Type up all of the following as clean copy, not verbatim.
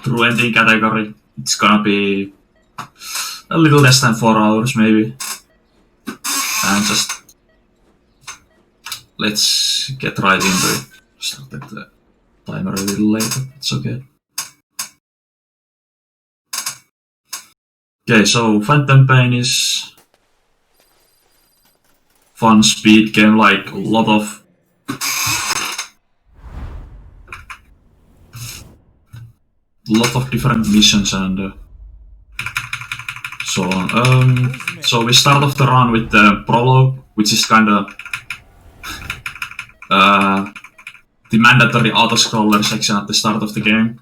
true ending category. It's gonna be a little less than 4 hours maybe. And just let's get right into it. Started the timer a little late, but it's okay. Okay, so Phantom Pain is fun speed game, like a lot of different missions and so on. So we start off the run with the prologue, which is kinda the mandatory auto-scroller section at the start of the game.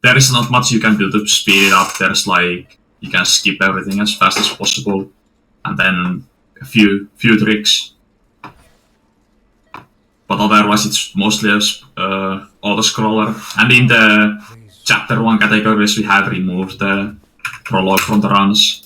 There is not much you can do to speed it up. There's like, you can skip everything as fast as possible, and then a few tricks. But otherwise it's mostly a auto-scroller. And in the chapter 1 categories we have removed the prologue from the runs.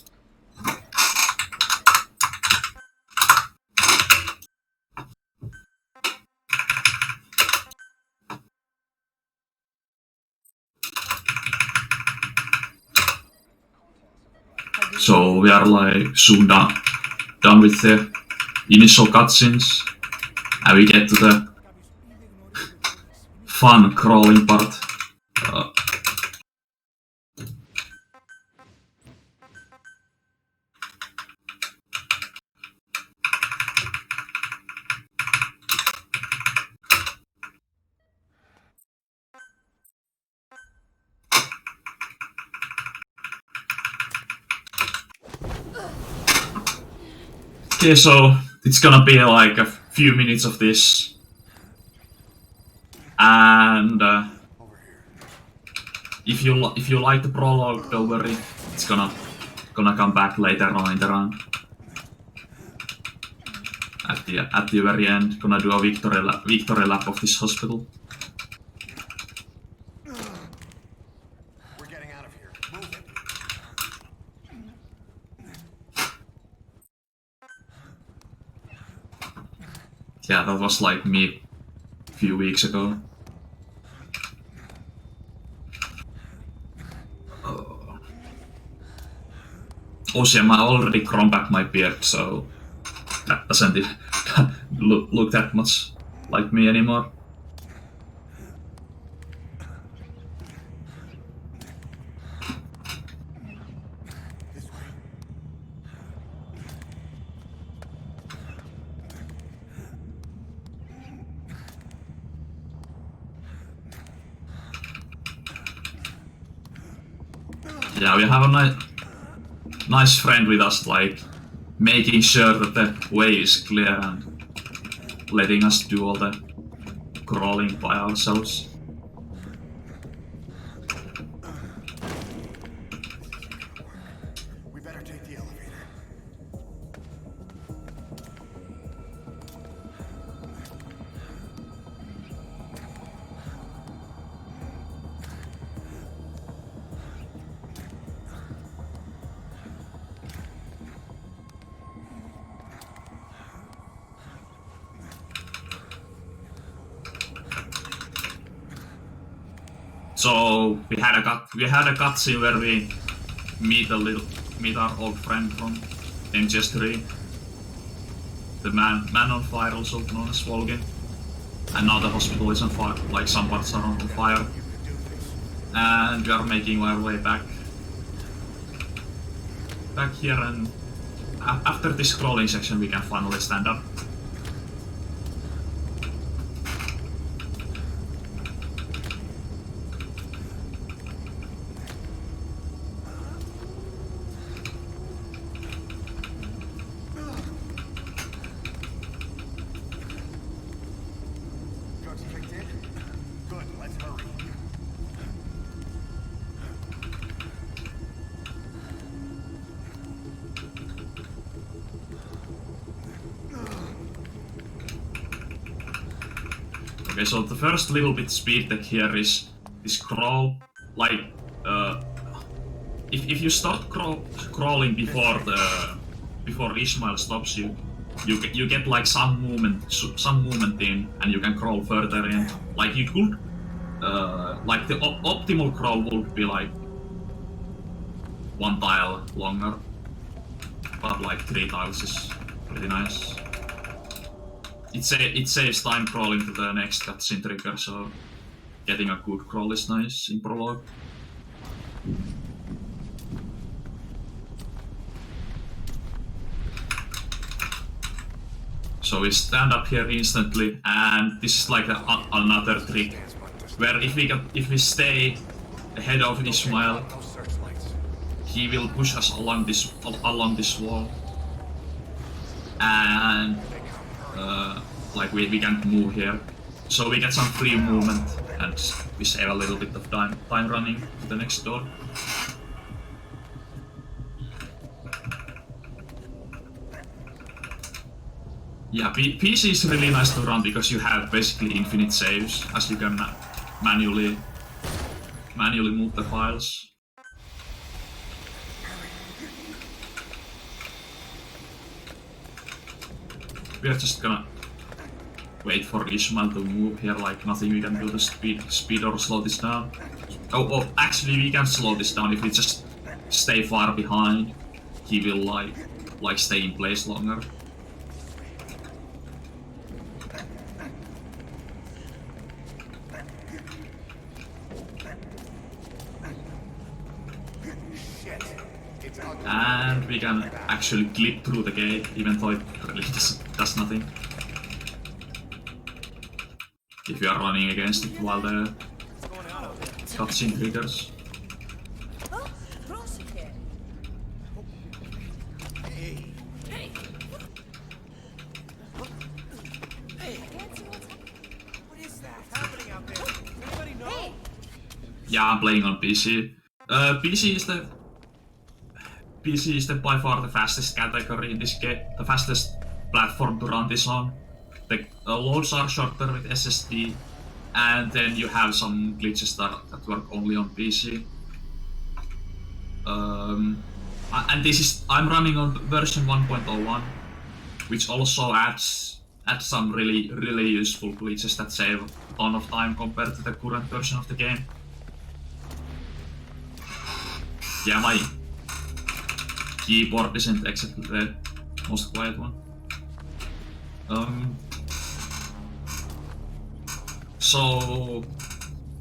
So we are like soon done with the initial cutscenes, and we get to the fun crawling part. Okay, so it's gonna be like a few minutes of this, and if you like the prologue, don't worry, it's gonna come back later on in the run. At the very end, gonna do a victory lap of this hospital. Yeah, that was like me a few weeks ago. Also, I already grown back my beard, so that doesn't look that much like me anymore. Yeah, we have a nice friend with us, like making sure that the way is clear and letting us do all the crawling by ourselves. We better take the elevator. So we had a cutscene where we meet our old friend from MGSR, the man on fire, also known as Volgin. And now the hospital is on fire, like some parts are on fire. And we are making our way back here, and after this scrolling section we can finally stand up. Okay, so the first little bit speed tech here is crawl. Like, if you start crawling before Ishmael stops you, you get like some movement in, and you can crawl further in. Like you like the optimal crawl would be like 1 tile longer, but like 3 tiles is pretty nice. It saves time crawling to the next cutscene trigger, so getting a good crawl is nice in prologue. So we stand up here instantly, and this is like another trick, where if we stay ahead of Ismail, he will push us along this wall, and like we can't move here, so we get some free movement, and we save a little bit of time running to the next door. Yeah, PC is really nice to run because you have basically infinite saves, as you can manually move the files. We are just gonna wait for Ismail to move here, like nothing we can do to speed or slow this down. Oh, actually we can slow this down if we just stay far behind. He will like stay in place longer. And we can actually clip through the gate, even though it really does nothing. If you are running against it while the cutscene triggers. Yeah, I'm playing on PC. PC is by far the fastest category in this game, the fastest platform to run this on. The loads are shorter with SSD, and then you have some glitches that work only on PC. And I'm running on version 1.01, which also adds some really useful glitches that save a ton of time compared to the current version of the game. Yeah, my keyboard isn't exactly the most quiet one. So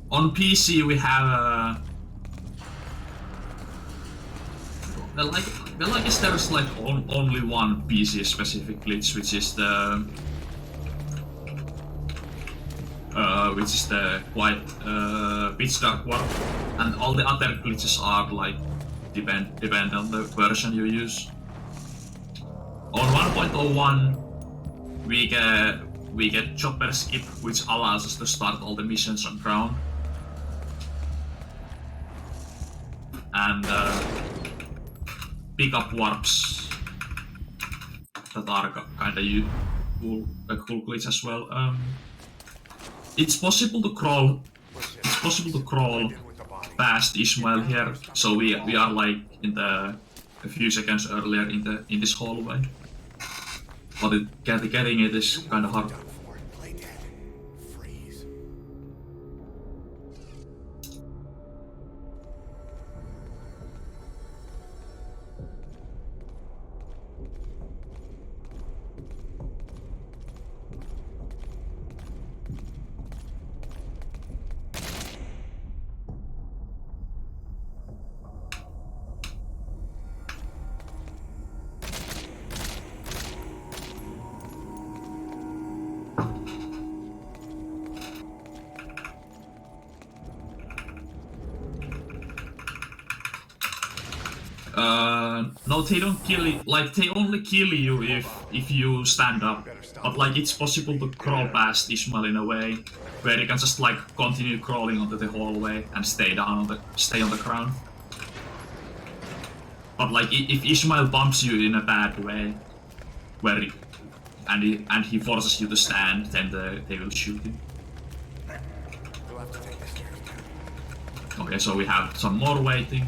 on PC we have well, I guess there's like only one PC specific glitch, which is the quite pitch dark one, and all the other glitches are like depend on the version you use. On 1.01 we get chopper skip, which allows us to start all the missions on ground, and pick up warps that are kinda a cool glitch as well. It's possible to crawl past Ismail here, so we are like a few seconds earlier in this hallway, but getting it is kind of hard. No, they don't kill you. Like, they only kill you if you stand up. But like, it's possible to crawl past Ismail in a way where you can just like continue crawling onto the hallway and stay on the ground. But like, if Ismail bumps you in a bad way, and he forces you to stand, then they will shoot you. Okay, so we have some more waiting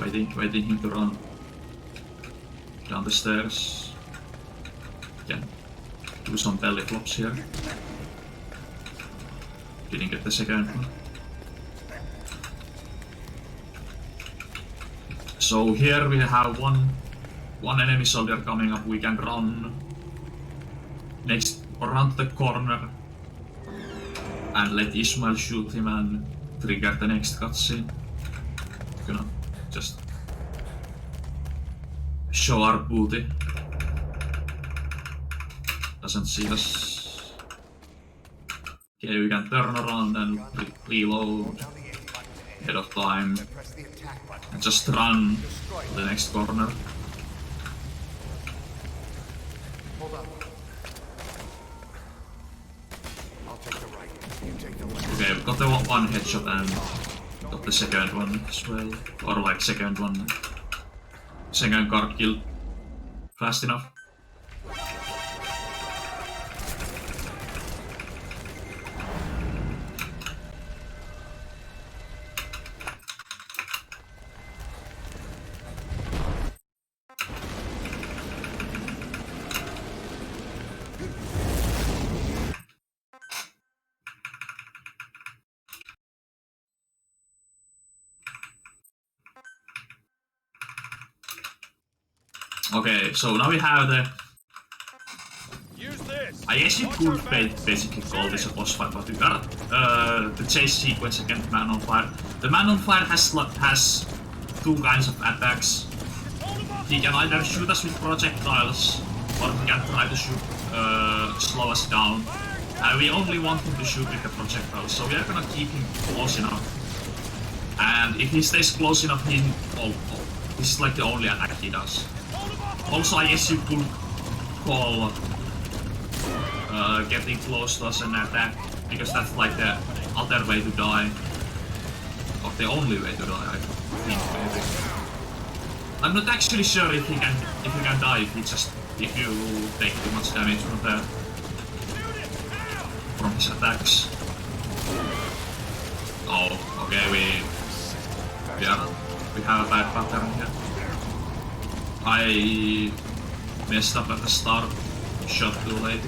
him to run down the stairs. Can do some belly flops here. Didn't get the second one. So here we have one enemy soldier coming up. We can run next around the corner and let Ismail shoot him and trigger the next cutscene. Gonna just show our booty. Doesn't see us. Okay, we can turn around and reload ahead of time and just run to the next corner. Okay, we got the one headshot and got the second one as well. Or like second card kill fast enough. Okay, so now we have the... I guess you could basically call this a boss fight, but we got the chase sequence against Man on Fire. The Man on Fire has two kinds of attacks. He can either shoot us with projectiles, or he can try to slow us down. And we only want him to shoot with the projectiles, so we are gonna keep him close enough. And if he stays close enough, this is like the only attack he does. Also, I guess you could call getting close to us an attack, because that's like the other way to die. Or the only way to die, I think, maybe. I'm not actually sure if you can die if you take too much damage from his attacks. Oh, okay, we have a bad pattern here. I messed up at the start, shot too late.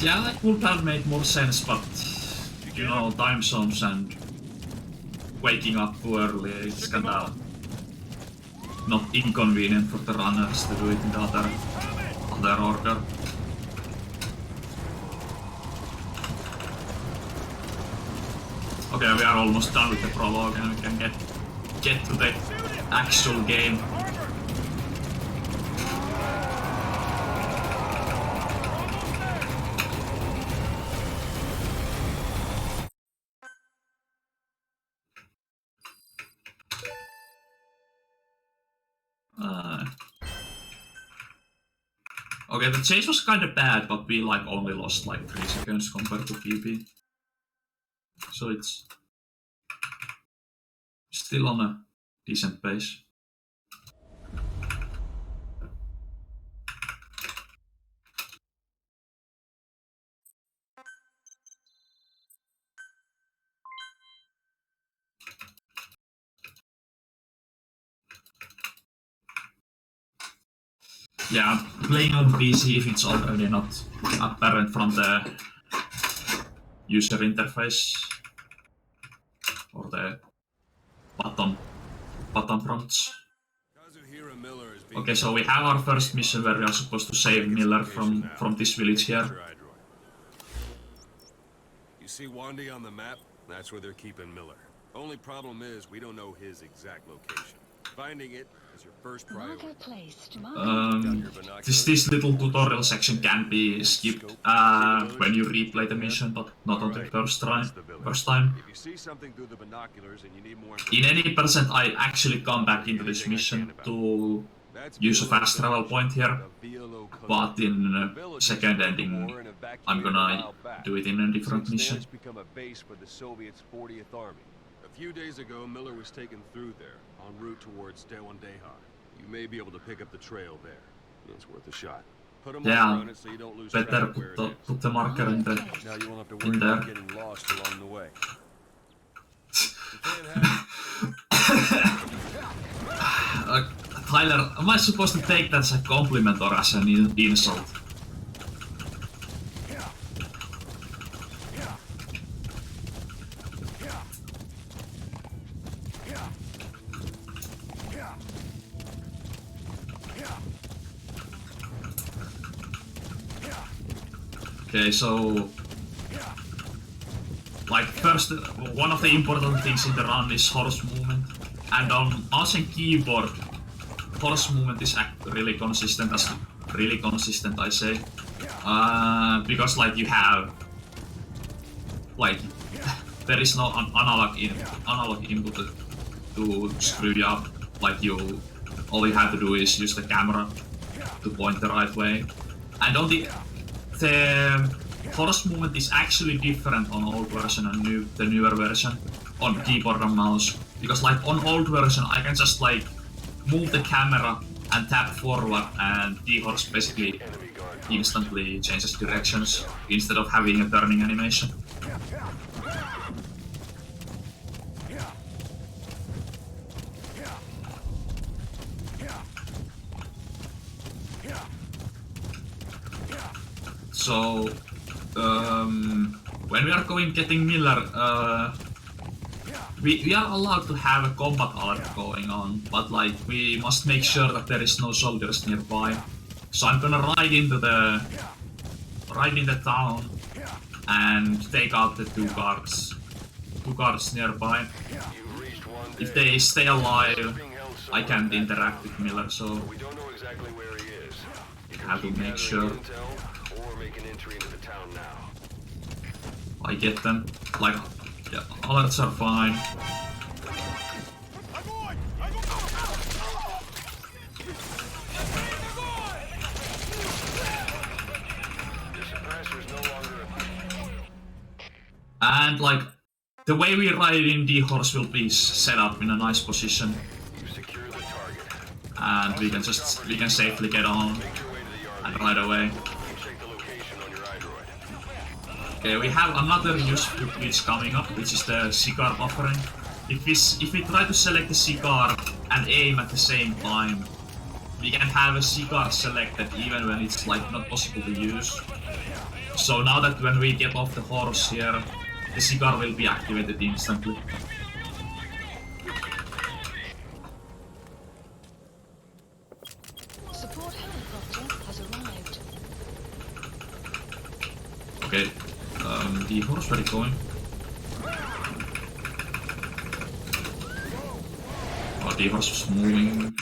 Yeah, that would have made more sense, but you know, time zones and waking up too early, it's kinda not inconvenient for the runners to do it in the other order. Okay, we are almost done with the prologue and we can get to the actual game. Okay, the chase was kinda bad, but we like only lost like 3 seconds compared to PP. So it's still on a decent pace. Yeah, playing on PC if it's already not apparent from the user interface or the button prompts. Okay, so we have our first mission where we are supposed to save Miller from this village here. You see Wandy on the map? That's where they're keeping Miller. Only problem is we don't know his exact location. Finding it is your first priority. This little tutorial section can be skipped when you replay the mission, but not on the first time. If you see something through the binoculars and you need more In any percent, I actually come back into this mission to use a fast travel point here, but in second ending, I'm gonna do it in a different mission. become a base for the Soviets' 40th Army. A few days ago, Miller was taken through there, en route towards Dewandeha. You may be able to pick up the trail there. It's worth a shot. Put a marker on it so you don't lose track better of where it is. put the marker in the... Now you won't have to worry about getting lost along the way. You can't have... Tyler, am I supposed to take that as a compliment or as an insult? Okay, so like first, one of the important things in the run is horse movement, and on mouse and keyboard, horse movement is really consistent. I say, because like you have like there is no analog input to screw you up. Like all you have to do is use the camera to point the right way, and on the horse movement is actually different on old version and the newer version on keyboard and mouse, because like on old version I can just like move the camera and tap forward and the horse basically instantly changes directions instead of having a turning animation. So, when we are getting Miller, we are allowed to have a combat alert going on, but like we must make sure that there is no soldiers nearby. So I'm gonna ride in the town and take out the two guards nearby. If they stay alive, I can't interact with Miller, so I have to make sure I get them. Like, yeah, alerts are fine. And like, the way we ride in the horse will be set up in a nice position. And we can safely get on and ride away. Okay, we have another useful glitch coming up, which is the cigar buffering. If we try to select the cigar and aim at the same time, we can have a cigar selected even when it's like not possible to use. So now that when we get off the horse here, the cigar will be activated instantly. Support helicopter has arrived. Okay, the horse, where is going? Oh, the horse was moving.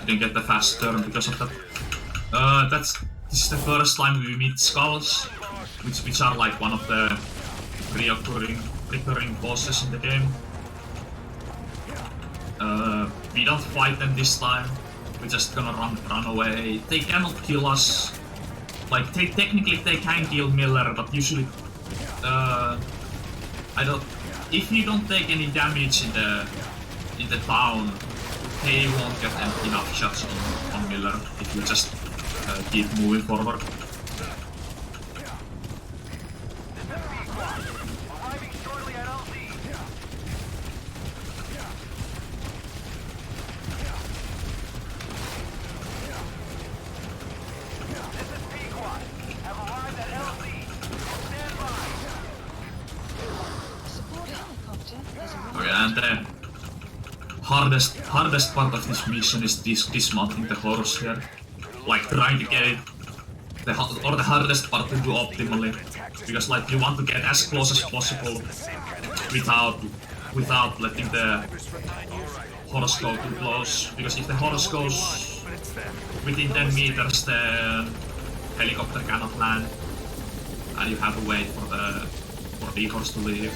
Didn't get the fast turn because of that. This is the first time we meet skulls, which are like one of the recurring bosses in the game. We don't fight them this time. We're just gonna run away. They cannot kill us. Like technically they can kill Miller, but usually if you don't take any damage in the town, they won't get enough shots on Miller if you just keep moving forward. Okay, and the hardest part of this mission is dismounting the horse here. Like trying to get it, the hardest part to do optimally, because like you want to get as close as possible without letting the horse go too close. Because if the horse goes within 10 meters, the helicopter cannot land, and you have to wait for the horse to leave.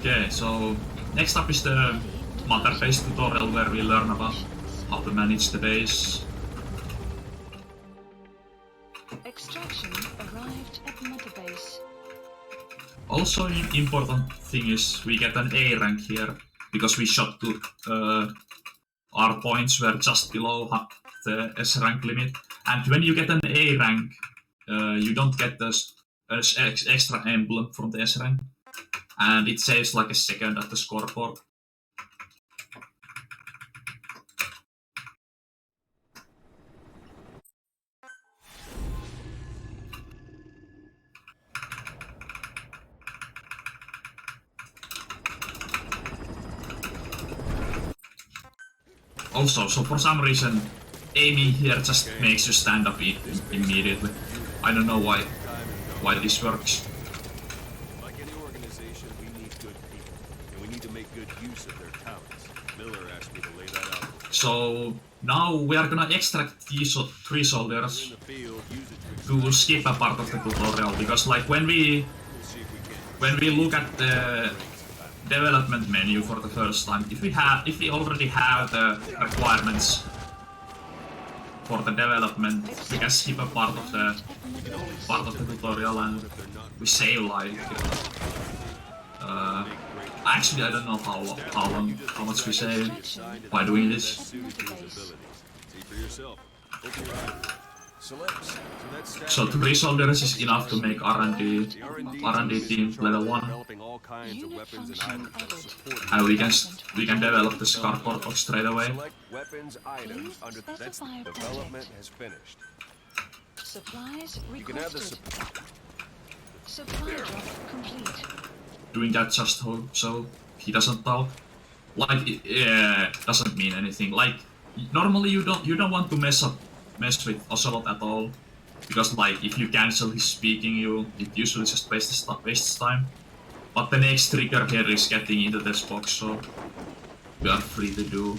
Okay, so Next up is the mother base tutorial where we learn about how to manage the base. Extraction arrived at mother base. Also, important thing is we get an A rank here because we shot to our points were just below the S rank limit. And when you get an A rank, you don't get this extra emblem from the S rank, and it saves like a second at the scoreboard. Also, so for some reason, aiming here just makes you stand up immediately. I don't know why this works. Like any organization, we need good people, and we need to make good use of their talents. Miller asked me to lay that out. So now we are gonna extract these 3 soldiers In the field, use it to skip a part of the tutorial, because like when we look at the development menu for the first time, if we already have the requirements for the development, we can skip a part of the tutorial and we save like actually I don't know how much we save by doing this. See for yourself. Open your eyes. Select. So 3 soldiers is enough to make R&D team level 1, Developing all kinds of weapons and items that support and we can develop the Scarport box straight away. select weapons items under that's development has finished. Supplies You can have the requested. Supply drop complete. Doing that just so he doesn't talk. Like doesn't mean anything. Like normally you don't want to mess with Ocelot at all, because like if you cancel his speaking, it usually just wastes time. But the next trigger here is getting into this box, so we are free to do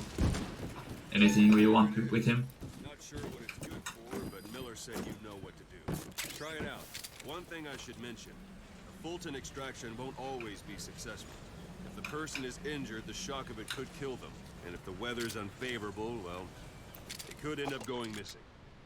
anything we want with him. Not sure what it's good for, but Miller said you know what to do. Try it out. One thing I should mention, a Fulton extraction won't always be successful. If the person is injured, the shock of it could kill them. And if the weather's unfavorable, well, it could end up going missing.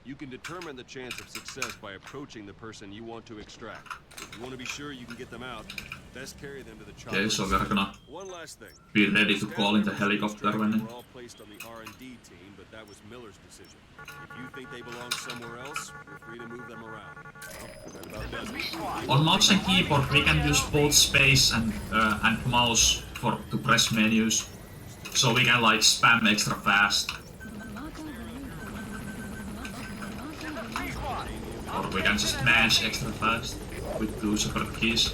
You can determine the chance of success by approaching the person you want to extract. If you want to be sure you can get them out, best carry them to the chopper. Okay, so we're gonna One last thing. be ready to call in the helicopter when We're all placed on the R&D team, but that was Miller's decision. If you think they belong somewhere else, you're free to move them around. That about does it. on mouse and keyboard we can use both space and mouse to press menus, so we can like spam extra fast, or we can just mash extra fast with 2 separate keys.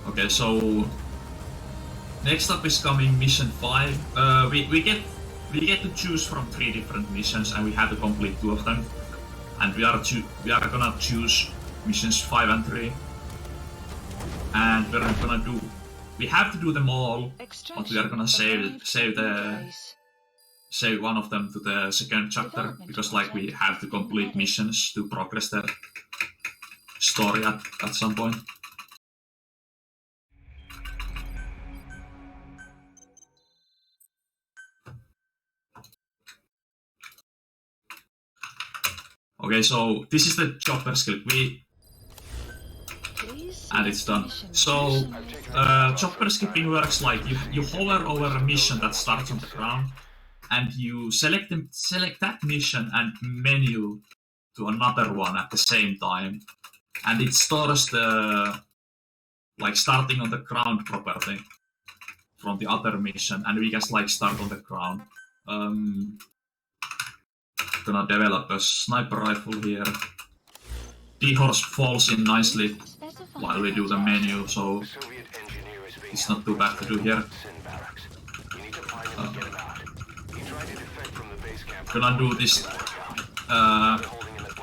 Okay, so next up is coming mission 5. We get to choose from 3 different missions, and we have to complete 2 of them. And we are gonna choose missions 5 and 3. And we have to do them all, but we are gonna save one of them to the second chapter, because like we have to complete missions to progress the story at some point. Okay, so this is the chopper skill. And it's done. So chopper skipping works like you hover over a mission that starts on the ground, and you select that mission and menu to another one at the same time, and it stores the like starting on the ground property from the other mission, and we just like start on the ground. Gonna develop a sniper rifle here. D-horse falls in nicely while we do the menu, so it's not too bad to do here. Gonna do this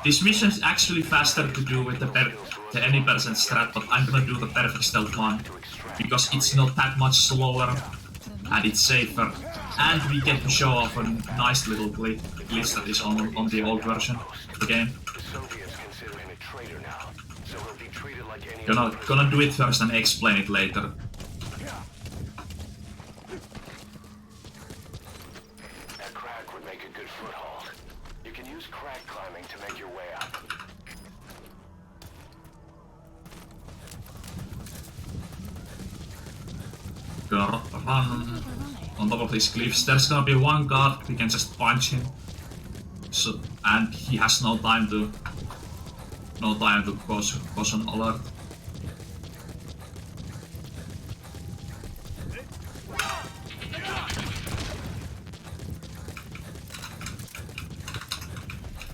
This mission is actually faster to do with the any percent strat, but I'm gonna do the perfect stealth one because it's not that much slower and it's safer, and we get to show off a nice little glitch that is on the old version of the game. Gonna do it first and explain it later. That crack would make a good foothold. You can use crack climbing to make your way up. Gonna run on top of these cliffs. There's gonna be one guard, we can just punch him. So, and he has no time to cause an alert.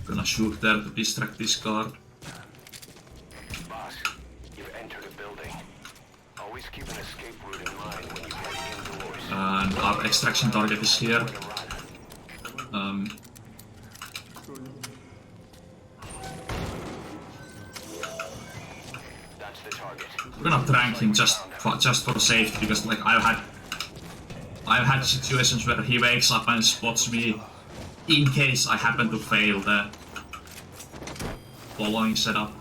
Gonna shoot there to distract this guard. Boss, you've entered a building. Always keep an escape route in mind when you head indoors. And our extraction target is here. That's the target. We're gonna trank him just for safety, because like I've had situations where he wakes up and spots me in case I happen to fail the following setup.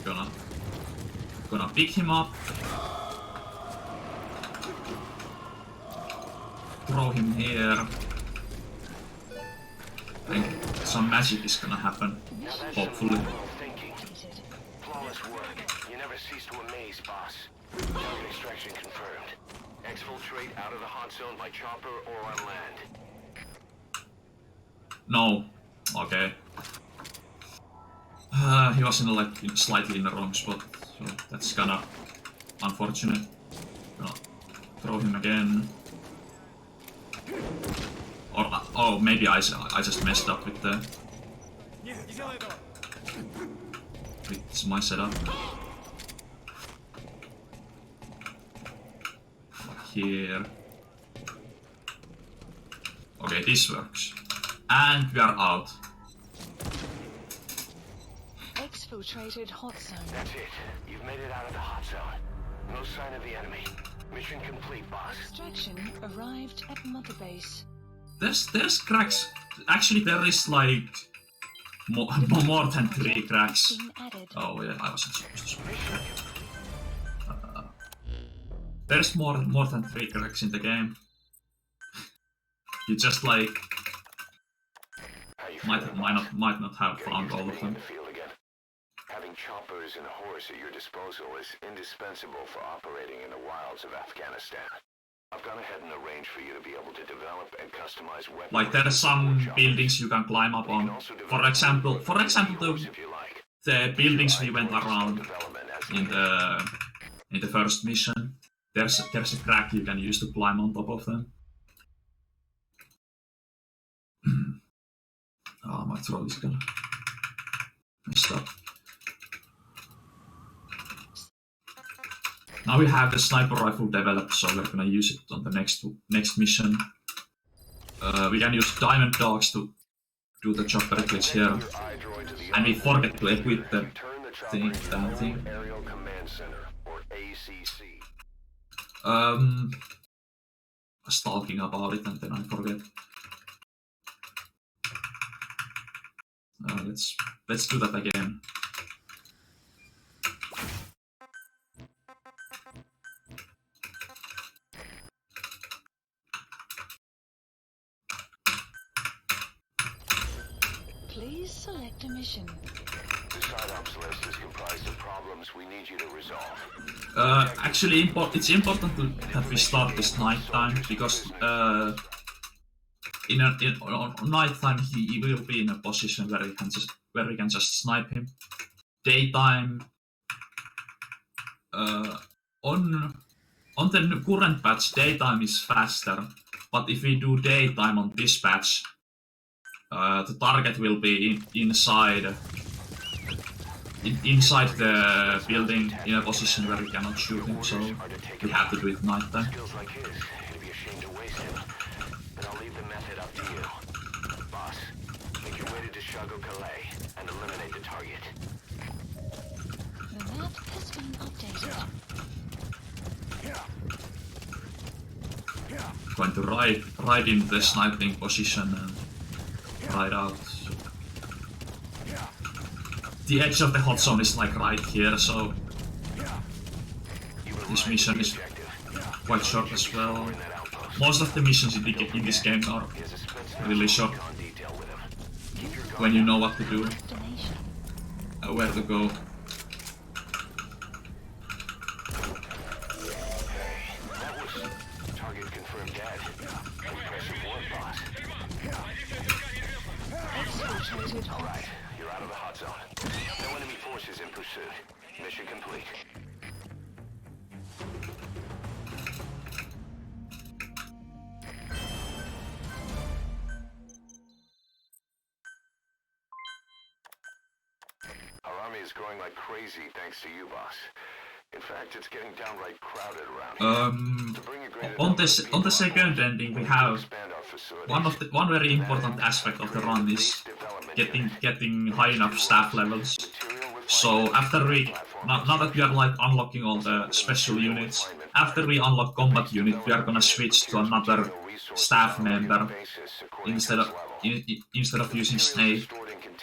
Gonna pick him up, throw him here, and some magic is gonna happen, hopefully. Flawless work. You never cease to amaze, boss. Target extraction confirmed. Exfiltrate out of the hot zone by chopper or on land. No. Okay. He was slightly in the wrong spot, so that's kinda unfortunate. Gonna throw him again. Or oh, maybe I just messed up with my setup. Here. Okay, this works. And we are out. Exfiltrated hot zone. That's it. You've made it out of the hot zone. No sign of the enemy. Mission complete, boss. Extraction arrived at Mother Base. There's cracks. Actually, there is like more than 3 cracks. Being added. Oh yeah, I wasn't supposed to speak. There's more than 3 cracks in the game. You just like might not have found all of them. Having choppers and a horse at your disposal is indispensable for operating in the wilds of Afghanistan. I've gone ahead and arranged for you to be able to develop and customize weapons. Like there are some buildings you can climb up on. For example, the buildings we went around in the first mission. There's a crack you can use to climb on top of them. Oh, my throat is gonna mess up. Now we have the sniper rifle developed, so we're gonna use it on the next mission. We can use diamond dogs to do the chopper glitch here, and we forget to equip the damn thing. I was talking about it and then I forget. Let's do that again. Please select a mission. The side ops list is comprised of problems we need you to resolve. Actually, it's important that we start this nighttime, because on nighttime he will be in a position where we can just snipe him. Daytime, on the current patch, daytime is faster, but if we do daytime on this patch, the target will be inside the building in a position where we cannot shoot him, so we have to do it nighttime. Skills like his, it'd be a shame to waste him. But I'll leave the method up to you. Boss, make your way melee and eliminate the target. The map has been updated. Going to ride in the sniping position and ride out. The edge of the hot zone is like right here, so this mission is quite short as well. Most of the missions in this game are really short when you know what to do, Destination. where to go. That was target confirmed dead. Impressive work, boss. Exfiltrated hot. Alright, you're out of the hot zone. No enemy forces in pursuit. Mission complete. Our army is growing like crazy thanks to you, boss. In fact, it's getting downright crowded around here. To bring a greater On number of the people second online, ending we need to have expand our facilities. one very important aspect of the run is getting high enough staff levels. So after we now that we are like unlocking all the special units, after we unlock combat unit, we are gonna switch to another staff member instead of using Snake,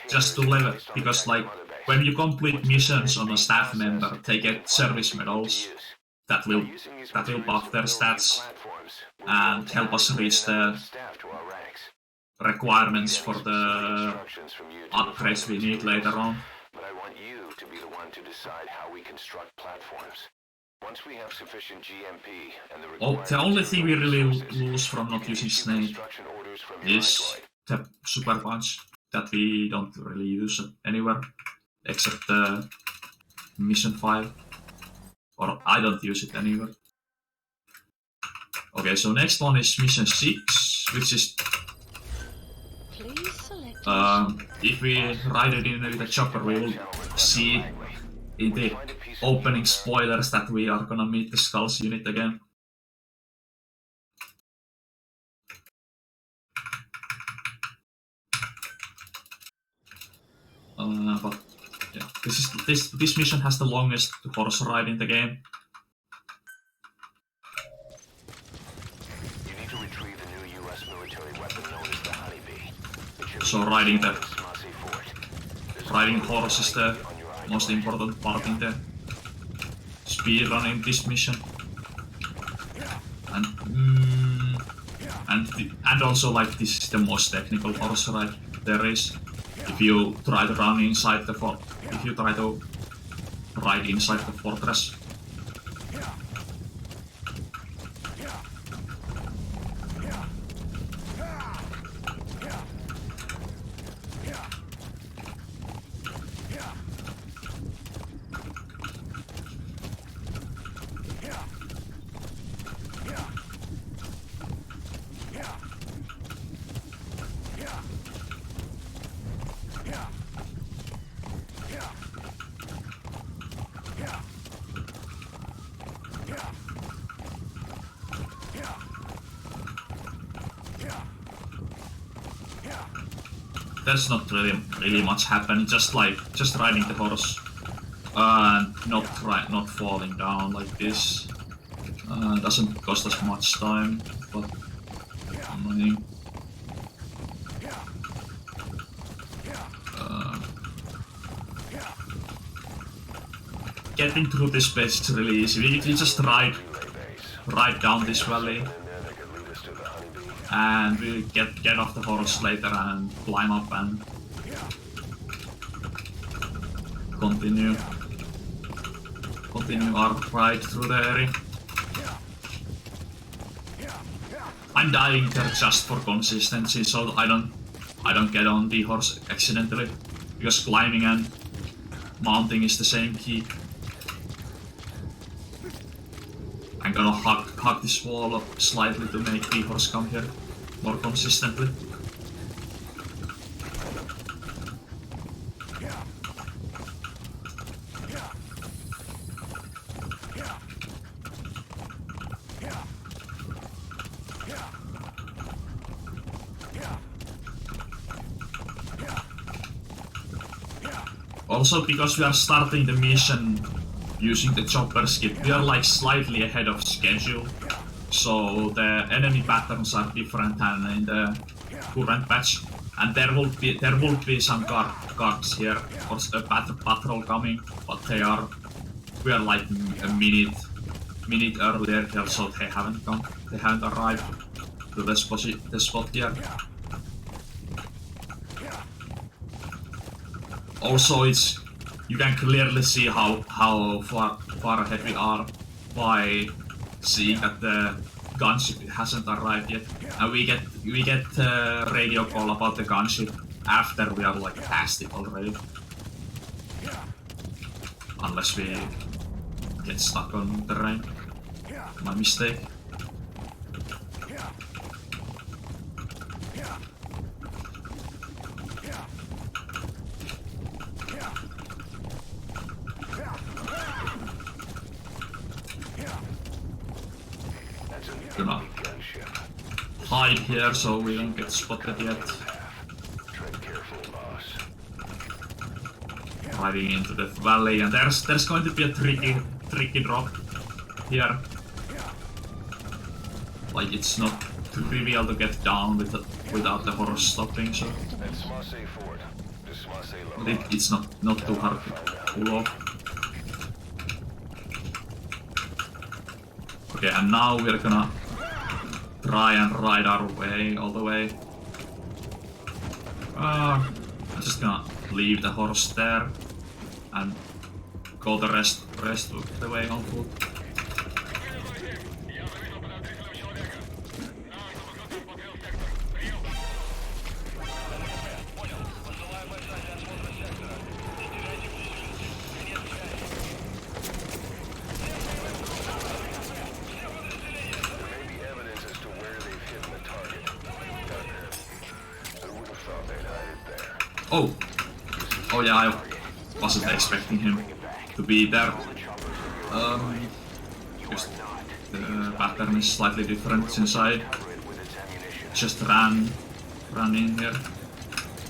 just to level, because like when you complete missions on a staff member, they get service medals that will buff their stats and help us reach the requirements for the upgrades we need later on. But I want you to be the one to decide how we construct platforms. Once we have sufficient GMP and The only thing we really lose from not using Snake is the Super Punch that we don't really use anywhere except the Mission 5. Or I don't use it anywhere. Okay, so next one is Mission 6, which is Please select if we ride it in with a chopper, we will see in the opening spoilers that we are gonna meet the Skulls unit again. But yeah, this mission has the longest horse ride in the game. You need to retrieve the new U.S. military weapon known as the Honeybee. It should So be riding in Swazi Fort. There's riding a horse is the on your most iDroid. important part in the speedrun in this mission. And also like this is the most technical horse ride there is. If you try to run inside the fort, if you try to ride inside the fortress. There's not really much happening, just riding the horse and not falling down like this. Doesn't cost us much time, but annoying. Getting through this place is really easy. We just ride down this valley, and we get off the horse later and climb up and continue our ride through the area. I'm dying there just for consistency, so I don't get on the horse accidentally, because climbing and mounting is the same key. I'm gonna hug this wall up slightly to make the horse come here more consistently. Also, because we are starting the mission using the chopper skip, we are like slightly ahead of schedule. So the enemy patterns are different than in the current patch. And there will be some guards here, or a patrol coming, but we are like a minute earlier here, so they haven't arrived to the spot here. Also, you can clearly see how far ahead we are by seeing that the gunship hasn't arrived yet, and we get radio call about the gunship after we are like past it already, unless we get stuck on terrain. My mistake. Gonna hide here so we don't get spotted yet. Hiding into the valley, and there's going to be a tricky drop here. Like it's not trivial to get down without the horse stopping, so it's not too hard to pull off. Okay, and now we're gonna try and ride our way all the way. I'm just gonna leave the horse there and go the rest of the way on foot. Oh yeah, I wasn't expecting him to be there. Because the pattern is slightly different since I just ran in here.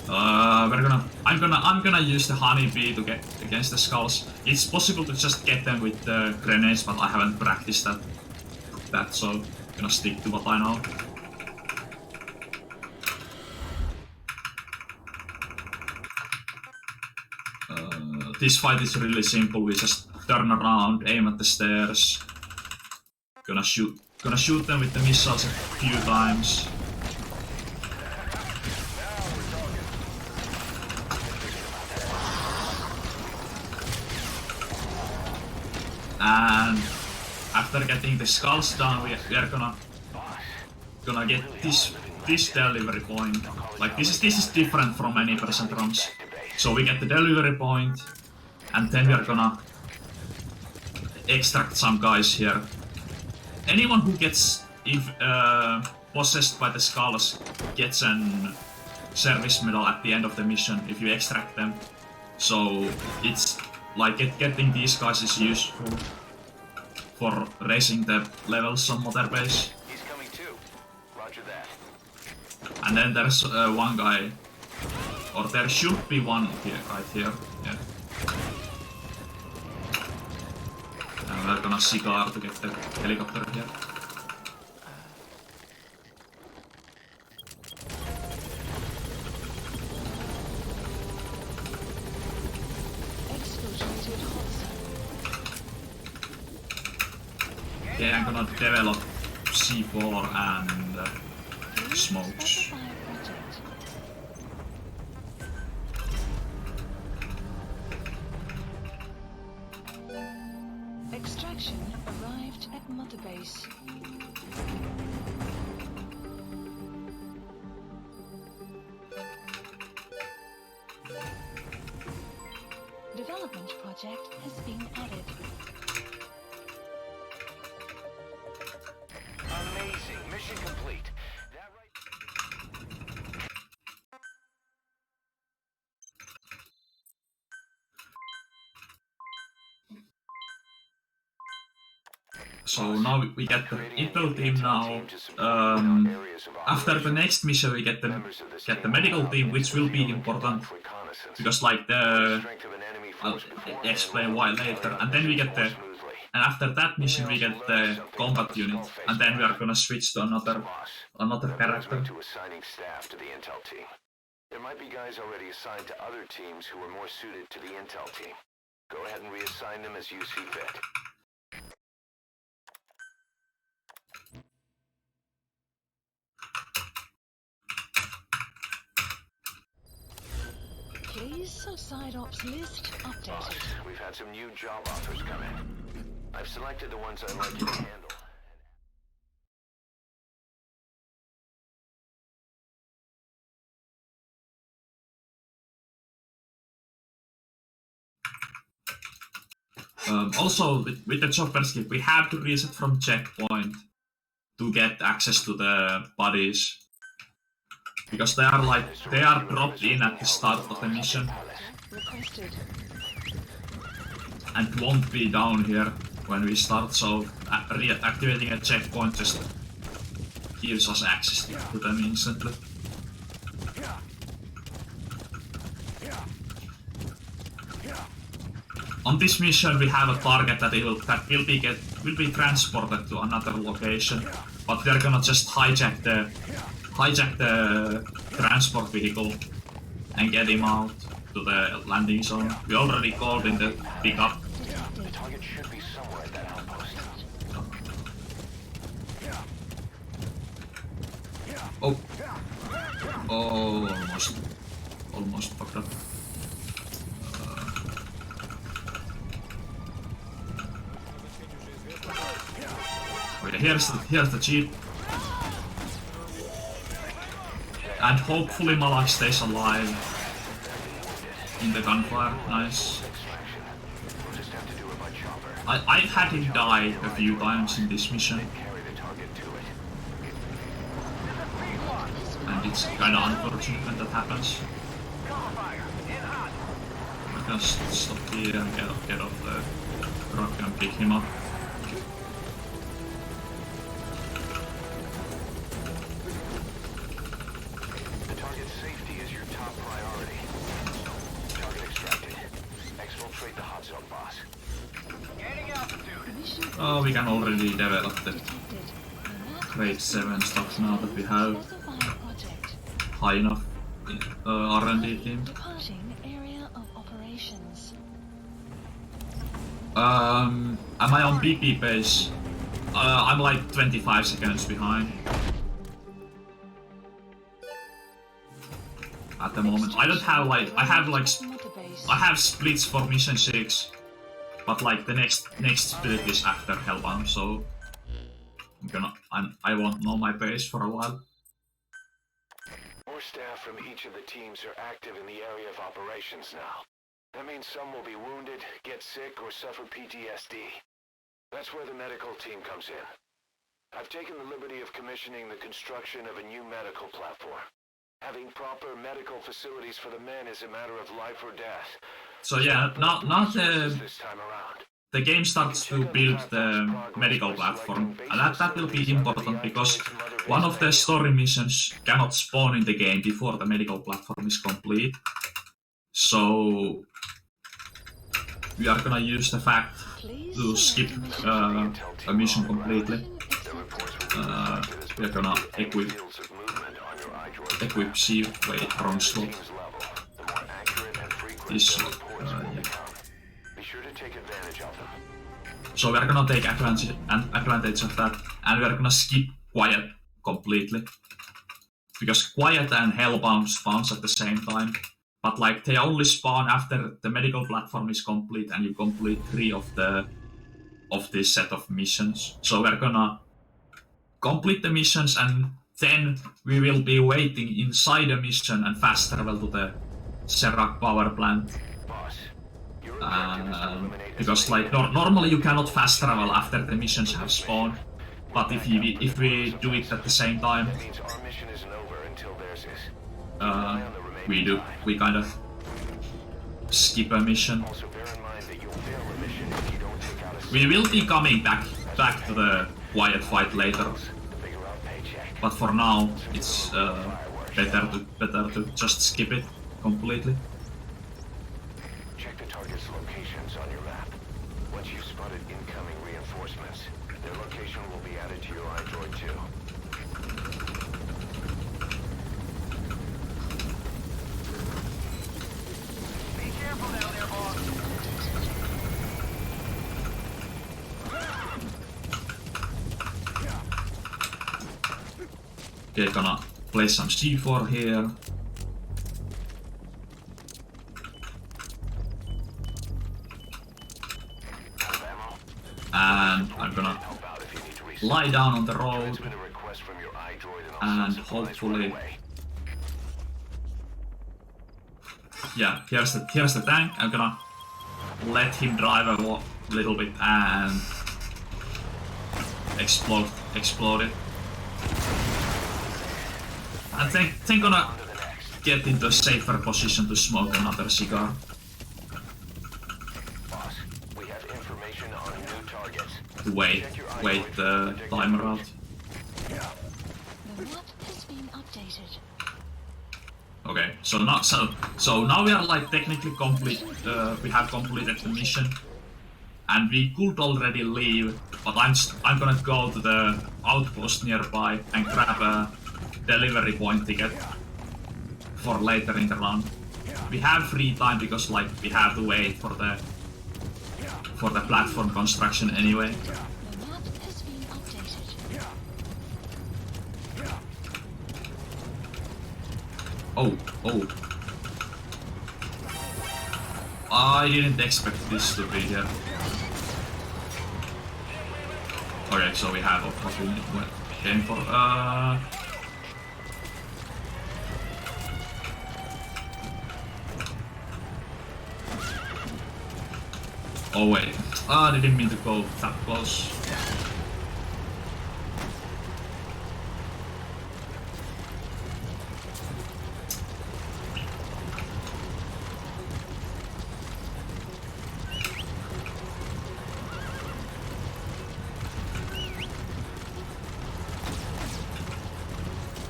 I'm gonna use the honeybee to get against the skulls. It's possible to just get them with the grenades, but I haven't practiced that, so I'm gonna stick to what I know. This fight is really simple. We just turn around, aim at the stairs. Gonna shoot them with the missiles a few times. And after getting the skulls down, we are gonna get this delivery point. Like this is different from any percent runs. So we get the delivery point, and then we are gonna extract some guys here. Anyone who gets possessed by the skulls gets an service medal at the end of the mission if you extract them. So it's like getting these guys is useful for raising the levels on Mother Base. He's coming too. Roger that. And then there's one guy, or there should be one here, right here. Yeah. And we're gonna cigar to get the helicopter here. Okay, I'm gonna develop C4 and smokes. Extraction arrived at Mother Base. Development project has been added. Amazing. Mission complete. That right. So now we get the Intel team now. After the next mission we get the medical team, which will be important reconnaissance. because like The the strength of an enemy I'll force beforehand explain will why help you later, carry and out then we the get mission the, more smoothly. and after that mission we get the combat unit, and then we are gonna switch to another Boss, another that brings me character. to assigning staff to the intel team. There might be guys already assigned to other teams who are more suited to the intel team. Go ahead and reassign them as you see fit. Please, side ops list Boss, updated. we've had some new job offers come in. I've selected the ones I'd like you to handle. Also, with the chopper skip, we have to reset from checkpoint to get access to the bodies, because they are dropped in at the start of the mission Requested. and won't be down here when we start. So reactivating a checkpoint just gives us access to them instantly. On this mission, we have a target that will be transported to another location, but we are gonna just hijack the transport vehicle and get him out to the landing zone. We already called in the pickup. The target should be somewhere at that outpost. Oh, oh, almost fucked up. Wait, here's the jeep. And hopefully Malak stays alive in the gunfire. Nice. We'll just have to do it by chopper. I've had him die a few times in this mission, Carry the target to it. and it's kinda unfortunate when that happens. I can stop here and get off the truck and pick him up. The target's safety is your top priority. Target extracted. Exfiltrate the hot zone, boss. Gaining altitude. Mission Oh, we can already develop the detected. grade 7 stuff now that we have Specify project. high enough R&D team. Departing area of operations. Am I on BP base? I'm like 25 seconds behind at the moment. I don't have like I have splits for mission 6, but like the next split is after Hellbound, so I won't know my base for a while. More staff from each of the teams are active in the area of operations now. That means some will be wounded, get sick, or suffer PTSD. That's where the medical team comes in. I've taken the liberty of commissioning the construction of a new medical platform. Having proper medical facilities for the men is a matter of life or death. So yeah, now This time around. the game starts to build the medical platform, and that will be important because one of the story missions cannot spawn in the game before the medical platform is complete. So we are gonna use the fact to skip a mission completely. We are gonna equip wrong slot. This slot, yeah. Be sure to take advantage of them. So we are gonna take advantage of that, and we are gonna skip Quiet completely. Because Quiet and Hellbound spawns at the same time, but like they only spawn after the medical platform is complete and you complete 3 of this set of missions. So we're gonna complete the missions, and then we will be waiting inside the mission and fast travel to the Serac power plant. Boss, your objective is to eliminate Because like normally you cannot fast travel after the missions have spawned, but if we do it at the same time, That means our mission isn't over until theirs is. we kind of skip a mission. Also bear in mind that you'll fail the mission if you don't take out a We will be coming back to the Quiet fight later, figure out paycheck. but for now it's better to just skip it completely. Check the target's locations on your map. Once you've spotted incoming reinforcements, their location will be added to your iDroid too. Be careful down there, boss. Okay, gonna place some C4 here. And I'm gonna lie down on the road and hopefully, yeah, here's the tank. I'm gonna let him drive a little bit and explode it. I think gonna get into a safer position to smoke another cigar. To wait the timer out. The map has been updated. Okay, so now we are like technically complete. We have completed the mission, and we could already leave. But I'm gonna go to the outpost nearby and grab a delivery point ticket for later in the run. We have free time because like we have to wait for the platform construction anyway. The map has been updated. Oh. I didn't expect this to be here. Okay, so we have what we came for. Oh wait, I didn't mean to go that close.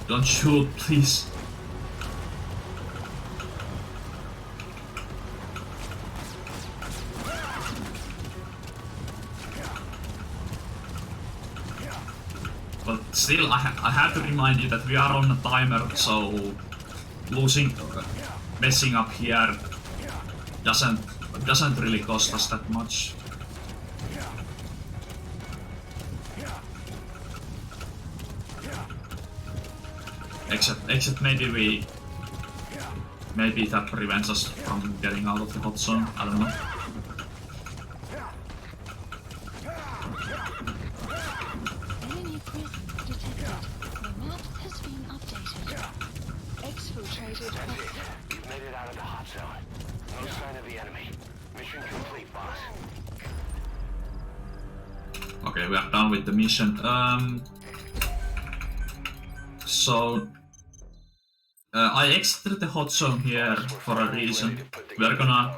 Don't shoot, please. But still, I have to remind you that we are on a timer, so messing up here doesn't really cost us that much. Except maybe that prevents us from getting out of the hot zone. I don't know. Enemy presence detected. The map has been updated. Exfiltrated. That's it. You've made it out of the hot zone. No sign of the enemy. Mission complete, boss. Okay, we are done with the mission. So I exited the hot zone here for a reason. We are gonna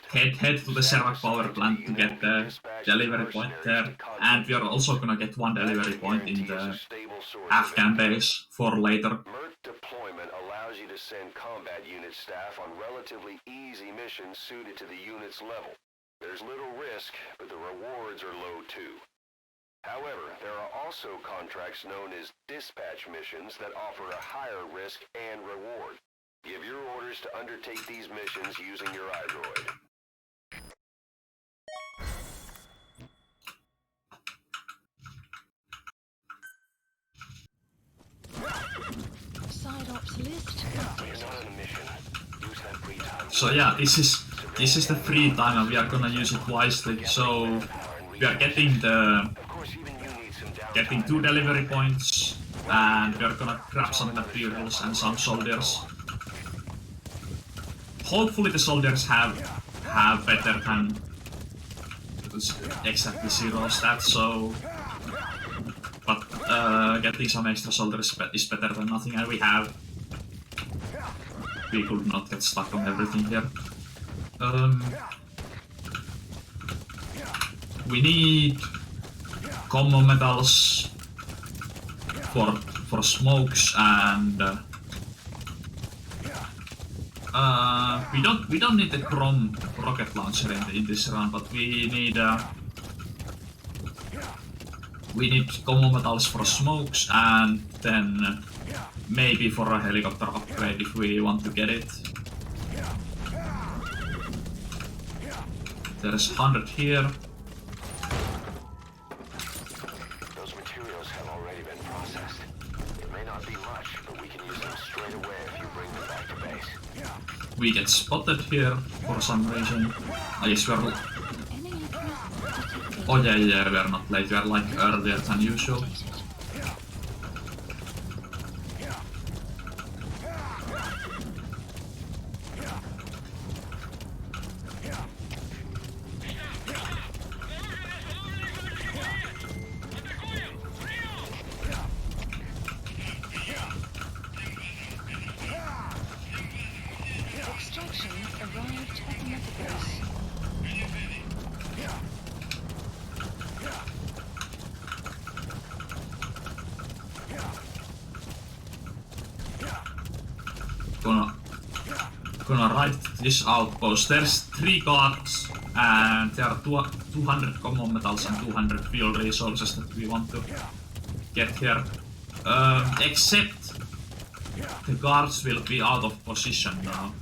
head to the Serac power plant to get the delivery point there, and we are also gonna get one delivery point in the Afghan base for later. MERT deployment allows you to send combat unit staff on relatively easy missions suited to the unit's level. There's little risk, but the rewards are low too. However, there are also contracts known as dispatch missions that offer a higher risk and reward. Give your orders to undertake these missions using your iDroid. Side ops list. You're not on a mission. Use that free time. So yeah, this is the free time and we are gonna use it wisely. So we are getting two delivery points, and we are gonna grab some materials and some soldiers. Hopefully the soldiers have better than exactly 0 stats, so but getting some extra soldiers is better than nothing, and we could not get stuck on everything here. We need common metals for smokes and We don't need the Chrome rocket launcher in this run, but we need combo metals for smokes and then maybe for a helicopter upgrade if we want to get it. There's 100 here. Those materials have already been processed. It may not be much, but we can use them straight away if you bring them back to base. We get spotted here for some reason. I guess we're... Oh yeah, we're not late, we're like earlier than usual. Extraction arrived at the MetaBase. Gonna ride this outpost. There's 3 guards and there are 200 common metals and 200 fuel resources that we want to get here. Except the guards will be out of position now.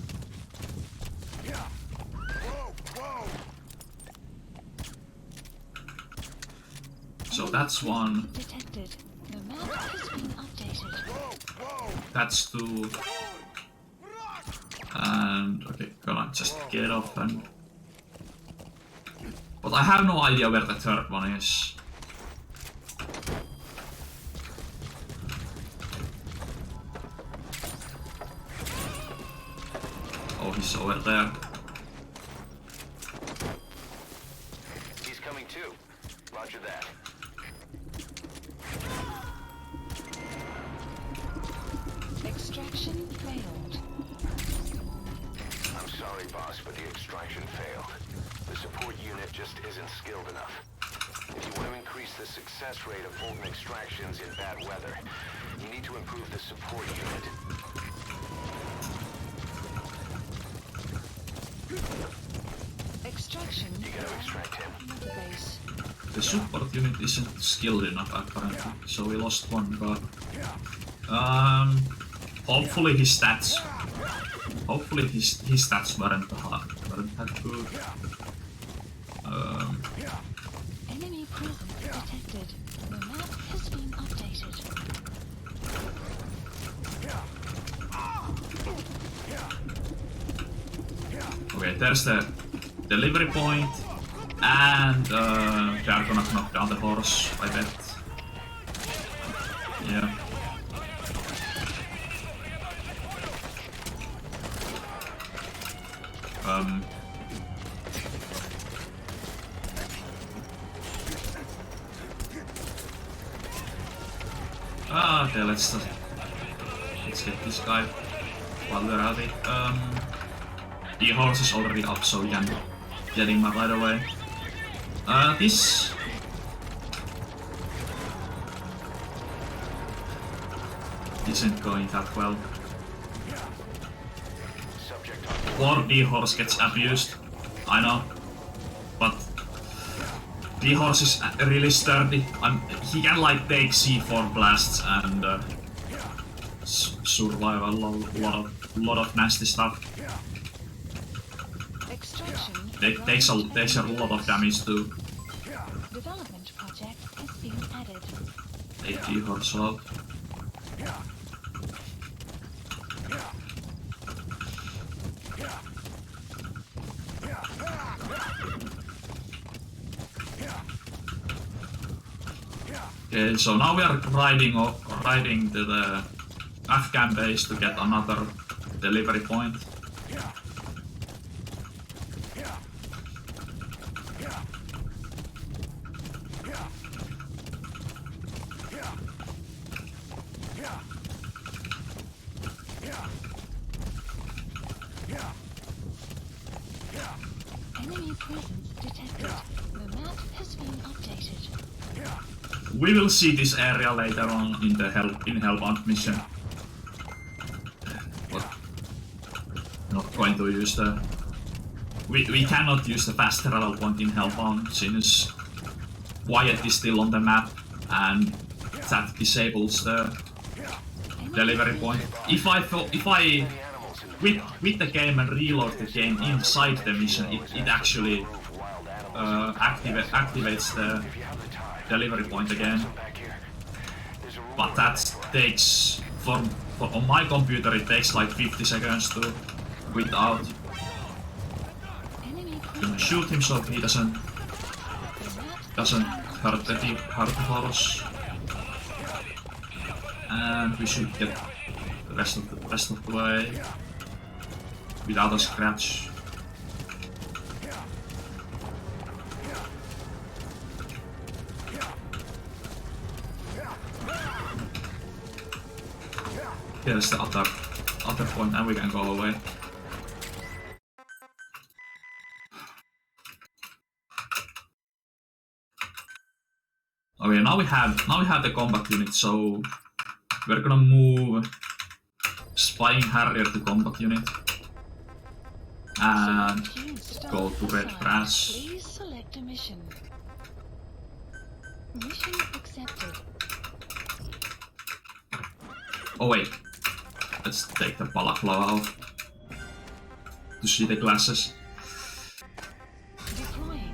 So that's one. Detected. The map has been updated. That's 2. And okay, gonna just get off and... But I have no idea where the third one is. Oh, he's over there. He's coming too. Roger that. Extraction failed. I'm sorry, boss, but the extraction failed. The support unit just isn't skilled enough. If you want to increase the success rate of Fulton extractions in bad weather, you need to improve the support unit. Extraction You gotta extract him. MetaBase. The support unit isn't skilled enough apparently, so we lost one guard. Hopefully his stats. Hopefully his stats weren't that good. Enemy presence detected. The map has been updated. Okay, there's the delivery point, and they are gonna knock down the horse, I bet. Yeah. Okay, let's get this guy while we're at it. The horse is already up, so we can get him right away. This isn't going that well. Or the horse gets abused, I know, but the horse is really sturdy. He can like take C4 blasts and survive a lot of nasty stuff. Extraction Takes a lot of damage too. development project has been added. Take the horse out. Okay, so now we are riding to the Afghan base to get another delivery point. Enemy presence detected. The map has been updated. We will see this area later on in the Hellbound mission. But not going to use the... We cannot use the fast travel point in Hellbound since Wyatt is still on the map and that disables the delivery point. If I quit the game and reload the game inside the mission, it actually activates the delivery point again. But that takes, on my computer, it takes like 50 seconds to quit out. Gonna shoot him so he doesn't hurt the horse. And we should get the rest of the way without a scratch. Here's the other point, and we can go away. Okay, now we have the combat unit, so we're gonna move Spying Harrier to combat unit and go to Red Brass. Please select a mission. Mission accepted. Oh wait, let's take the balaclava out to see the glasses. Deploying.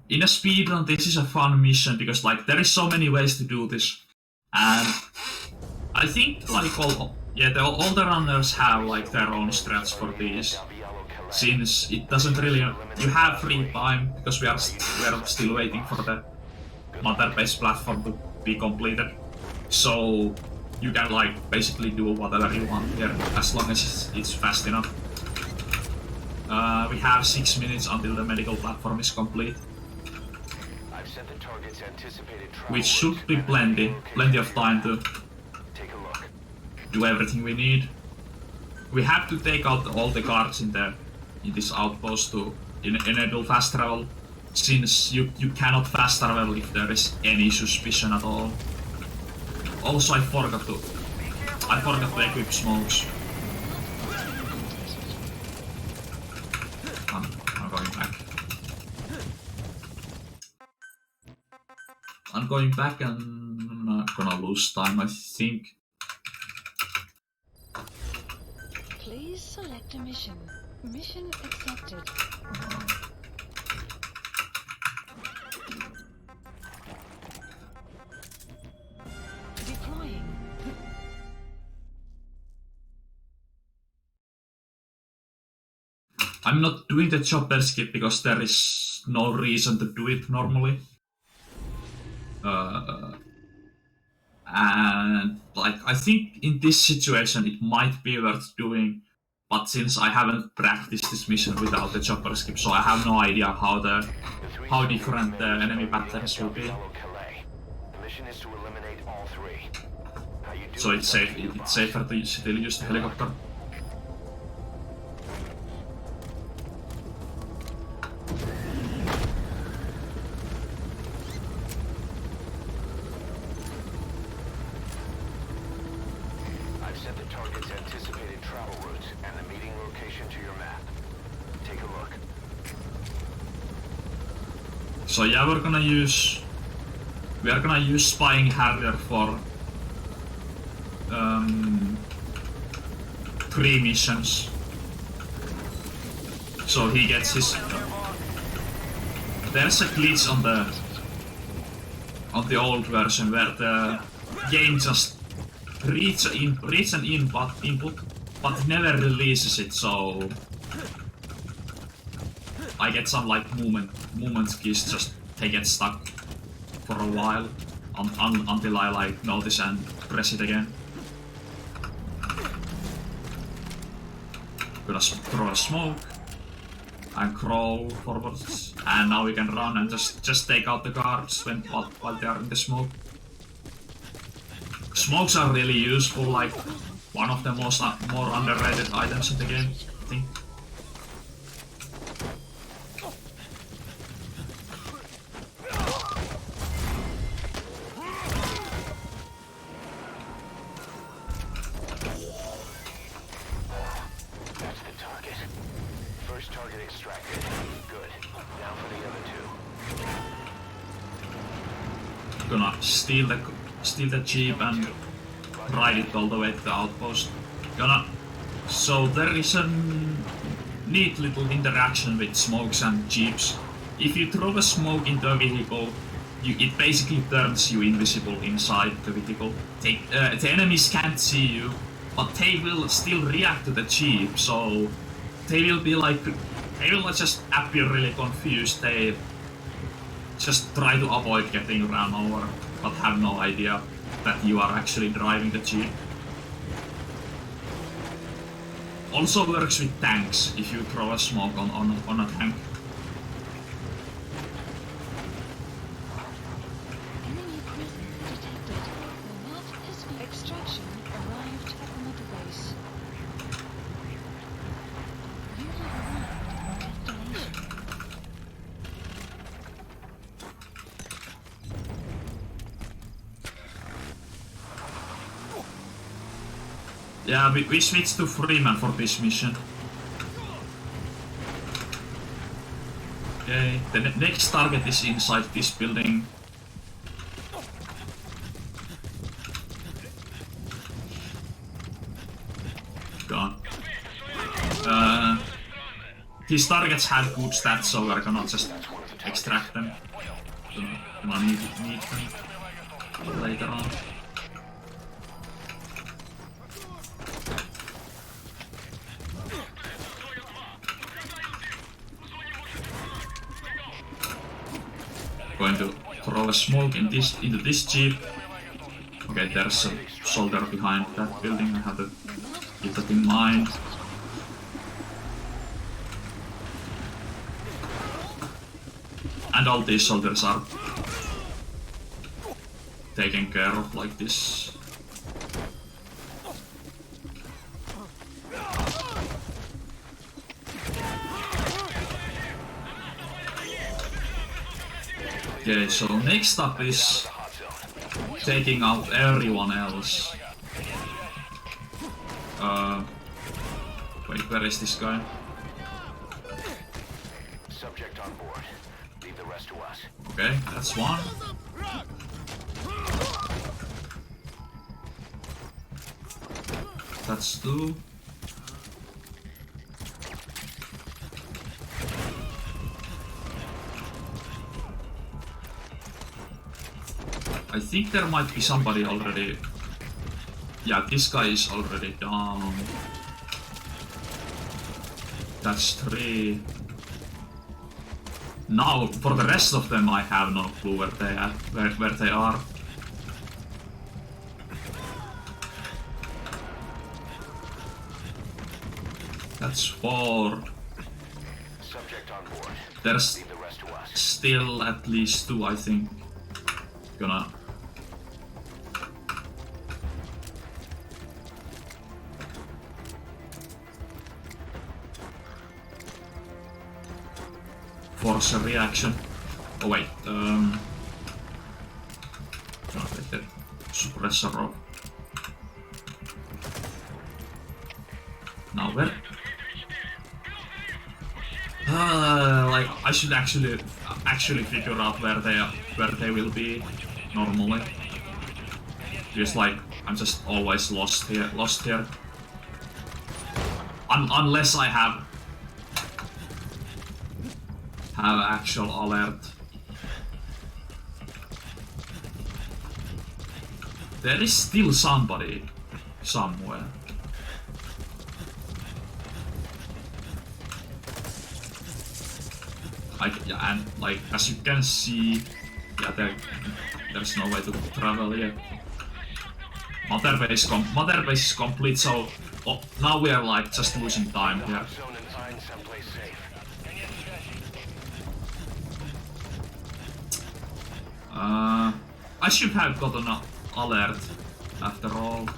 In a speedrun, this is a fun mission because like there is so many ways to do this, and I think like all the runners have like their own strats for these. Since it doesn't really, you have free time because we are still waiting for the mother base platform to be completed. So you can like basically do whatever you want here as long as it's fast enough. We have 6 minutes until the medical platform is complete, which should be plenty of time to do everything we need. We have to take out all the guards in this outpost to enable fast travel, since you cannot fast travel if there is any suspicion at all. Also, I forgot to equip smokes. I'm going back. I'm going back and I'm not gonna lose time, I think. Please select a mission. Mission accepted. Deploying. I'm not doing the chopper skip because there is no reason to do it normally. And like I think in this situation it might be worth doing, but since I haven't practiced this mission without the chopper skip, so I have no idea how different the enemy patterns will be. So it's safer to still use the helicopter. So yeah, we are gonna use Spying Harrier for 3 missions. So he gets his. There's a glitch on the old version where the game just reads an input, but never releases it. So I get some like movement keys, just they get stuck for a while until I like notice and press it again. Gonna throw a smoke and crawl forwards, and now we can run and just take out the guards while they are in the smoke. Smokes are really useful, like one of the more underrated items in the game, I think. extracted. Good. Now for the other two. Gonna steal the jeep and ride it all the way to the outpost. So there is a neat little interaction with smokes and jeeps. If you throw a smoke into a vehicle, it basically turns you invisible inside the vehicle. The enemies can't see you, but they will still react to the jeep, so they will just appear really confused. They just try to avoid getting run over, but have no idea that you are actually driving the jeep. Also works with tanks if you throw a smoke on a tank. Enemy presence detected. The MetsaMetsa extraction arrived at the mother base. You have arrived at destination. Yeah, we switched to Freeman for this mission. Okay, the next target is inside this building. Gone. These targets have good stats, so we're gonna just extract them. Gonna need them later on. Going to throw a smoke into this jeep. Okay, there's a soldier behind that building. I have to keep that in mind. And all these soldiers are taken care of like this. Okay, so next up is taking out everyone else. Wait, where is this guy? Subject on board. Leave the rest to us. Okay, that's one. That's two. I think there might be somebody already. Yeah, this guy is already down. That's three. Now, for the rest of them, I have no clue where they are. That's four. Subject on board. There's Leave the rest to us. still at least two, I think. Gonna force a reaction. Oh wait, gonna take the suppressor off. Now where? Like I should actually figure out where they will be normally. Just like I'm just always lost here. Unless I have actual alert. There is still somebody somewhere. Yeah, and like as you can see, yeah, there's no way to travel here. Mother base is complete, so now we are like just losing time here. Zone and find someplace safe. I should have gotten an alert after all.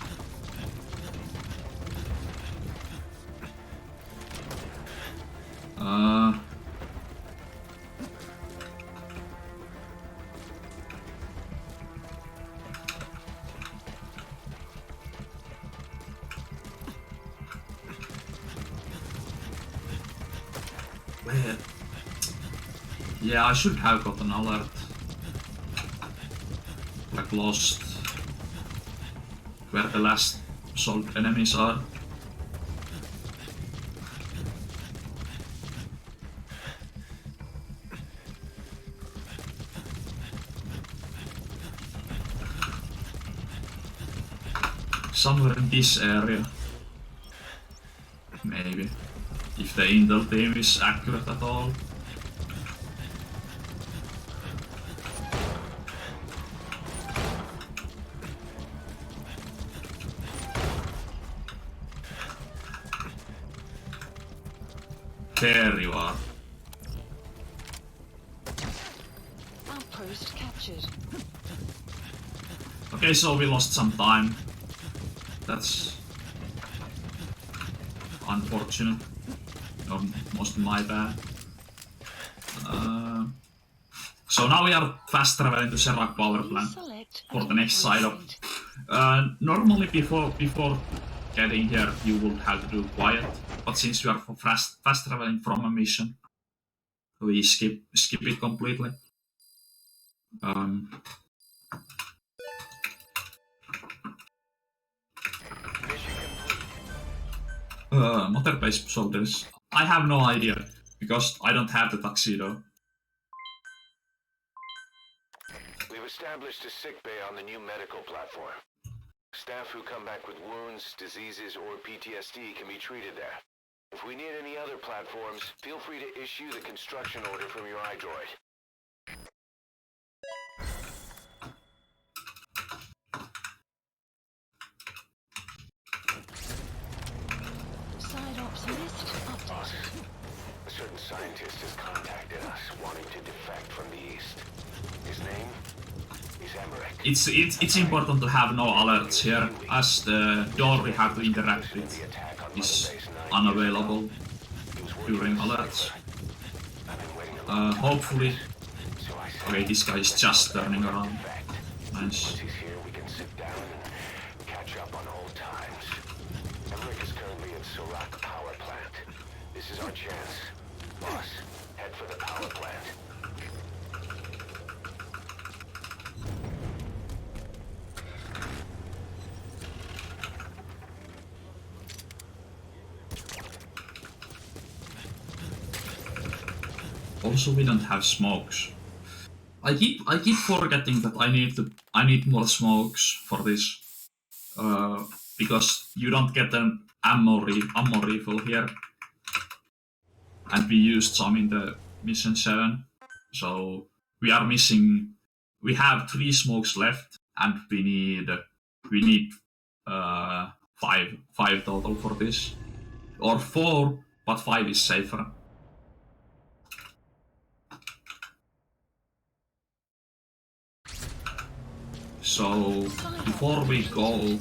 Where? Yeah, I should have got an alert. Like lost where the last solved enemies are. Somewhere in this area. Maybe. If the intel team is accurate at all. There you are. Outpost captured. Okay, so we lost some time. That's unfortunate. Or mostly my bad. So now we are fast traveling to Serac power plant for the next side of. Normally before getting here you would have to do quiet, but since we are fast traveling from a mission, we skip it completely. Mother base soldiers. I have no idea because I don't have the tuxedo. We've established a sickbay on the new medical platform. Staff who come back with wounds, diseases, or PTSD can be treated there. If we need any other platforms, feel free to issue the construction order from your iDroid. Side ops list updated. A certain scientist has contacted us, wanting to defect from the east. His name is Emmerich. It's important to have no alerts here, as the door we have to interact with is unavailable during alerts. Hopefully. Okay, this guy is just turning around. Nice. He's here, we can sit down and catch up on old times. Emmerich is currently at Serac power plant. This is our chance. Boss, head for the power plant. Also, we don't have smokes. I keep forgetting that I need more smokes for this, because you don't get an ammo refill here, and we used some in the mission 7, so we are missing. We have 3 smokes left, and we need 5 total for this, or 4, but 5 is safer. So before we go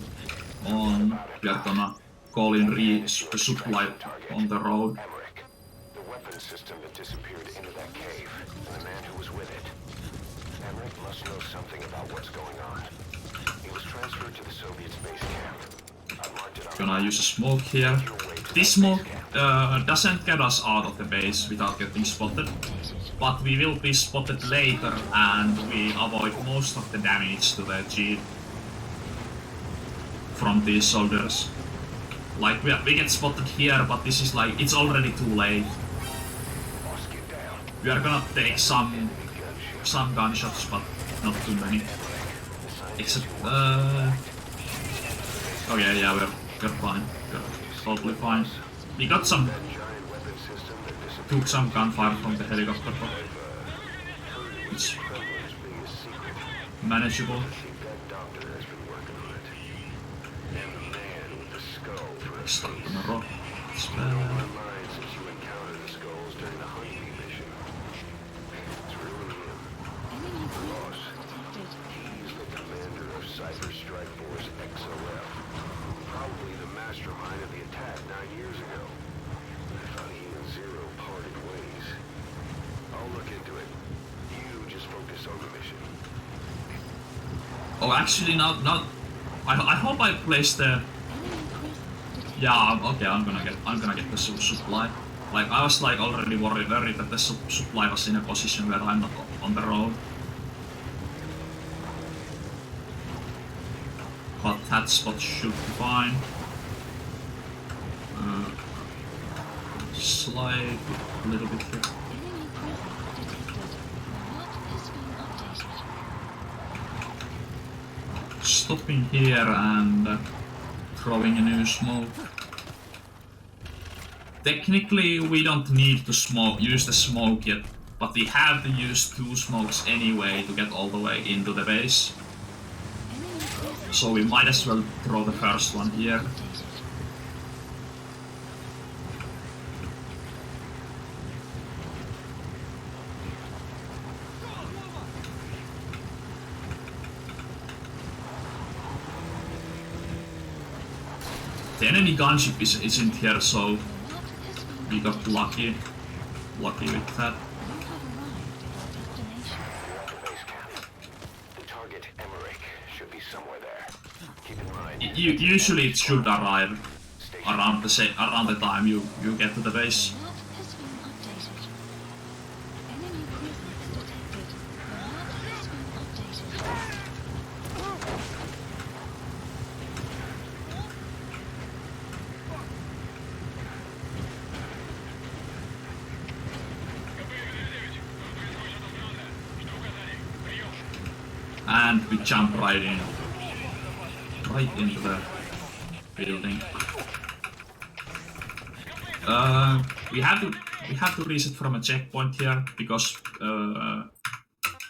on, we are gonna call in resupply on the road. Emmerich, the weapon system that disappeared into that cave, and the man who was with it. Emmerich must know something about what's going on. He was transferred to the Soviet space camp. I marked it on Gonna use a smoke here. This smoke doesn't get us out of the base without getting spotted, but we will be spotted later and we avoid most of the damage to the jeep from these soldiers. Like we get spotted here, but this is like, it's already too late. We are gonna take some gunshots, but not too many. Except okay, yeah, we're fine. We're totally fine. We got took some gunfire from the helicopter, but it's manageable. Stuck on a rock. It's bad. Cyber Strike Force XOF. Probably the mastermind of the attack 9 years ago. I thought he and Zero parted ways. I'll look into it. You just focus on the mission. Oh, actually, not. I hope I placed the. Yeah, okay. I'm gonna get the supply. Like, I was like already worried that the supply was in a position where I'm not on the road. But that spot should be fine. Slide a little bit here. Enemy presence detected. The map has been updated. Stopping here and throwing a new smoke. Technically, we don't need to use the smoke yet, but we have to use 2 smokes anyway to get all the way into the base. So we might as well throw the first one here. The enemy gunship isn't here, so we got lucky with that. You're at the base camp. The target, Emmerich, should be somewhere there. Keep in mind. Usually it should arrive around the time you get to the base. The map has been updated. Enemy presence detected. The map has been updated. And we jump right into the building. We have to reset from a checkpoint here because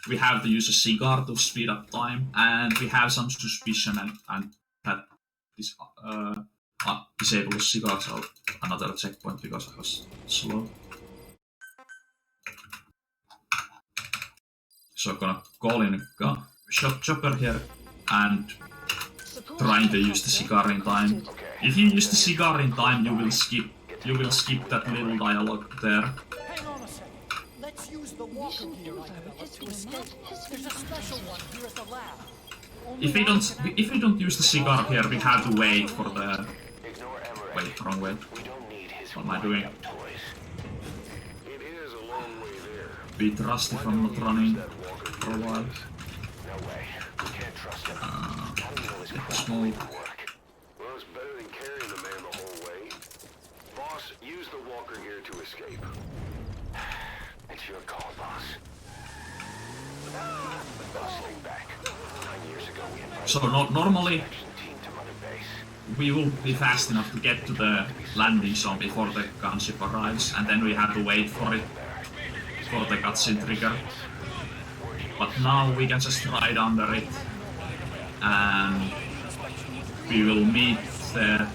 we have to use a cigar to speed up time, and we have some suspicion and that this disable cigar, so another checkpoint because I was slow. So I'm gonna call in a chopper here and trying to use the cigar in time. If you use the cigar in time, you will skip that little dialogue there. Hang on a second. Let's use the walker gear I developed to escape. There's a special one here at the lab. If we don't use the cigar here, we have to wait for the... Ignore Emmerich. Wait, wrong way. We don't need his What am I doing? toys. It is a long way there. Bit rusty from not running for a while. No way. We can't trust him. How do you know his Get the crap smoke. will work? Well, it's better than carrying the man the whole way. Boss, use the walker gear to escape. It's your call, boss. Stay back. 9 years ago, we invited So normally action team to Mother Base. we will be fast enough to get to the landing zone before the gunship arrives, and then we have to wait for it, for the cutscene trigger. But now we can just ride under it, and we will meet the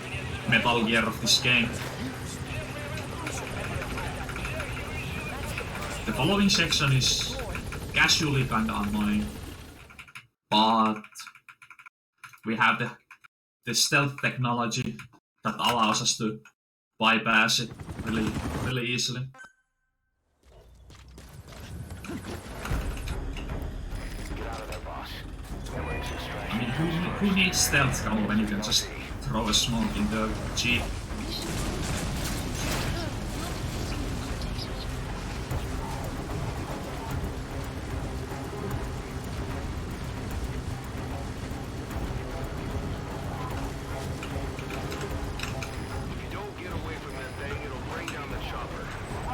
Metal Gear of this game. The following section is casually kinda annoying, but we have the stealth technology that allows us to bypass it really easily. Get out of there, boss. Emmerich's I extraction. mean, who needs stealth ammo when you can just throw a smoke in the jeep? If you don't get away from that thing, it'll bring down the chopper.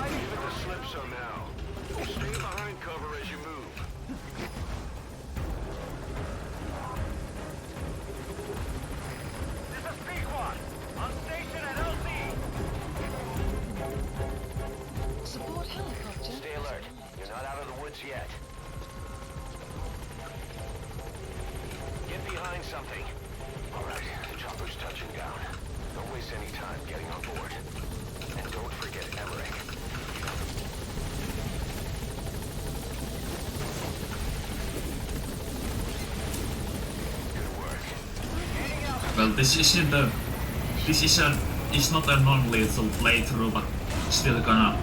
Give it the slip somehow. Stay behind cover as you move. This is Pequod. On station at LC. Support helicopter. Stay alert. You're not out of the woods yet. Get behind something. All right, the chopper's touching down. Don't waste any time getting on board. And don't forget Emmerich. Good work. Well, it's not a non-lethal playthrough, but still gonna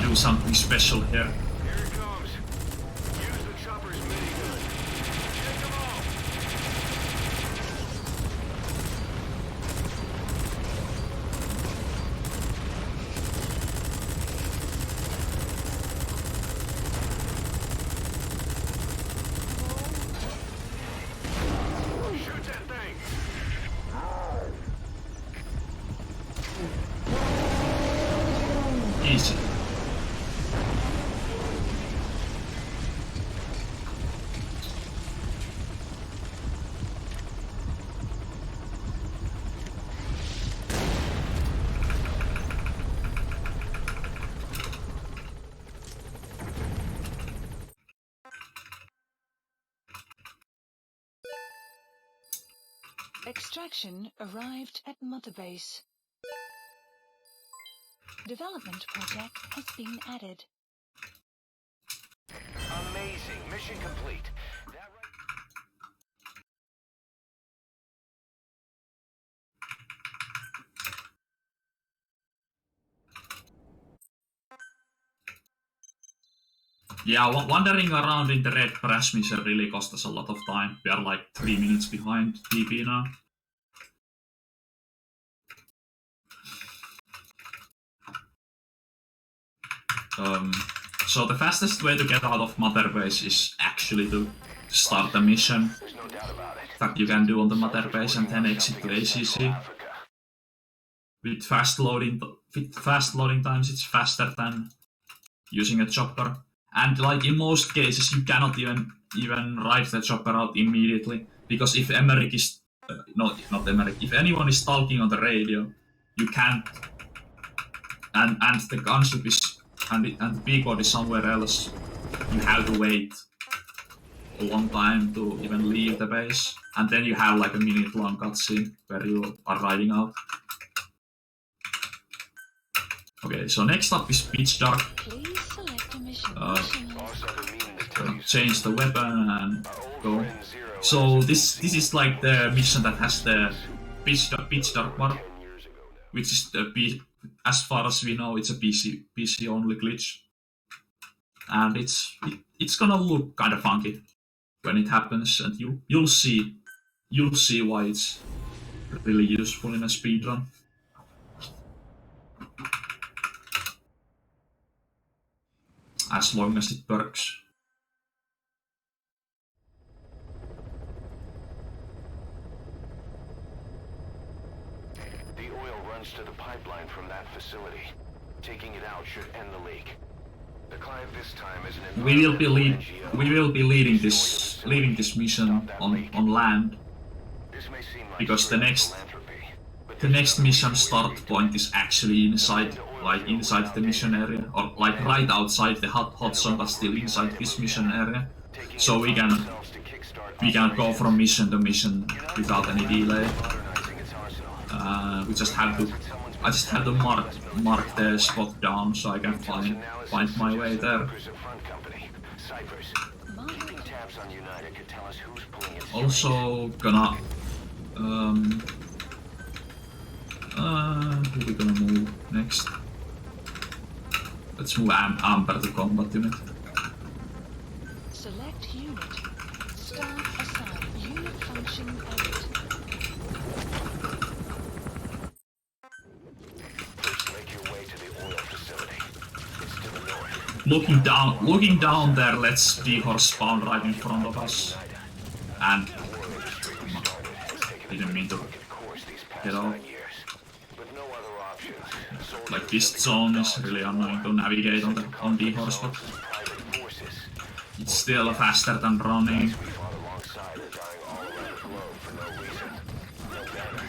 do something special here. Here it comes. Use the chopper's minigun. Take them all. Extraction arrived at Mother Base. Development project has been added. Amazing. Mission complete. That Yeah, wandering around in the red brass mission really cost us a lot of time. We are like 3 minutes behind TP now. So the fastest way to get out of Mother Base is actually to start the mission there's no doubt about it. that you can do on the Mother Base and then exit to ACC. Africa. With fast loading times, it's faster than using a chopper. And like in most cases, you cannot even ride the chopper out immediately, because if Emmerich is not Emmerich, if anyone is talking on the radio, you can't. And the gunship is and the peacock is somewhere else. You have to wait a long time to even leave the base, and then you have like a minute-long cutscene where you are riding out. Okay, so next up is Pitch Dark. Please select a mission. Boss, I've been meaning to tell you Change the weapon and our old go. friend Zero So this is like the mission that has the Pitch Dark mark, 10 years ago now. which is as far as we know, it's a PC only glitch, and it's gonna look kind of funky when it happens, and you'll see why it's really useful in a speedrun. As long as it works. The oil runs to the pipeline from that facility. Taking it out should end the leak. The client this time is an We will be NGO. leading this mission on land, This may seem like because the straight next philanthropy, but the next mission start point is actually inside the mission area, or like right outside the hot zone, but still inside this mission area. taking So it we upon can themselves to kickstart go operations, from mission to mission without any delay. modernizing its arsenal. We just have to. I just have to mark the spot down so I can find my way there. Workers at Front Company, Cypress. Keeping tabs on United could tell us who's pulling its Also gonna who we gonna move next? Let's move Amber to combat unit. Select unit. Staff assigned. Unit function edit. First, make your way to the oil facility. It's to the north. Looking down there, let's D-horse spawn right in front of us. And Oil industry we started has taken didn't mean to a course these past get off. 9 years. With no other options. Soldiers Like this zone is really annoying to navigate on D-horse, but private forces. it's still faster than running. We fought alongside and dying all around the globe for no reason. No banner.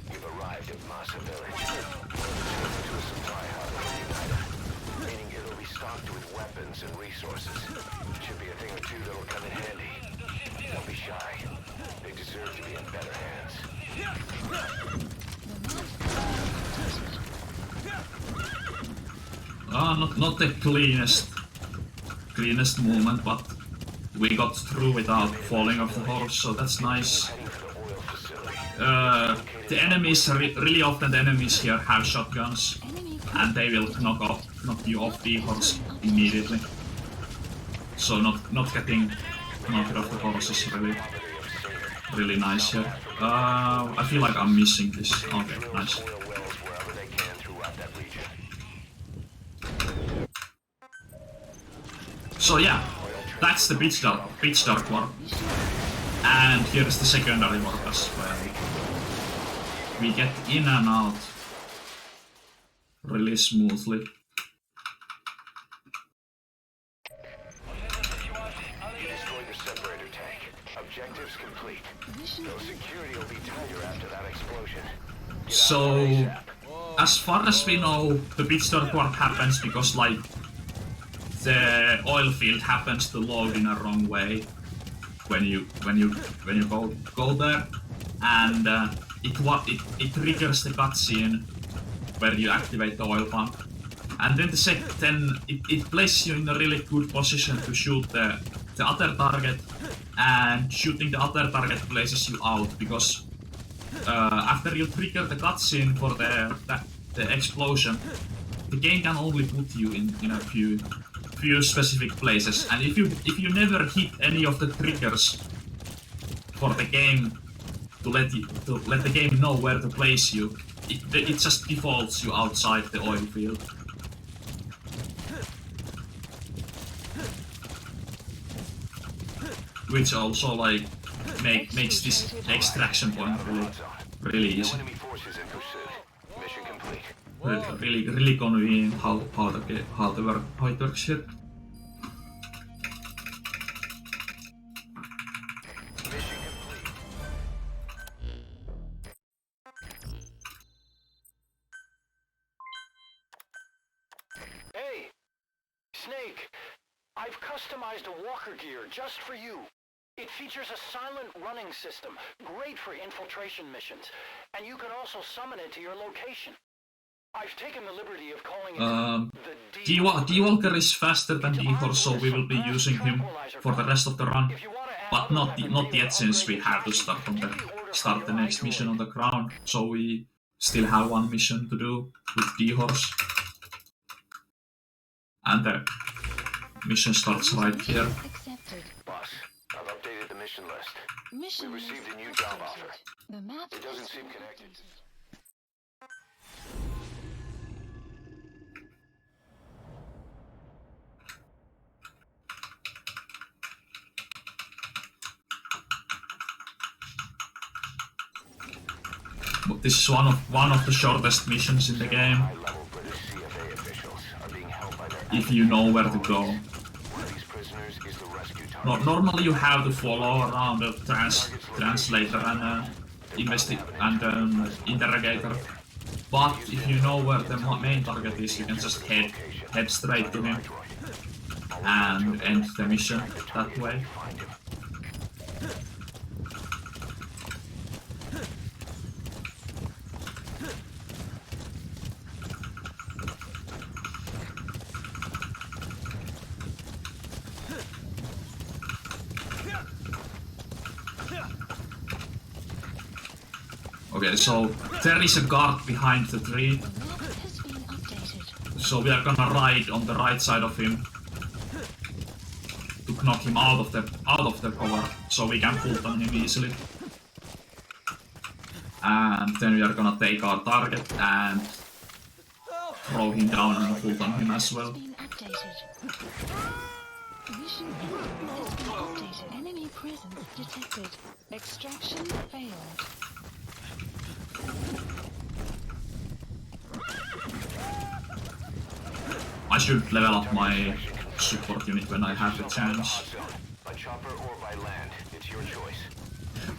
We've arrived at Massa Village. To a supply hub for United. Meaning it'll be stocked with weapons and resources. Should be a thing or two that'll come in handy. Don't be shy. They deserve to be in better hands. Not the cleanest movement, but we got through without falling off the horse, so that's nice. Heading for the oil facility. The enemies, really often the enemies here have shotguns, Enemy and they will knock you off the horse immediately. So not getting knocked off the horse is really nice here. I feel like I'm missing this. Okay, nice. Oil wells wherever they can throughout that region. So yeah, that's the pitch dark warp. And here's the secondary warp as well. We get in and out really smoothly. You destroyed the separator tank. Objectives complete. No security will be tighter after that explosion. So, as far as we know, the pitch dark warp happens because like the oil field happens to load in a wrong way when you go there. and it triggers the cutscene where you activate the oil pump, and then it places you in a really good position to shoot the other target, and shooting the other target places you out because after you trigger the cutscene for the explosion, the game can only put you in a few specific places, and if you never hit any of the triggers for the game to let the game know where to place you, it just defaults you outside the oil field. Which also like makes this extraction point really easy. Enemy forces in pursuit. Mission complete. Really convenient how it works here. Mission complete. Hey, Snake. I've customized a walker gear just for you. It features a silent running system, great for infiltration missions, and you can also summon it to your location. I've taken the liberty of calling it the D-Walker is faster than D-Horse, so we will be using him for the rest of the run, but not yet, since we have to start the next mission on the ground, so we still have one mission to do with D-Horse. And the mission starts right here. Accepted. Boss, I've updated the mission list. Mission We received list a new job updated. offer. The map It doesn't has seem been connected. updated. But this is one of the shortest missions in the game, High-level British CFA officials are being held by their if you know where to go. One of these prisoners is the rescue target. Normally you have to follow around a translator and interrogator, but if you know where the main target is, you can just head straight to him and end the mission that way. Okay, so there is a guard behind the tree, The map has been updated. so we are gonna ride on the right side of him to knock him out of the cover, so we can pull on him easily. And then we are gonna take our target and throw him down and pull on him as well. Has been updated. Mission info has been updated. Enemy presence detected. Extraction failed. I should level up my support unit when I have the chance. By chopper or by land, it's your choice.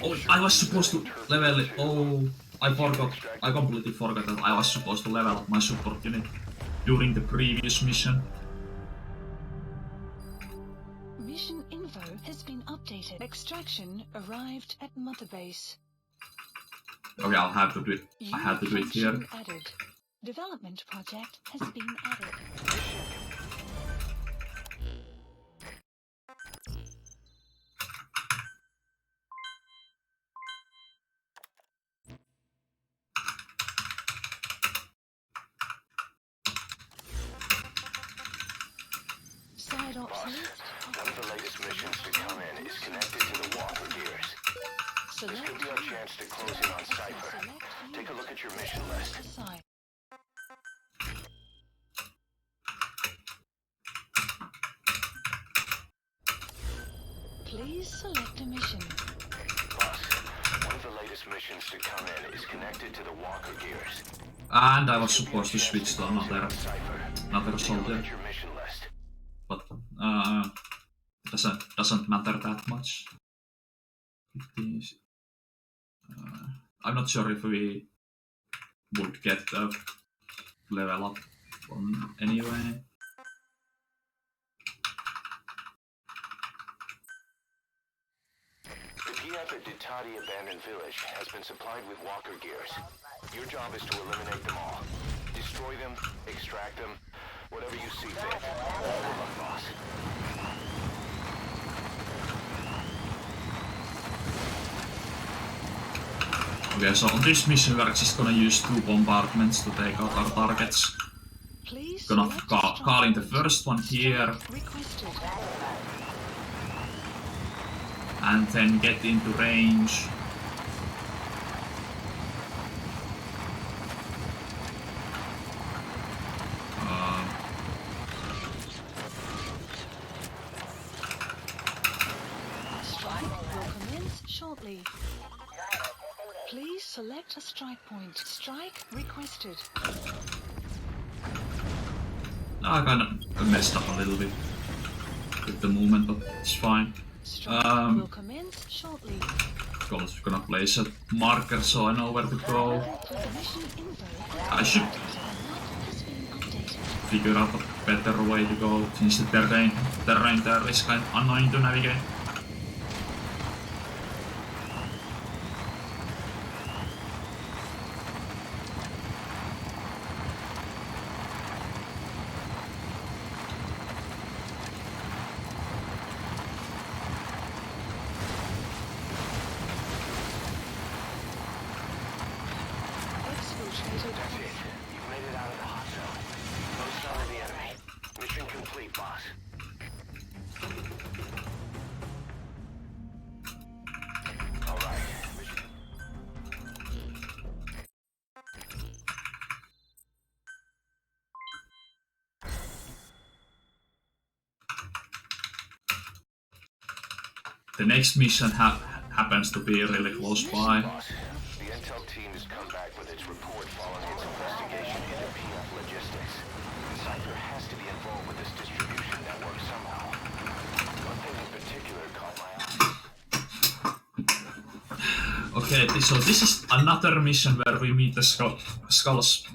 Oh, I was supposed to level it. Oh, I forgot. I completely forgot that I was supposed to level up my support unit during the previous mission. Mission info has been updated. Extraction arrived at Mother Base. Okay, I'll have to do it. I have to do it here. Function added. Development project has been added. Side ops Boss, list. one of the latest missions to come in is connected to the walker gears. This Select could be our chance to close in on Cypher. Take a look at your mission list. Aside. Please select a mission. Boss, one of the latest missions to come in is connected to the walker gears. And I was supposed to switch to another Take a soldier, look at your mission list. but doesn't matter that much. 15. I'm not sure if we would get a level up on anyway. The area at the Ditati abandoned village has been supplied with walker gears. Your job is to eliminate them all. Destroy them, extract them, whatever you see fit. Good luck, boss. Okay, so on this mission we are just gonna use 2 bombardments to take out our targets. Please Gonna select call in the strike first one here, requested. and then get into range. Strike will commence shortly. Please select a strike point. Strike requested. I kind of messed up a little bit with the movement, but it's fine. Strike will commence shortly. Just gonna place a marker so I know where to go. The mission info I should map has been updated. figure out a better way to go since the terrain there is kind of annoying to navigate. Exfiltrated. That's it. You've made it out of the hot zone. Most out of the enemy. Mission complete, boss. All right. Mission. The next mission happens to be really close by. Boss, the intel team has come back with its report following its investigation into PF logistics. Cypher has to be involved with this distribution network somehow. One thing in particular caught my eye. Okay, so this is another mission where we meet the skulls.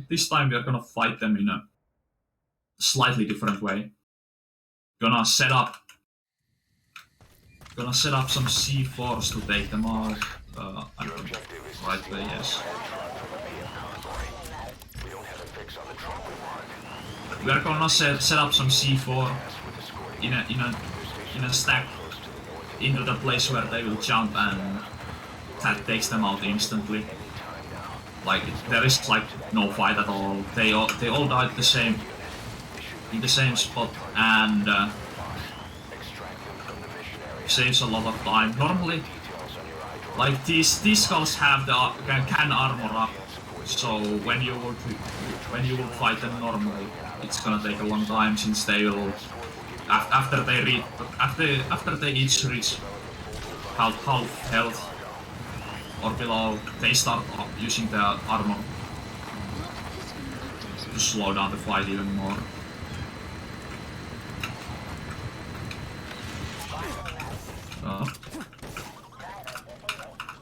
This time we are gonna fight them in a slightly different way. Gonna set up some C4s to take them out. Your objective is Right way, yes. we don't have a fix on the truck we want. We are gonna set up some C4 in a stack into the place where they will jump, and that takes them out instantly. Like there is like no fight at all. They all died in the same spot, and saves a lot of time. Normally, like these skulls have the can armor up, so when you would fight them normally, it's gonna take a long time since they will after they each reach half health or below, they start using their armor to slow down the fight even more.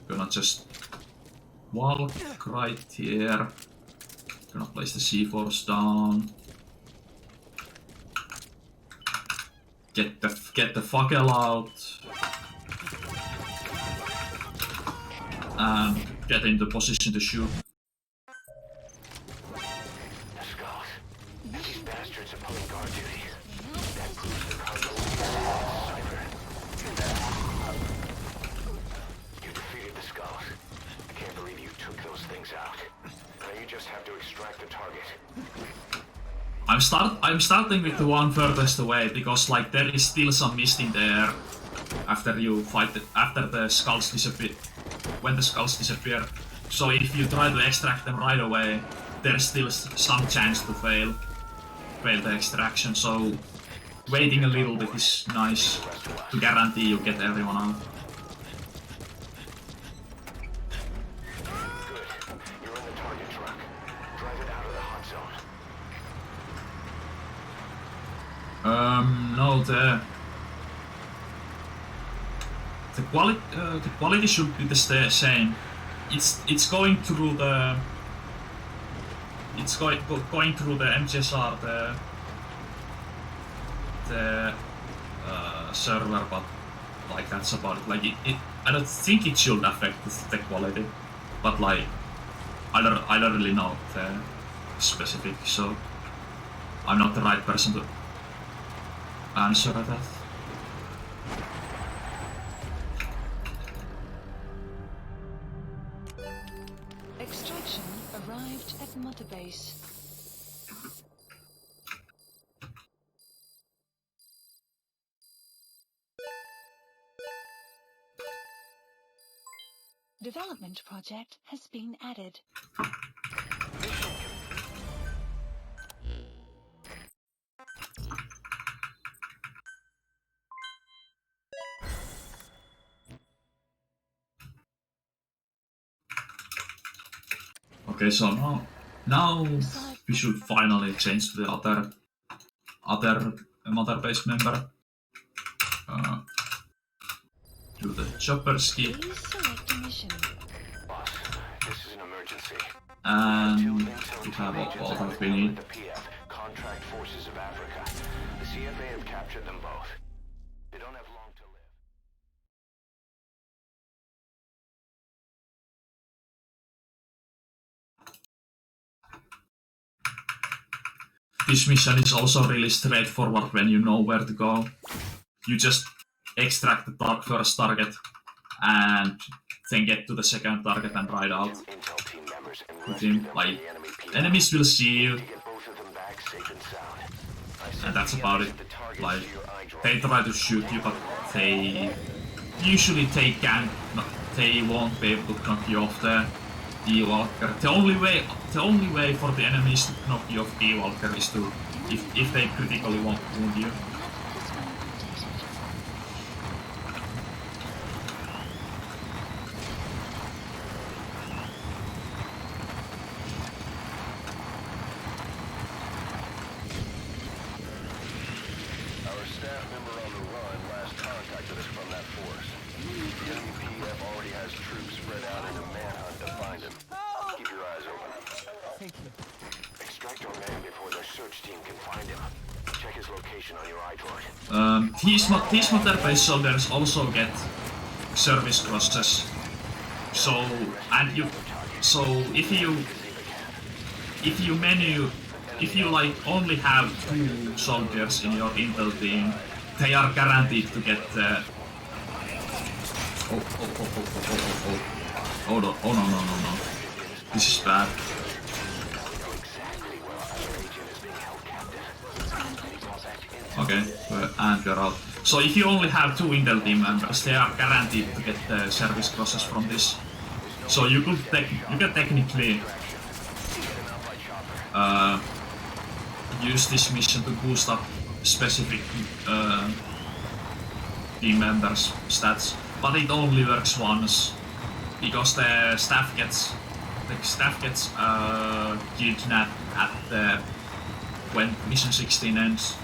Gonna just walk right here. Gonna place the C4s down. Get the fuckel out. And get into position to shoot. The skulls. These bastards are pulling guard duty. That proves the cargo is Cypher. You defeated the skulls. I can't believe you took those things out. Now you just have to extract the target. I'm starting with the one furthest away because like there is still some mist in the air after you fight after the skulls disappear. When the skulls disappear, so if you try to extract them right away, there's still some chance to fail the extraction. So waiting a little bit is nice to guarantee you get everyone out. Good. You're in the target truck. Drive it out of the hot zone. No, the quality should be the same. It's going through the going through the MGSR, the server, but like that's about it. Like I don't think it should affect the quality, but like I don't really know the specifics, so I'm not the right person to answer that. Extraction arrived at Mother Base. Development project has been added. Okay, so now we should finally change to the other Mother Base member. Do the chopper ski. Please select a mission. Boss, this is an emergency. And we have all that we need. The PF, Contract Forces of Africa. The CFA have captured them both. They don't have long to live. This mission is also really straightforward when you know where to go. You just extract the first target and then get to the second target and ride out Intel team members and with rescue him. them Like, from the enemy PF. enemies will see you, Get both of them back safe and sound. I sent and that's the about others it. the targets Like, to your iDrone. they try to shoot you, but they usually they won't be able to knock you off the E-Walker. The only way for the enemies to knock you off E-Walker is to if they critically won't wound you. Our staff member on the run last contacted us from that force. The enemy PF already has troops spread out in a manhunt to find him. Keep your eyes open. Thank you. Extract our man before their search team can find him. Check his location on your iDrone. These Mother Base soldiers also get service crosses. So if you like only have 2 soldiers in your intel team, they are guaranteed to get the no. This is bad. Okay, and we're out. So if you only have 2 intel team members, they are guaranteed to get the service crosses from this. So you can technically use this mission to boost up specific team members' stats, but it only works once because the staff gets kidnapped at when mission 16 ends.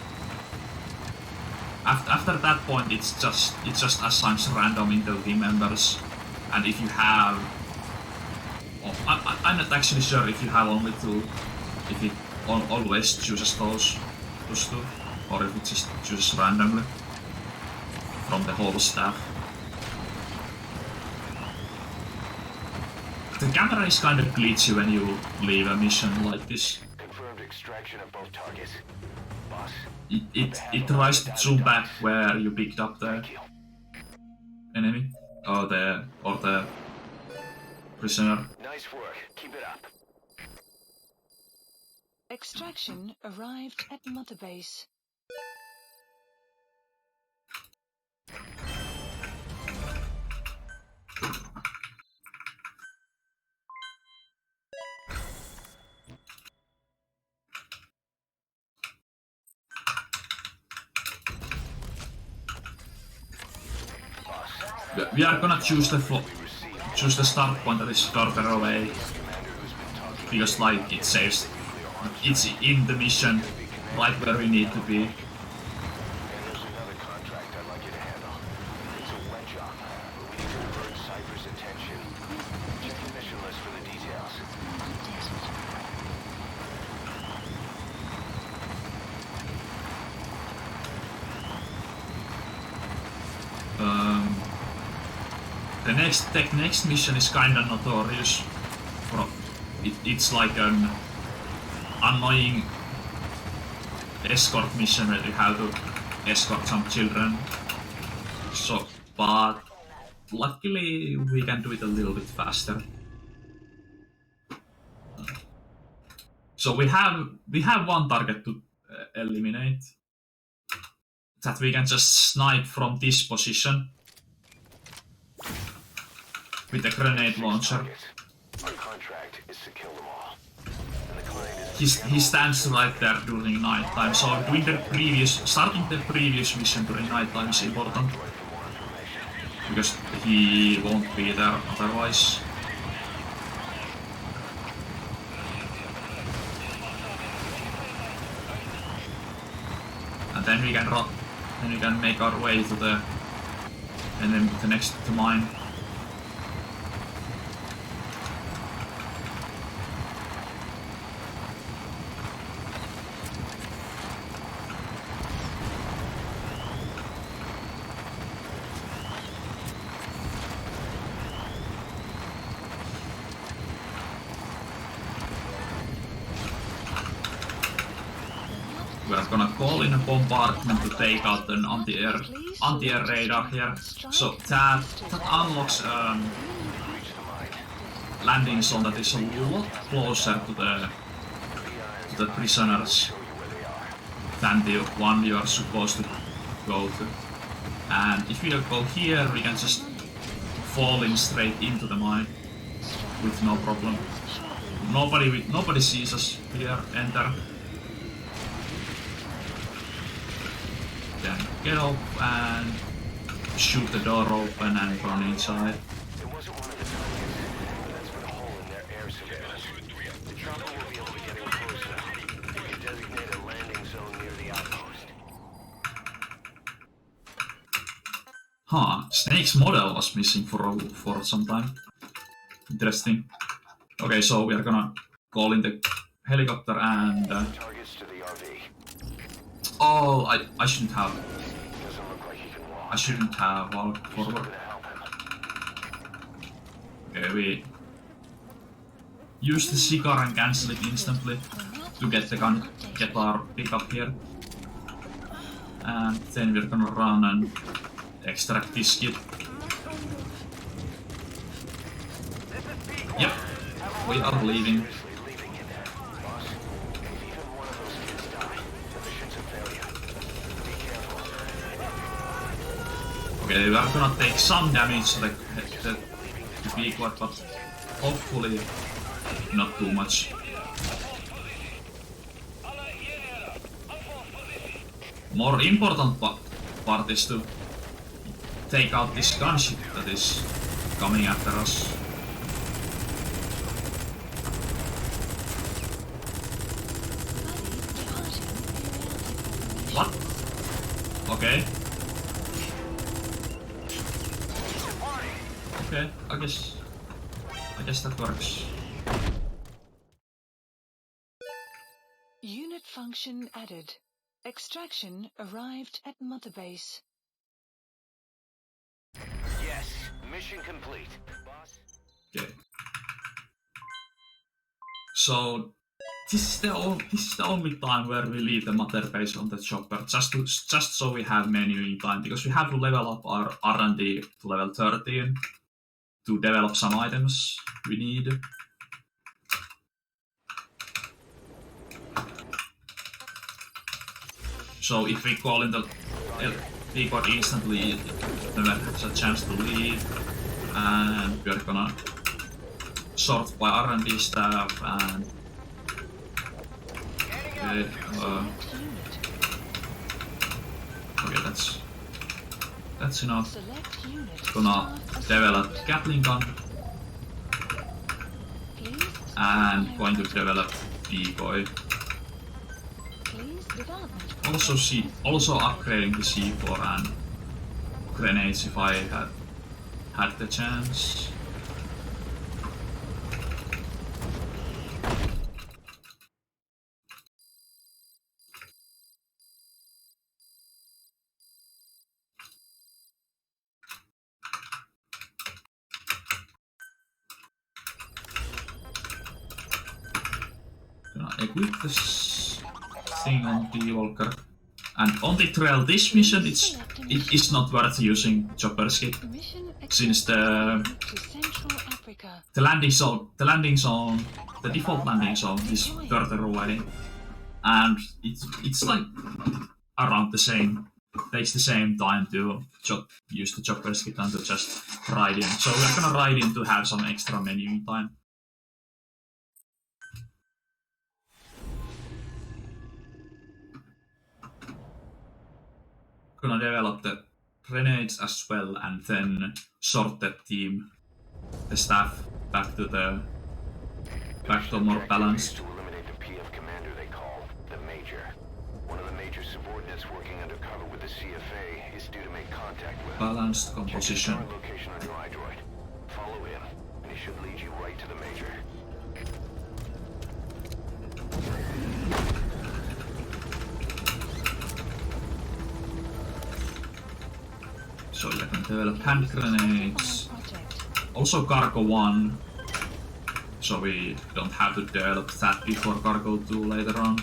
After that point, it just assigns random intel team members, and if you have, I'm not actually sure if you have only 2, if it always chooses those 2, or if it just chooses randomly from the whole staff. The camera is kind of glitchy when you leave a mission like this. Confirmed extraction of both targets. Boss, It tries to zoom back where you picked up the enemy or the prisoner. nice work. Keep it up. Extraction arrived at Mother Base. We are gonna choose the start point that is further away because like it says it's in the mission right where we need to be. And there's another contract I'd like you to handle. It's a wet job, but we need to divert Cypher's attention. Check the mission list for the details. The next mission is kinda notorious. It's like an annoying escort mission where you have to escort some children. So, but luckily we can do it a little bit faster. So we have one target to eliminate. That we can just snipe from this position with a grenade launcher. Our contract is to kill them all. And the client is He stands right there during nighttime. So starting the previous mission during nighttime is important because he won't be there otherwise. And then we can make our way to the next to mine. We're gonna call in a bombardment to take out an anti-air radar here. So that unlocks landing zone that is a lot closer to the prisoners than the one you are supposed to go to. And if we go here, we can just fall in straight into the mine with no problem. Nobody sees us here enter. Then get up and shoot the door open and run inside. It wasn't one of the targets, but that's been a hole in their air surveillance. The chopper will be able to get in close now. You can designate a landing zone near the outpost. Snake's model was missing for some time. Interesting. Okay, so we are gonna call in the helicopter and Targets to the RV. oh, I shouldn't have. Doesn't look like he can walk. I shouldn't have walked Who's forward. gonna help him? Okay, we use the cigar and cancel it instantly to get our pickup here. And then we're gonna run and extract this kid. Yep, we are leaving. Seriously leaving you there, boss. If even one of those kids die, the mission's a failure. Be careful. Okay, we are gonna take some damage to the pequod, but hopefully not too much. More important part is to take out this gunship that is coming after us. What? Okay. Okay, I guess that works. Unit function added. Extraction arrived at Mother Base. Yes, mission complete, boss. Okay. So this is the only time where we leave the mother base on the chopper, just so we have menuing time, because we have to level up our R&D to level 13 to develop some items we need. So if we call in the pequod instantly, then has a chance to leave, and we're gonna sort by R&D staff and okay, okay, that's enough. Select unit. Gonna develop Gatling gun Please and going to develop decoy. Please development. Also upgrading the C4 and grenades if I had the chance. equip this thing on the Walker. And on the trail, this mission it is not worth using Chopper's kit, since the landing zone, the default landing zone is further away, and it's like around the same. Takes the same time to use the Chopper's kit and to just ride in. So we're gonna ride in to have some extra menu time. Gonna develop the grenades as well, and then sort the team, the staff, back to more balanced. To eliminate the PF commander they call the Major. One of the Major's subordinates working undercover with the CFA is due to make contact with him. Balanced composition. Check his current location on your iDroid. Follow him, and he should lead you right to the Major. So you can develop hand grenades. Also Cargo 1. So we don't have to develop that before Cargo 2 later on.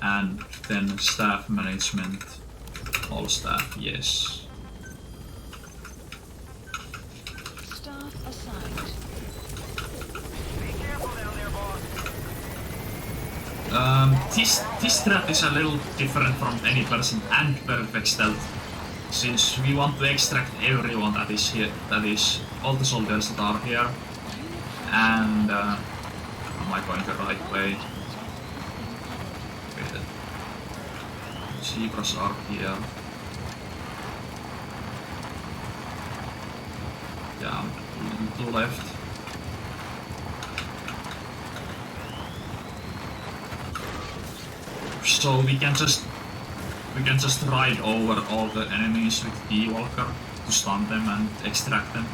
And then staff management. All staff, yes. Staff assigned. This strat is a little different from any person and perfect stealth, since we want to extract everyone that is here, that is all the soldiers that are here. And am I going the right way? Okay, the zebras are here. Yeah, to the left. So we can just ride over all the enemies with the Walker to stun them and extract them.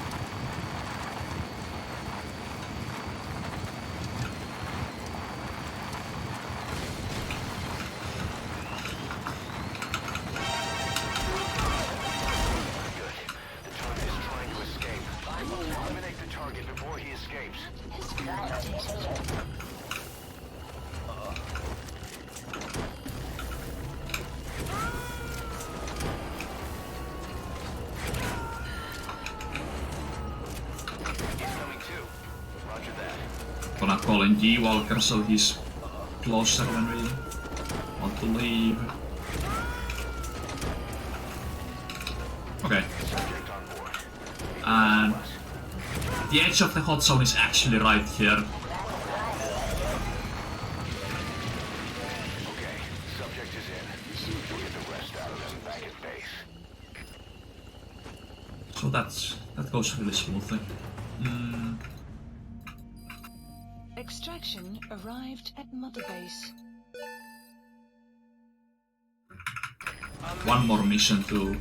Gonna call in D-Walker so he's closer when we want to leave. Okay. And the edge of the hot zone is actually right here. Okay, subject is in. We'll get the rest out of them back at base. So that goes really smoothly. Extraction arrived at Mother Base. One more mission to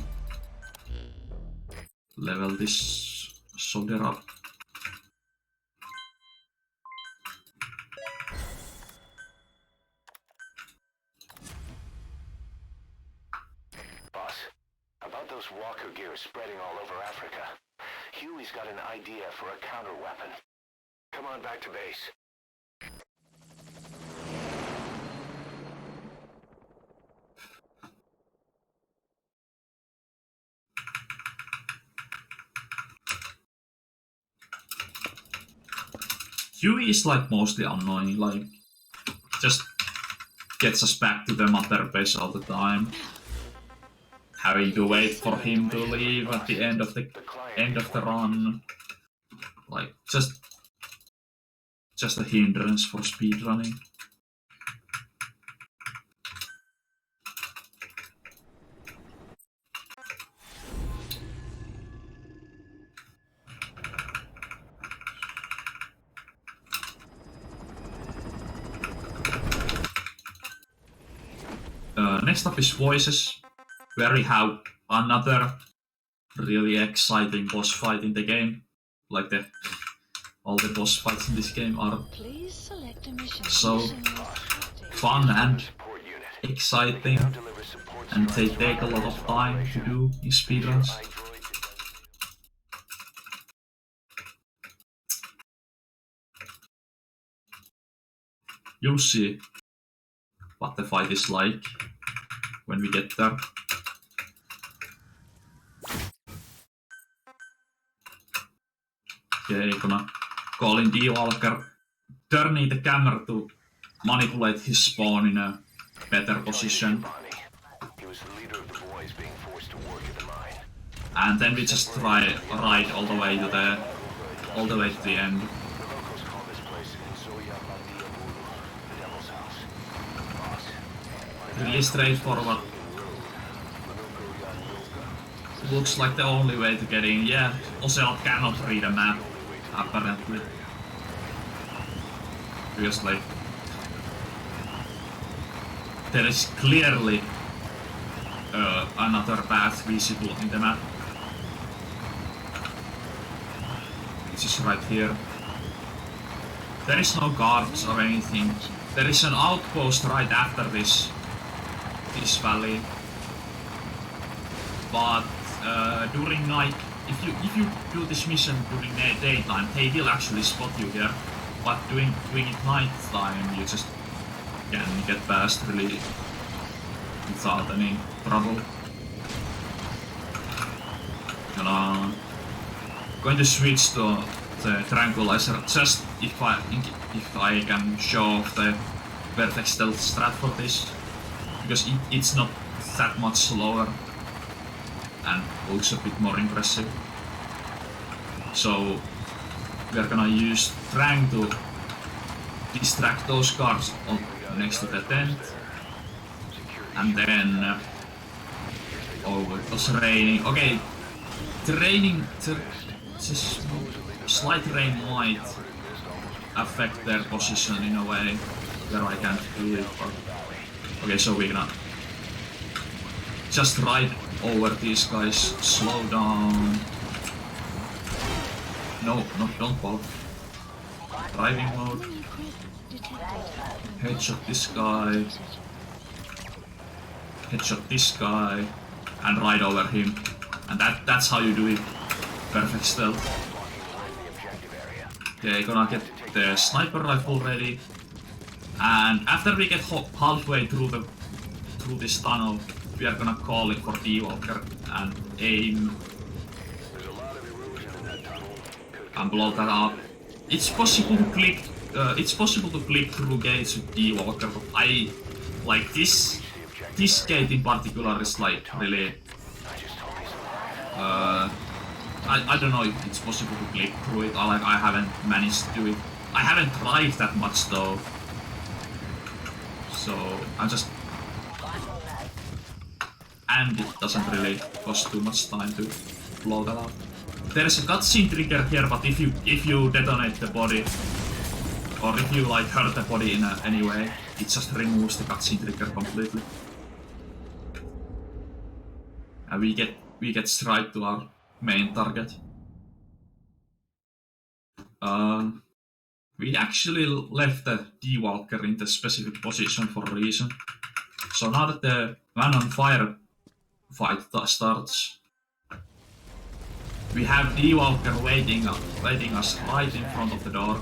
level this soldier up. Boss, about those walker gears spreading all over Africa, Huey's got an idea for a counter weapon. Come on back to base. Huey is like mostly annoying, like just gets us back to the mother base all the time. Having to wait for him to leave at the end of the run. Like just a hindrance for speedrunning. Next up is voices, where we have another really exciting boss fight in the game. Like all the boss fights in this game are so fun and exciting, and they take a lot of time to do in speedruns. you'll see what the fight is like when we get there. Okay, gonna call in D-Walker, turning the camera to manipulate his spawn in a better position. He was the leader of the boys being forced to work at the mine. And then we just ride all the way to the end. The locals call this place Zoya Mandia Bulu, the Devil's House. Boss. Really straightforward. Looks like the only way to get in. Yeah, Ocelot cannot read a map, apparently. Because like there is clearly another path visible in the map. Which is right here. There is no guards or anything. There is an outpost right after this valley. But during night, if you do this mission during daytime, they will actually spot you here. But doing it night time, you just can get past really without any trouble. Going to switch to the tranquilizer just if I can show off the perfect stealth strat for this, because it's not that much slower and looks a bit more impressive. So we are gonna use Trang to distract those guards next to the tent, and then oh, it was raining. Okay, the raining, just slight rain might affect their position in a way where I can't do it. But okay, so we're gonna just ride over these guys, slow down. No, don't fall. Driving mode. Headshot this guy. Headshot this guy. And ride over him. And that's how you do it. Perfect stealth. Okay, gonna get the sniper rifle ready. And after we get halfway through this tunnel, we are gonna call it for D-Walker and aim and blow that up. It's possible to click. Through gates with D-Walker, but I like this gate in particular is like really. I don't know if it's possible to click through it. I haven't managed to do it. I haven't tried that much though, so I'm just. And it doesn't really cost too much time to blow that up. There's a cutscene trigger here, but if you detonate the body, or if you like hurt the body in any way, it just removes the cutscene trigger completely. And we get straight to our main target. We actually left the D-Walker in the specific position for a reason. So now that the man on fire fight starts, we have D-Walker waiting us right in front of the door.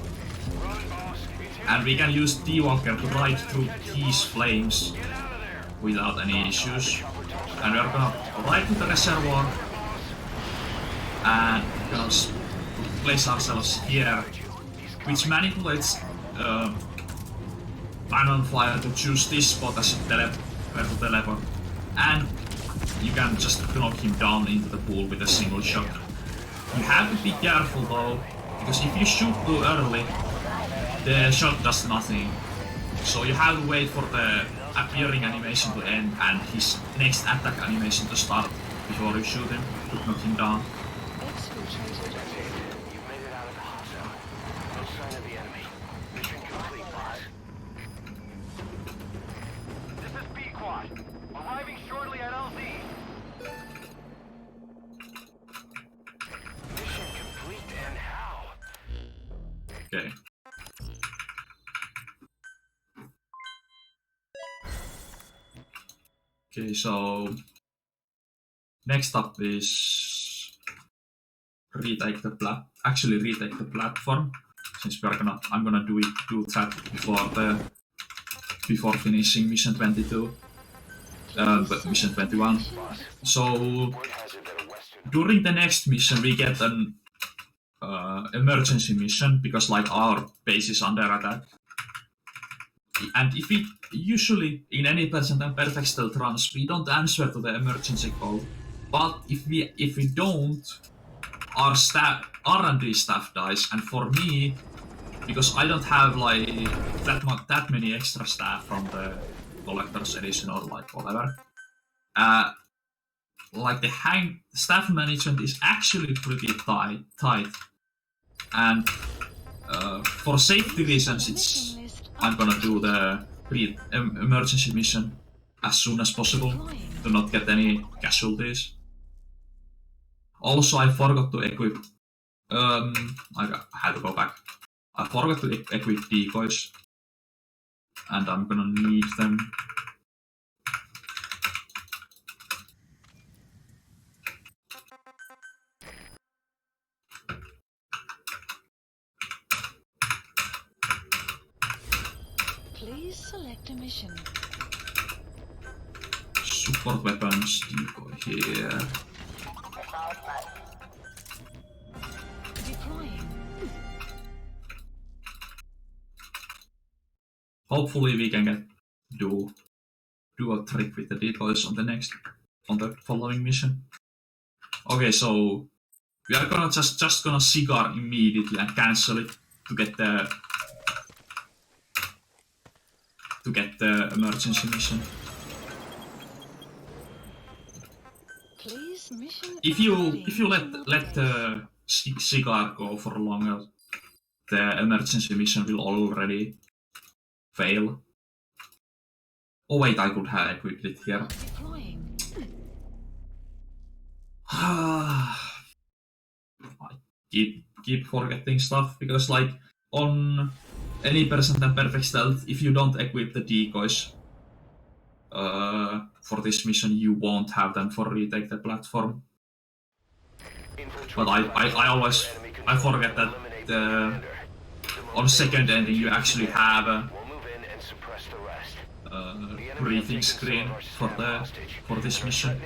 And we can use D-Walker to ride through these flames without any issues. And we're gonna ride to the reservoir and gonna place ourselves here, which manipulates man on fire to choose this spot as where to teleport. And you can just knock him down into the pool with a single shot. You have to be careful though, because if you shoot too early, the shot does nothing. So you have to wait for the appearing animation to end and his next attack animation to start before you shoot him to knock him down. You've made it out of the hot zone. No sign of the enemy. Mission complete, boss. This is B-Quad. Arriving shortly at LZ. Mission complete and how? Okay. Okay, so next up is retake the platform, since I'm gonna do that before the before finishing mission 22, mission 21. So during the next mission we get an emergency mission because like our base is under attack. And if we usually in any percent and perfect stealth runs we don't answer to the emergency call, but if we don't, our R&D staff dies, and for me, because I don't have like that many extra staff from the collector's edition or like whatever, like the staff management is actually pretty tight, and for safety reasons I'm gonna do the emergency mission as soon as possible to not get any casualties. Also, I forgot to equip. I had to go back. I forgot to equip decoys, and I'm gonna need them. Please select a mission. Support weapons, decoy here. Deploying. Hopefully we can do a trick with the decoys on the following mission. Okay, so we are gonna just gonna cigar immediately and cancel it to get the emergency mission. Please mission. If you let the cigar go for longer, the emergency mission will already fail. Oh wait, I could have equipped it here. Deploying. I keep forgetting stuff because like on any percent and perfect stealth, if you don't equip the decoys for this mission, you won't have them for retake the platform. But I forget that on second ending you actually have a briefing screen for this mission.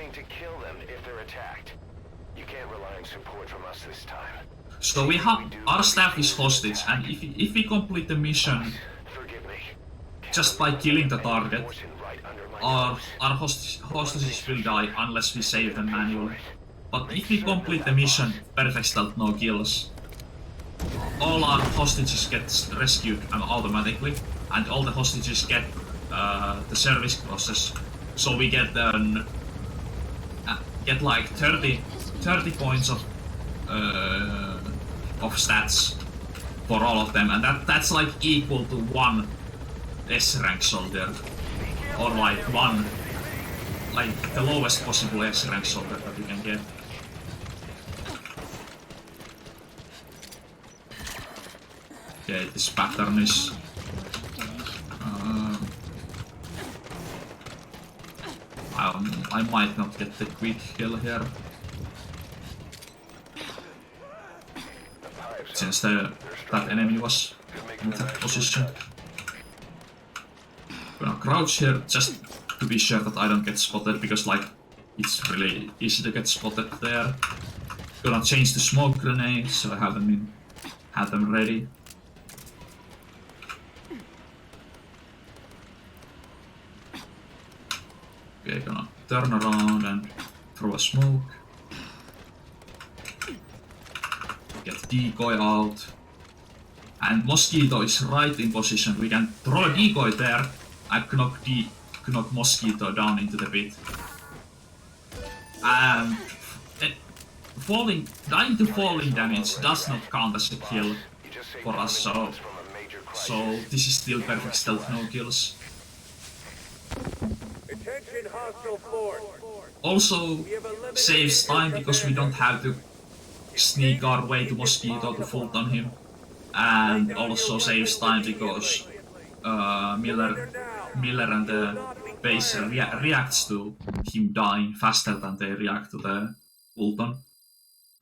So we have our staff is hostage, and if we complete the mission just by killing the target, our hostages will die unless we save them manually. But if we complete the mission perfect stealth, no kills, all our hostages get rescued automatically, and all the hostages get the service process. So we get like 30 points of stats for all of them, and that's like equal to one S rank soldier, or like the lowest possible S rank soldier that you can get. Okay, this pattern is I might not get the quick kill here, since that enemy was in that position. Gonna crouch here just to be sure that I don't get spotted, because like it's really easy to get spotted there. Gonna change the smoke grenades so I have them ready. Okay, gonna turn around and throw a smoke. Get decoy out. And Mosquito is right in position. We can throw a decoy there and knock Mosquito down into the pit. And dying to falling damage does not count as a kill for us, so this is still perfect stealth, no kills. Also saves time because we don't have to sneak our way to Mosquito to Fulton him, and also saves time because Miller and the base reacts to him dying faster than they react to the Fulton.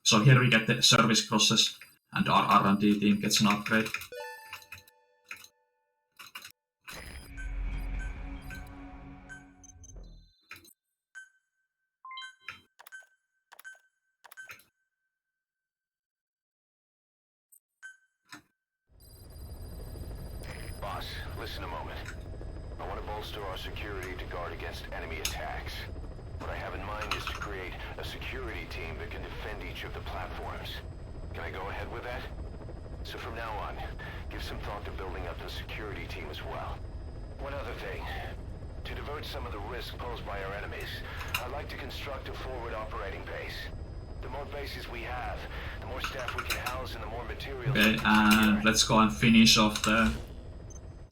So here we get the service crosses, and our R&D team gets an upgrade. bolster our security to guard against enemy attacks. What I have in mind is to create a security team that can defend each of the platforms. Can I go ahead with that? So from now on, give some thought to building up the security team as well. One other thing. To divert some of the risk posed by our enemies, I'd like to construct a forward operating base. The more bases we have, the more staff we can house and the more materials... Okay, and let's go and finish off the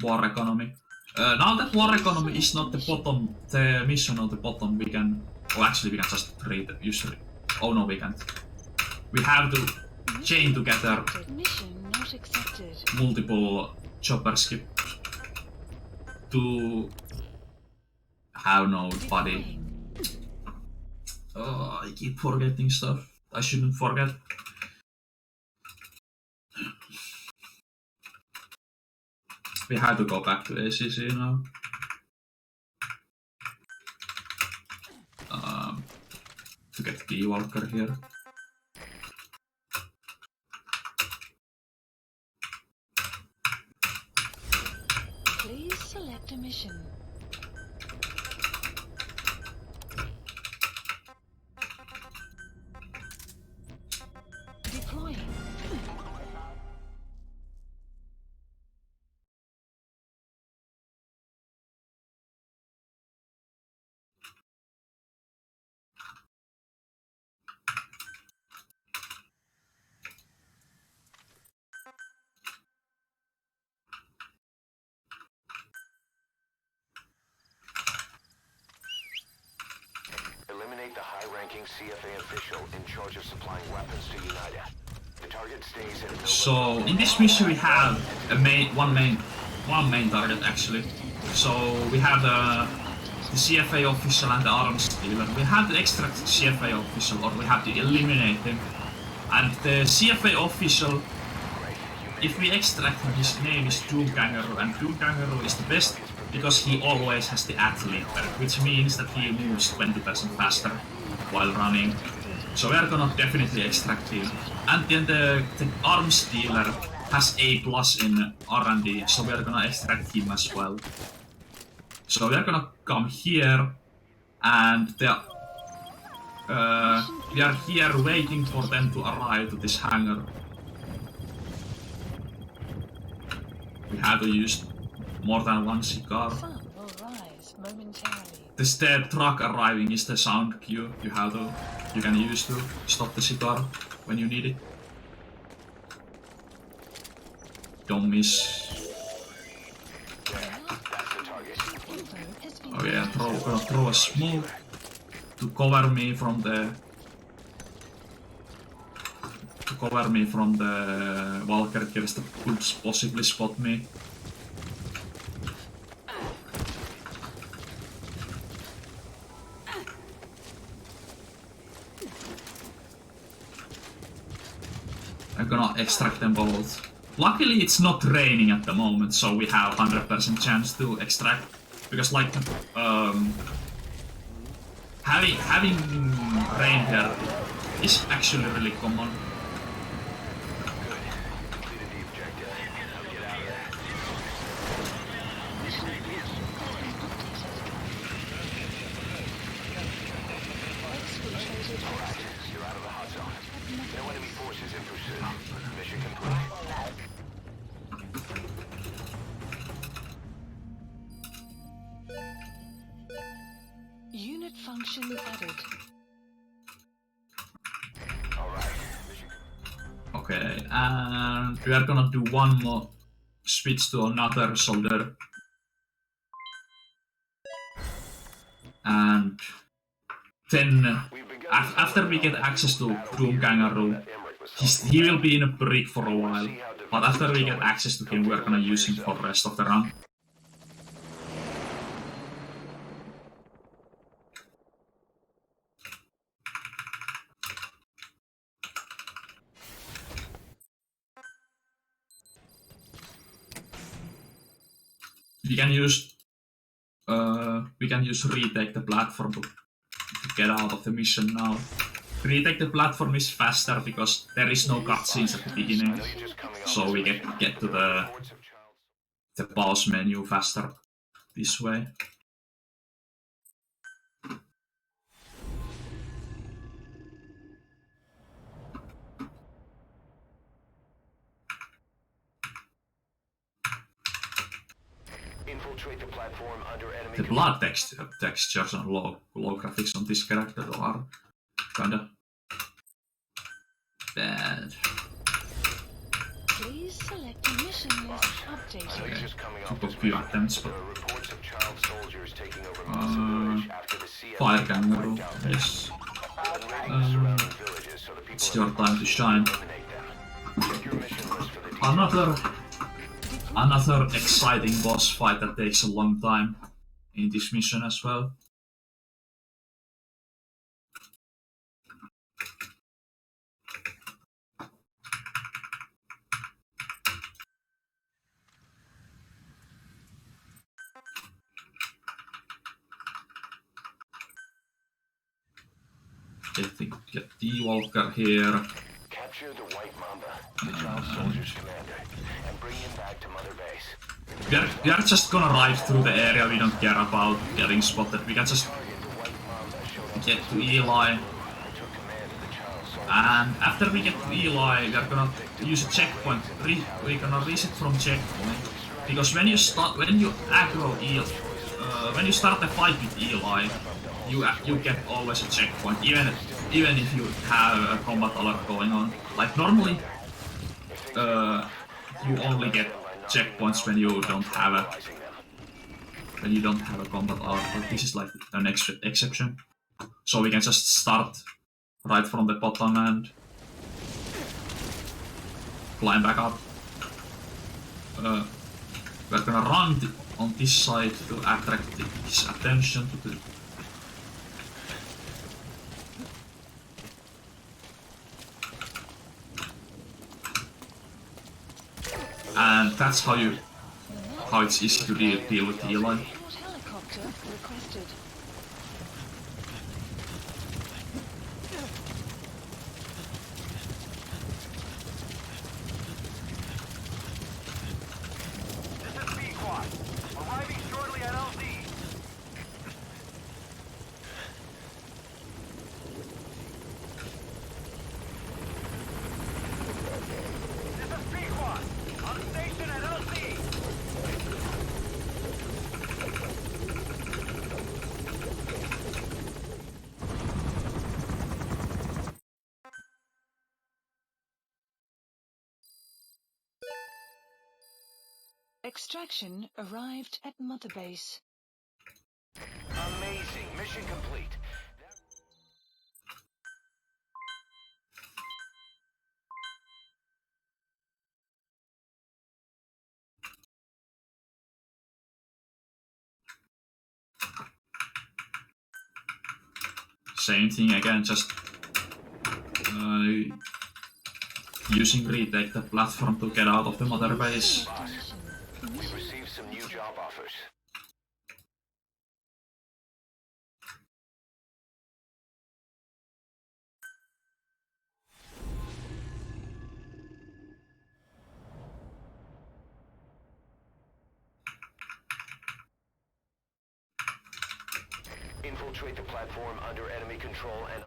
war economy. Now that war economy is not the bottom, the mission on the bottom, we can... Oh, actually we can just read it, usually. Oh no, we can't. We have to chain together Mission not accepted. multiple chopper skip to have no body. Oh, I keep forgetting stuff. I shouldn't forget. We have to go back to ACC now. To get Key Walker here. Please select a mission. Deploying. Eliminate the high-ranking CFA official in charge of supplying weapons to United. The target stays at... So in this mission we have a one main target actually. So we have the CFA official and the arms dealer. We have to extract the CFA official, or we have to eliminate him. And the CFA official, if we extract him, his name is Doom Kangaroo, and Doom Kangaroo is the best because he always has the athlete perk, which means that he moves 20% faster while running. So we are gonna definitely extract him. And then the arms dealer has A+ in R&D, so we are gonna extract him as well. So we are gonna come here, and we are here waiting for them to arrive to this hangar. We have to use more than one cigar. Sun will rise momentarily. The truck arriving is the sound cue you can use to stop the cigar when you need it. Don't miss. Oh yeah, gonna throw a smoke to cover me from the Valkyries that could possibly spot me. I'm gonna extract them both. Luckily it's not raining at the moment, so we have 100% chance to extract. Because like having rain here is actually really common. You're out of the hot zone. No enemy forces in pursuit. Mission complete. Unit function added. Alright. Okay, and we are gonna do one more switch to another soldier. And then after we get access to Doom Kangaroo, he will be in a brick for a while. But after we get access to him, we are gonna use him for the rest of the run. We can use retake the platform to get out of the mission now. Retake the platform is faster because there is no cutscenes at the beginning, so we get to the pause menu faster. this way. Infiltrate the platform under enemy The blood textures and low graphics on this character are kinda bad. Please select a mission list updated. Okay, just coming off took a this few mission. attempts, but There are reports of child soldiers taking over Mesa Village after the CSA fire kangaroo, wiped out yes. and raiding the surrounding villages so the people It's of your the time to shine. eliminate them. Check your mission list for the details. Another exciting boss fight that takes a long time in this mission as well. Get the Walker here. Capture the White Mamba, the child soldier's commander, and bring him back to Mother Base. We are just gonna ride through the area. We don't care about getting spotted. We can just Target the White Mamba showed up get to Eli. and took command of the child soldier. And after we get to Eli, we are gonna use a checkpoint. We're gonna reset from checkpoint. Because when you aggro Eli, when you start a fight with Eli, you get always a checkpoint, even if you have a combat alert going on. Like normally, you only get checkpoints when you don't have a combat alert. But this is like an exception. So we can just start right from the bottom and climb back up. We're gonna run on this side to attract his attention to the and that's how it's easy to deal with Eli. Airport helicopter requested. This is B-Quad. Arriving shortly at LZ. This is B-Quad. On station at LZ. Extraction arrived at Mother Base. Amazing. Mission complete. Same thing again, just using retake the platform to get out of the Mother Base. Destination. We've received some new job offers. Infiltrate the platform under enemy control and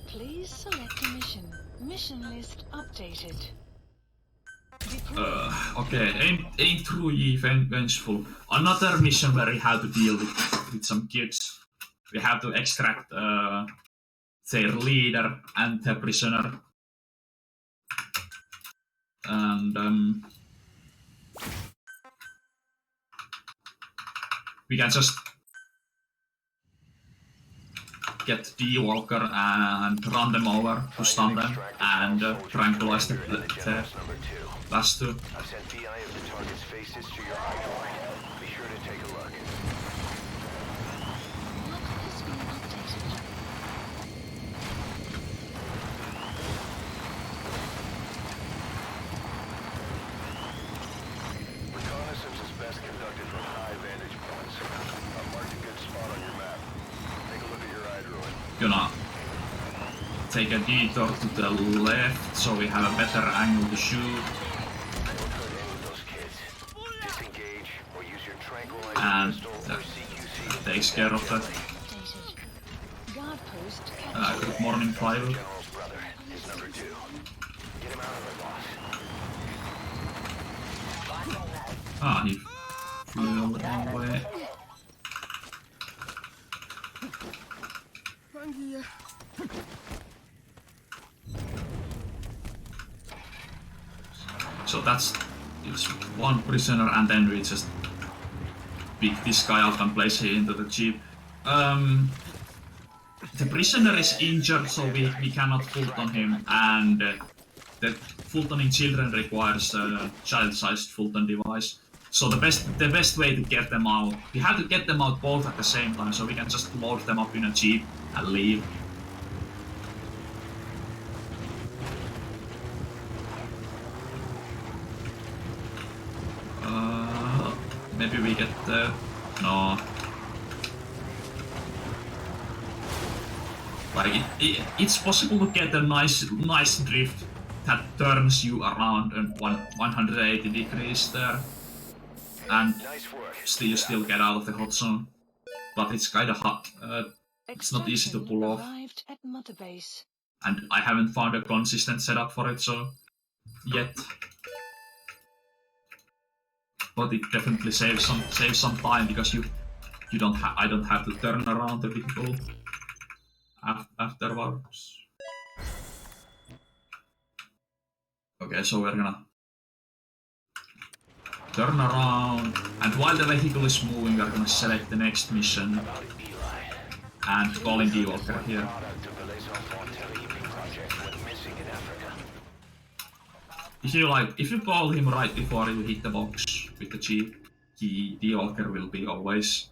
Please select a mission. Mission list updated. Okay, ain't true ye vengeful. Another mission where we have to deal with some kids. We have to extract their leader and their prisoner. And we can just get D Walker and run them over to stun them and tranquilize the last two. I've sent VI of the target's faces to your iDroid. Be sure to take a look. Map has been updated. Reconnaissance is best conducted from high vantage points. I've marked a good spot on your map. Take a look at your iDroid. Gonna take a detour to the left so we have a better angle to shoot. Don't hurt any of those kids. Disengage or use your tranquilizer And pistol or that CQC. takes care of that. Updated. Guard post Good morning, Tyler. General's brother is number 2. Get him out of there, boss. Ah, he flew all the wrong way. So it's one prisoner, and then we just pick this guy up and place him into the jeep. The prisoner is injured, so we cannot Fulton him, and the Fultoning children requires a child-sized Fulton device. So the best way to get them out, we have to get them out both at the same time, so we can just load them up in a jeep and leave. Maybe we get the... no. Like it's possible to get a nice drift that turns you around in 180 degrees there, and Nice work. still get out of the hot zone. But it's kinda hot. It's not easy to pull off, arrived at Mother Base. and I haven't found a consistent setup for it so yet. But it definitely saves some time because I don't have to turn around the vehicle afterwards. Okay, so we're gonna turn around, and while the vehicle is moving, we're gonna select the next mission and call in D-Walker here. If you call him right before you hit the box with the jeep, the D-Walker will be always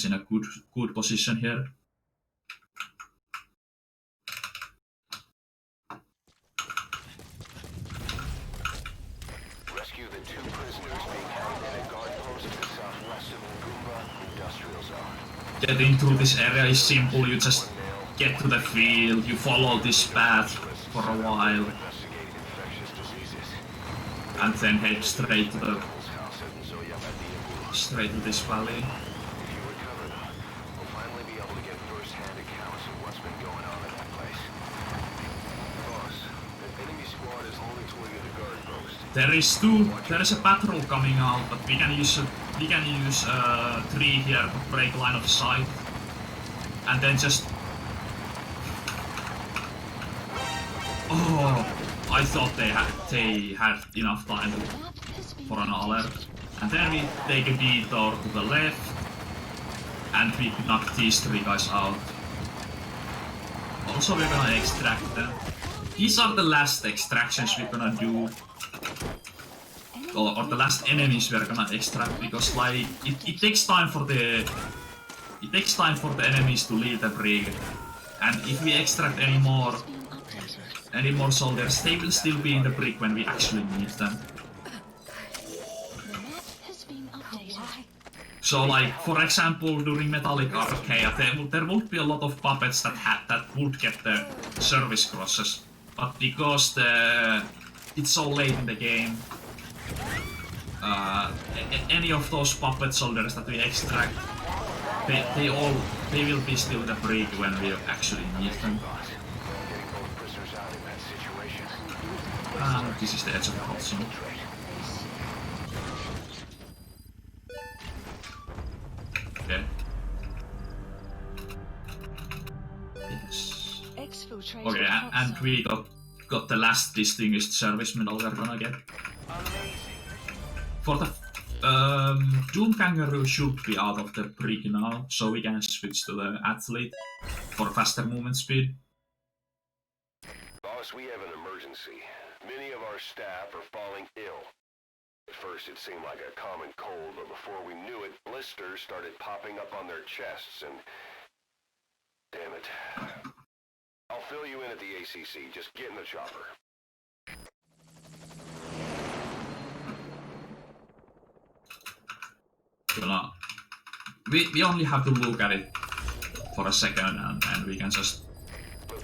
in a good position here. Rescue the 2 prisoners being held in a guard post to the southwest of Goomba Industrial Zone. Getting through this area is simple. You just get to the field, you follow this path for a while, Investigating infectious diseases. and then head straight to this valley. If you recover them, we'll finally be able to get first-hand accounts of what's been going on in that place. Boss, an enemy squad is holding toward the guard post. There is a patrol coming out, but we can use 3 here to break line of sight, and then just... oh, I thought they had enough time for an alert. And then we take a detour to the left, and we knock these 3 guys out. Also, we're gonna extract them. These are the last extractions we're gonna do, or the last enemies we're gonna extract, because like it takes time for the enemies to leave the brig, and if we extract any more soldiers, they will still be in the brig when we actually need them. So, like, for example, during Metallic RTA, there would be a lot of puppets that would get the service crosses, but because it's so late in the game, any of those puppet soldiers that we extract, they will be still in the brig when we actually need them. This is the edge of the hot zone. Okay. Yes. Okay, and we got the last distinguished service medal we're gonna get. For the Doom Kangaroo should be out of the brig now, so we can switch to the athlete for faster movement speed. Boss, we have an emergency. Many of our staff are falling ill. At first it seemed like a common cold, but before we knew it, blisters started popping up on their chests and... damn it. I'll fill you in at the ACC. Just get in the chopper. We only have to look at it for a second, and we can just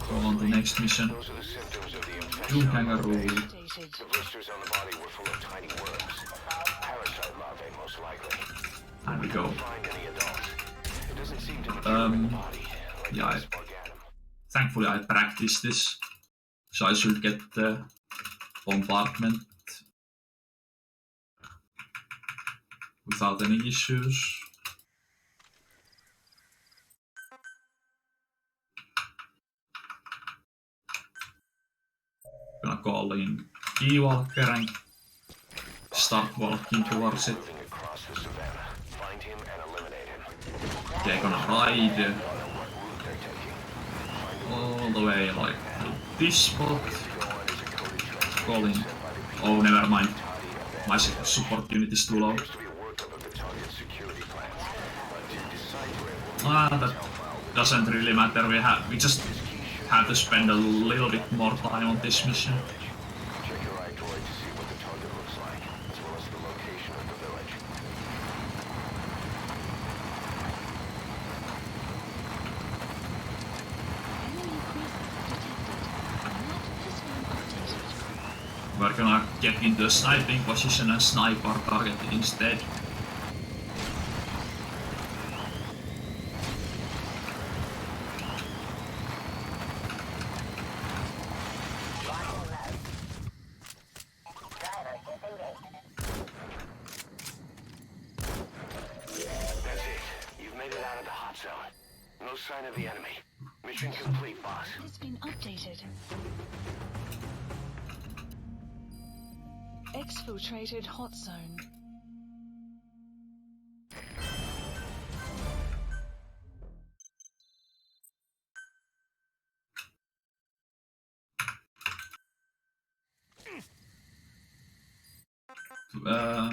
Go on to next mission. Those are the symptoms of the infection. Doom Kangaroo. Updated. The blisters on the body were full of tiny worms. Parasite larvae, most likely. And we go. Find any adults. It doesn't seem to mature in the body. Like Yeah, this organum. thankfully I practiced this, so I should get the bombardment without any issues. Gonna call in Keywalker and start walking towards it. Moving across the savannah. Find him and eliminate him. They're gonna ride What route they're taking. all the way like to this spot. Go on as a coded transmission Calling. sent by the Oh, never mind. Toddy event. My support unit is too low. Appears to be a workup of the target security plans. But to decipher it, we'll That doesn't really matter. We just have to spend a little bit more time on this mission. check your iDroid to see what the target looks like, as well as the location of the village. Enemy presence detected. The map has been updated. We're gonna get into a sniping position and snipe our target instead. That's it. You've made it out of the hot zone. No sign of the enemy. Mission complete, boss. Has been updated. Exfiltrated hot zone.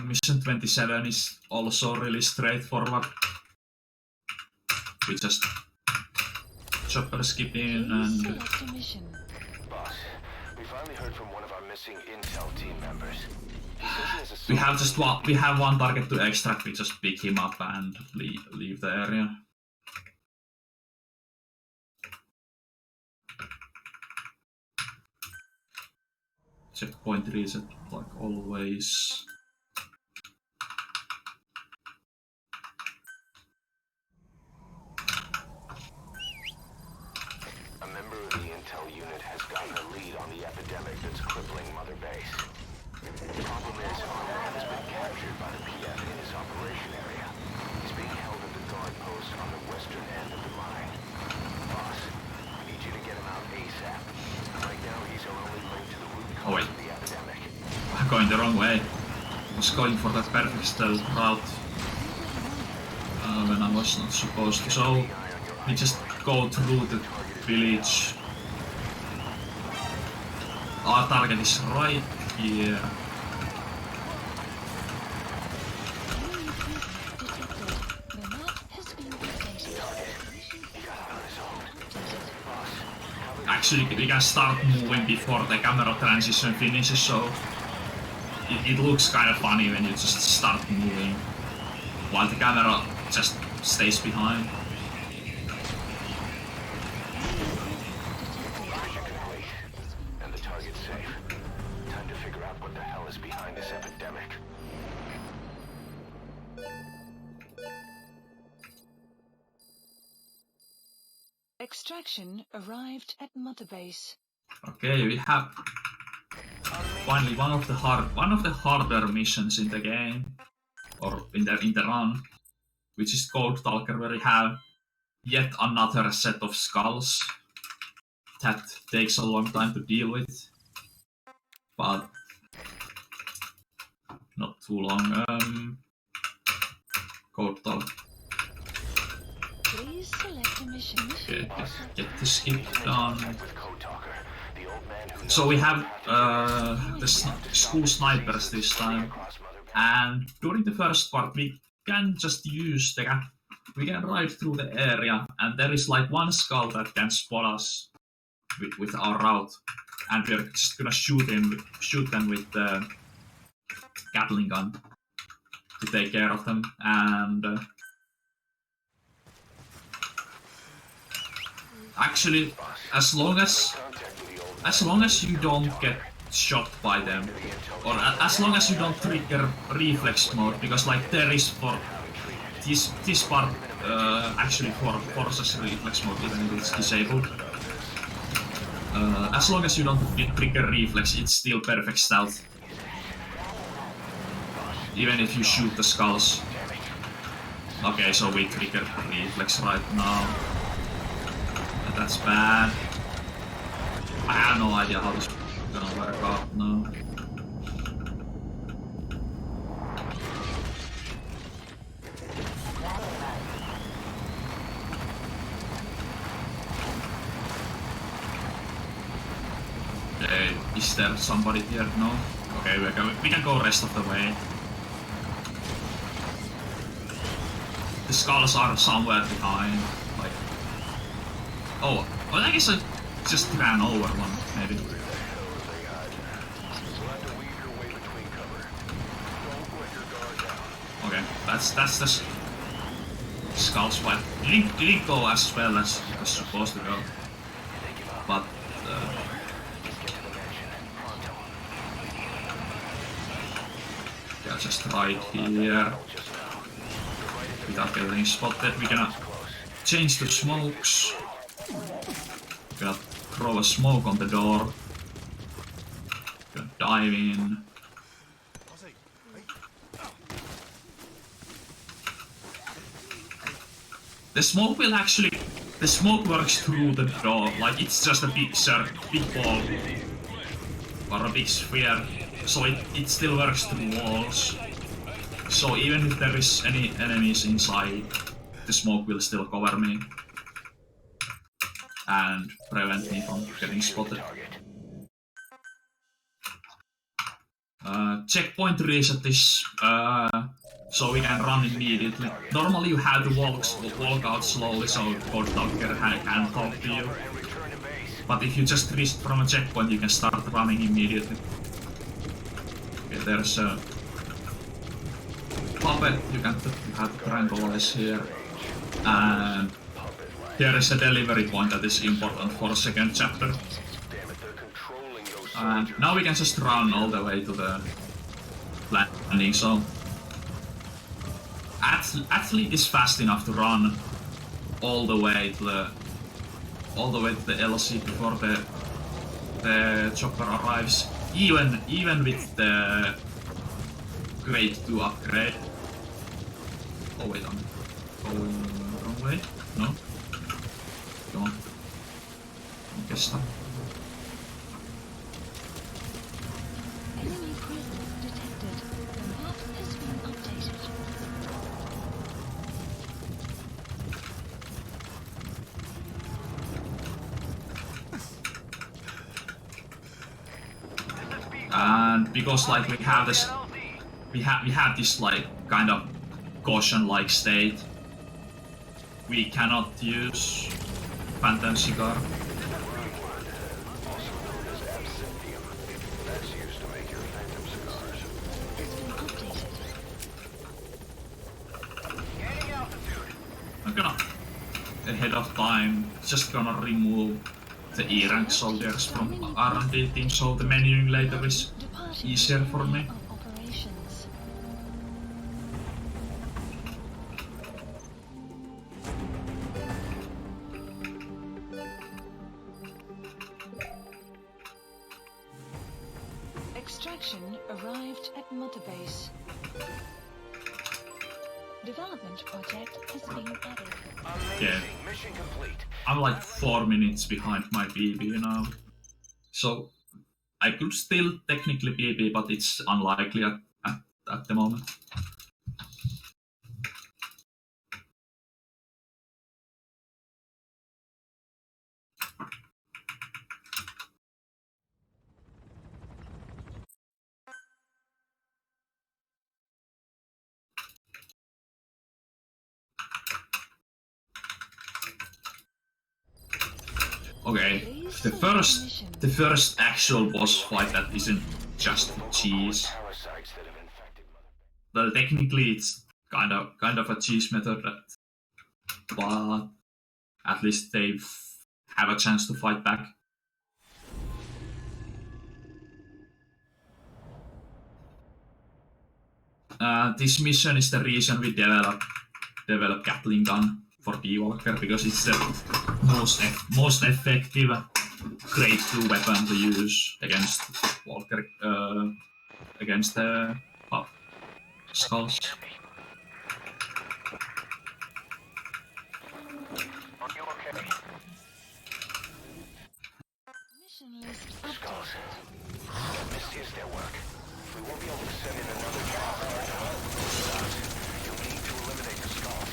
Mission 27 is also really straightforward. We just chopper skip in Please and select a mission. Boss, we finally heard from one of our missing intel team members. He says he has a we have just we have one target to extract. We just pick him up and leave the area. Checkpoint reset like always. A member of the intel unit has gotten a lead on the epidemic that's crippling Mother Base. The problem is, Arthur has been captured by the PF in his operation area. He's being held at the guard post on the western end of the mine. Boss, we need you to get him out ASAP. Right now, he's our only link to the root Oh, wait. cause of the epidemic. I'm going the wrong way. I was going for that perfect stealth route when I was not supposed to. So we just go through the village. Our target is right here. Enemy presence detected. The map has been updated. Actually, we can start moving before the camera transition finishes, so it looks kind of funny when you just start moving while the camera just stays behind. Mission complete. And the target's safe. Time to figure out what the hell is behind this epidemic. Extraction arrived at Mother Base. Okay, we have finally one of the harder missions in the game, or in the run, which is Code Talker, where we have yet another set of skulls that takes a long time to deal with, but not too long. Code Talker. Please select a mission. Okay, get the skip done. With Code Talker, the old man who So we have the school snipers this time, across Mother Base. and during the first part we can just use we can ride through the area, and there is like one skull that can spot us with our route, and we're just gonna shoot them with the Gatling gun to take care of them, and Actually, as long as you don't get shot by them, or as long as you don't trigger reflex mode, because like there is for this part actually forces reflex mode even if it's disabled. As long as you don't trigger reflex, it's still perfect stealth. Even if you shoot the skulls. Okay, so we trigger reflex right now. That's bad. I have no idea how this is gonna work out now. Okay, is there somebody here? No? Okay, we can go rest of the way. The skulls are somewhere behind, like... Oh, well, I guess I just ran over one, maybe. Okay, that's the skull swipe. Didn't go as well as it was supposed to go. But... yeah, just right here. Without getting spotted, we gonna change the smokes. We're gonna throw a smoke on the door. We're gonna dive in. The smoke will actually... The smoke works through the door, like it's just a big ball. Or a big sphere. So it still works through walls. So even if there is any enemies inside, the smoke will still cover me. And prevent me from getting spotted. Checkpoint reset is so we can run immediately. Normally you have to walk out slowly so Code Talker can talk to you. But if you just reset from a checkpoint, you can start running immediately. Okay, there's a puppet you have to tranquilize here. And there is a delivery point that is important for the second chapter. And now we can just run all the way to the landing zone. Athlete is fast enough to run all the way to the LC before the chopper arrives. Even with the grade 2 upgrade. Oh wait, I'm going the wrong way? No? Come on. Get stuck. Enemy presence detected. The map has been updated. And because like we have this like kind of caution-like state, we cannot use Phantom Cigar. I'm gonna, ahead of time, just gonna remove the E-rank soldiers from R&D team so the menuing later is easier for me. Operations. Extraction arrived at Mother Base. Development project has been added. Yeah. Mission complete. I'm like 4 minutes behind my BB now. So I could still technically BB, but it's unlikely at the moment. Okay, the first actual boss fight that isn't just cheese. Well, technically it's kind of a cheese method, but at least they've have a chance to fight back. This mission is the reason we develop Gatling gun for D-Walker, because it's the most effective grade 2 weapon to use against Walker, against the skulls. Are you okay? Mission list Skulls. updated. This is their work. We won't be able to send in another job. You'll need to eliminate the skulls.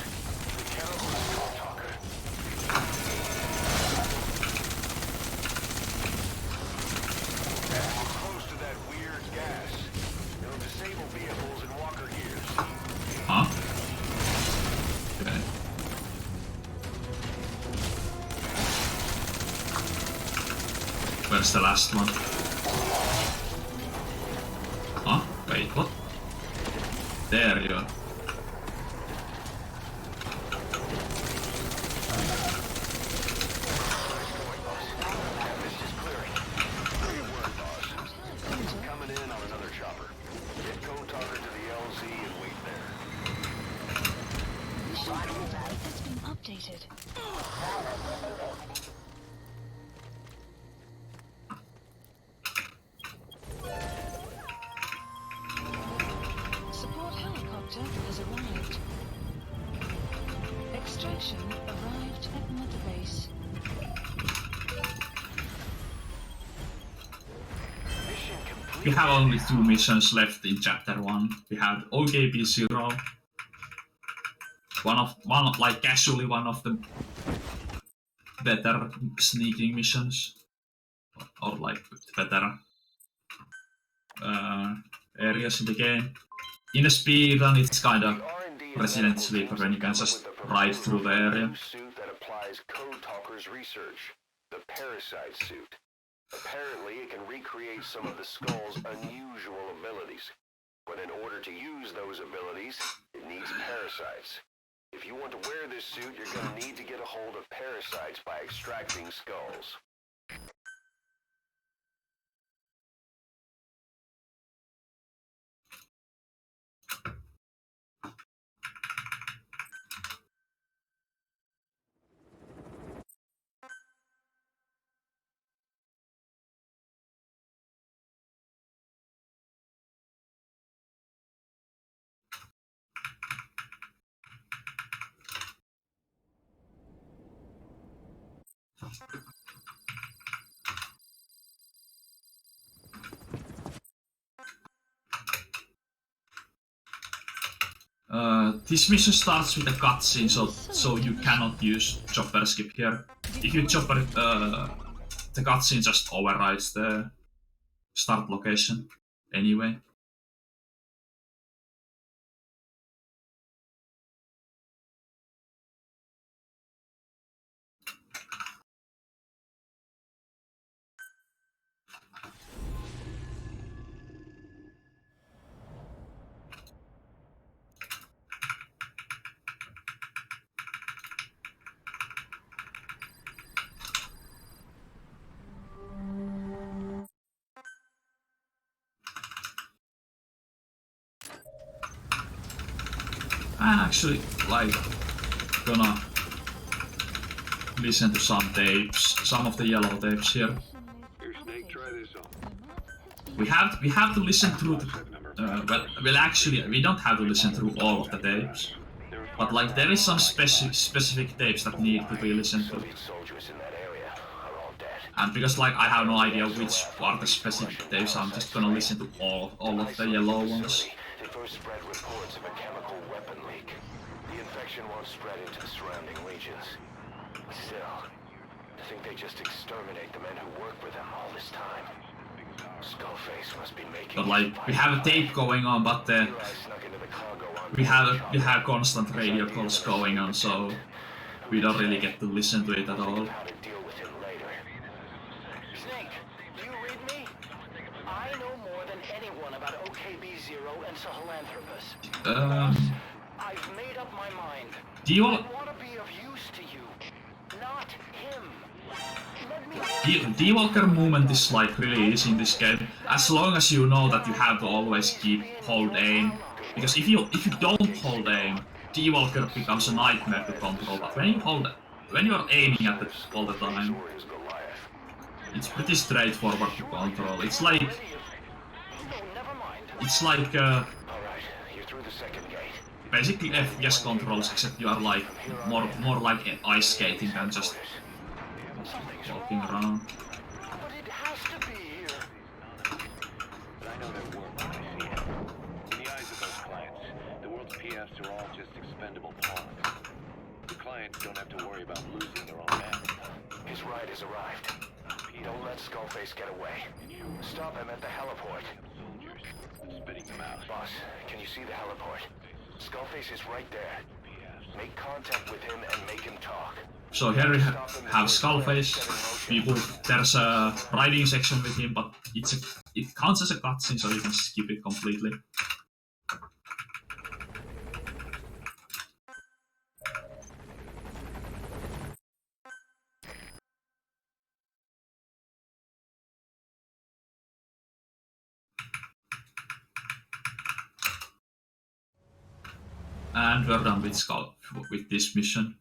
We cannot lose Call Talker. We're close to that weird gas. It'll disable vehicles and walker gears. Huh? Okay. Where's the last one? Huh? Wait, what? There you are. This is clearing. Great work, boss. Coming in on another chopper. Get Code Talker to the LZ and wait there. Mission profile has been updated. Support helicopter has arrived. Extraction arrived at Mother Base. Mission complete. We have only 2 missions left in chapter 1. We have OKB0. One of like casually one of the better sneaking missions, or like better areas in the game. In a speedrun, it's kind of Resident Sleeper when you can just ride through the area. Suit that applies Code Talker's research, the Parasite suit. Apparently, it can recreate some of the Skull's unusual abilities. But in order to use those abilities, it needs parasites. If you want to wear this suit, you're going to need to get a hold of parasites by extracting skulls. This mission starts with a cutscene, so you cannot use chopper skip here. If you chopper, the cutscene just overrides the start location anyway. I'm actually like gonna listen to some tapes, some of the yellow tapes here. Here, Snake, try this on. We have to listen through the, well actually we don't have to listen through all of the tapes, but like there is some specific tapes that need to be listened to. Soviet soldiers in that area are all dead. And because like I have no idea which are the specific tapes, I'm just gonna listen to all of the yellow ones. They first spread reports of a chemical weapon leak. The infection won't spread into the surrounding regions. Still, I think they just exterminate the men who worked with them all this time. Skullface must be making. But like we have a tape going on, but Eli snuck into the cargo on we have constant radio calls going on, so we don't really get to listen to it at all. how to deal with him later. Snake, do you read me? I know more than anyone about OKB0 and Sahelanthropus. I've made up my mind. Do you I all? want to be of use to you, not him. D-Walker movement is like really easy in this game, as long as you know that you have to always hold aim. Because if you don't hold aim, D-Walker becomes a nightmare to control. But when you are aiming at it all the time, it's pretty straightforward to control. It's like basically FPS controls, except you are like more like ice skating than just walking around. But it has to be here. But I know their work when I see it. In the eyes of those clients, the world's PFs are all just expendable pawns. The clients don't have to worry about losing their own men. His ride has arrived. Don't let Skullface get away. Stop him at the heliport. Soldiers, spitting them out. Boss, can you see the heliport? Skullface is right there. Make contact with him and make him talk. So here we have Skullface. There's a riding section with him, but it counts as a cutscene, so you can skip it completely. And we're done with this mission.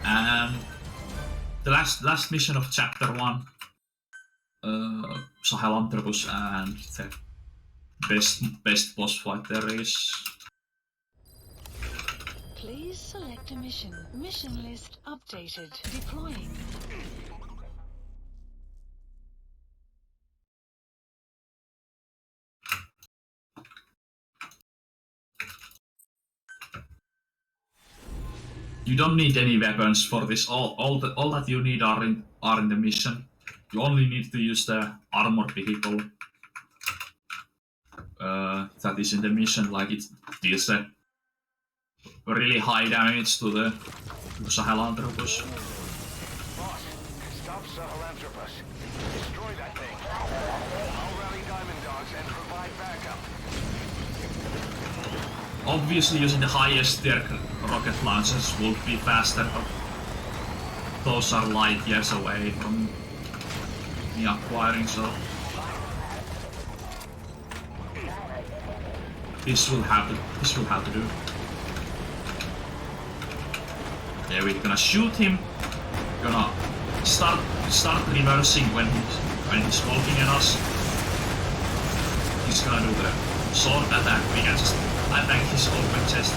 And the last mission of chapter 1, Sahelanthropus and the best boss fight there is. Please select a mission. Mission list updated. Deploying. You don't need any weapons for this. All that you need are in the mission. You only need to use the armored vehicle that is in the mission. Like it deals a really high damage to the Sahelanthropus. Boss, stop Sahelanthropus. Destroy that thing. I'll rally Diamond Dogs and provide backup. Obviously, using the highest tier rocket launchers would be faster, but those are light years away from me acquiring, so this will have to do. Yeah, we're gonna shoot him. Gonna start reversing when he's walking at us. He's gonna do the sword attack. We can just attack his open chest.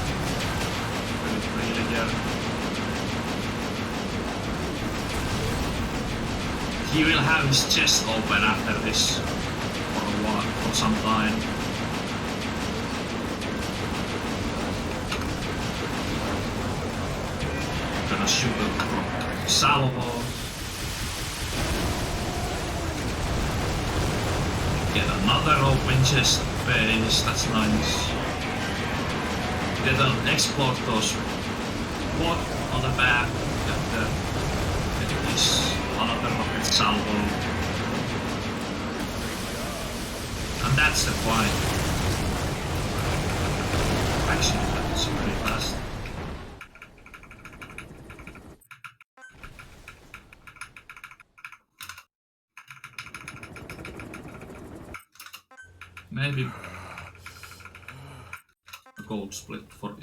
Really here. He will have his chest open after this for a while, for some time. Gonna shoot a salvo. Get another open chest base, that's nice. Get an explode those what on the back. Get this another rocket salvo. And that's the point. Actually, that's pretty fast. Maybe a gold split for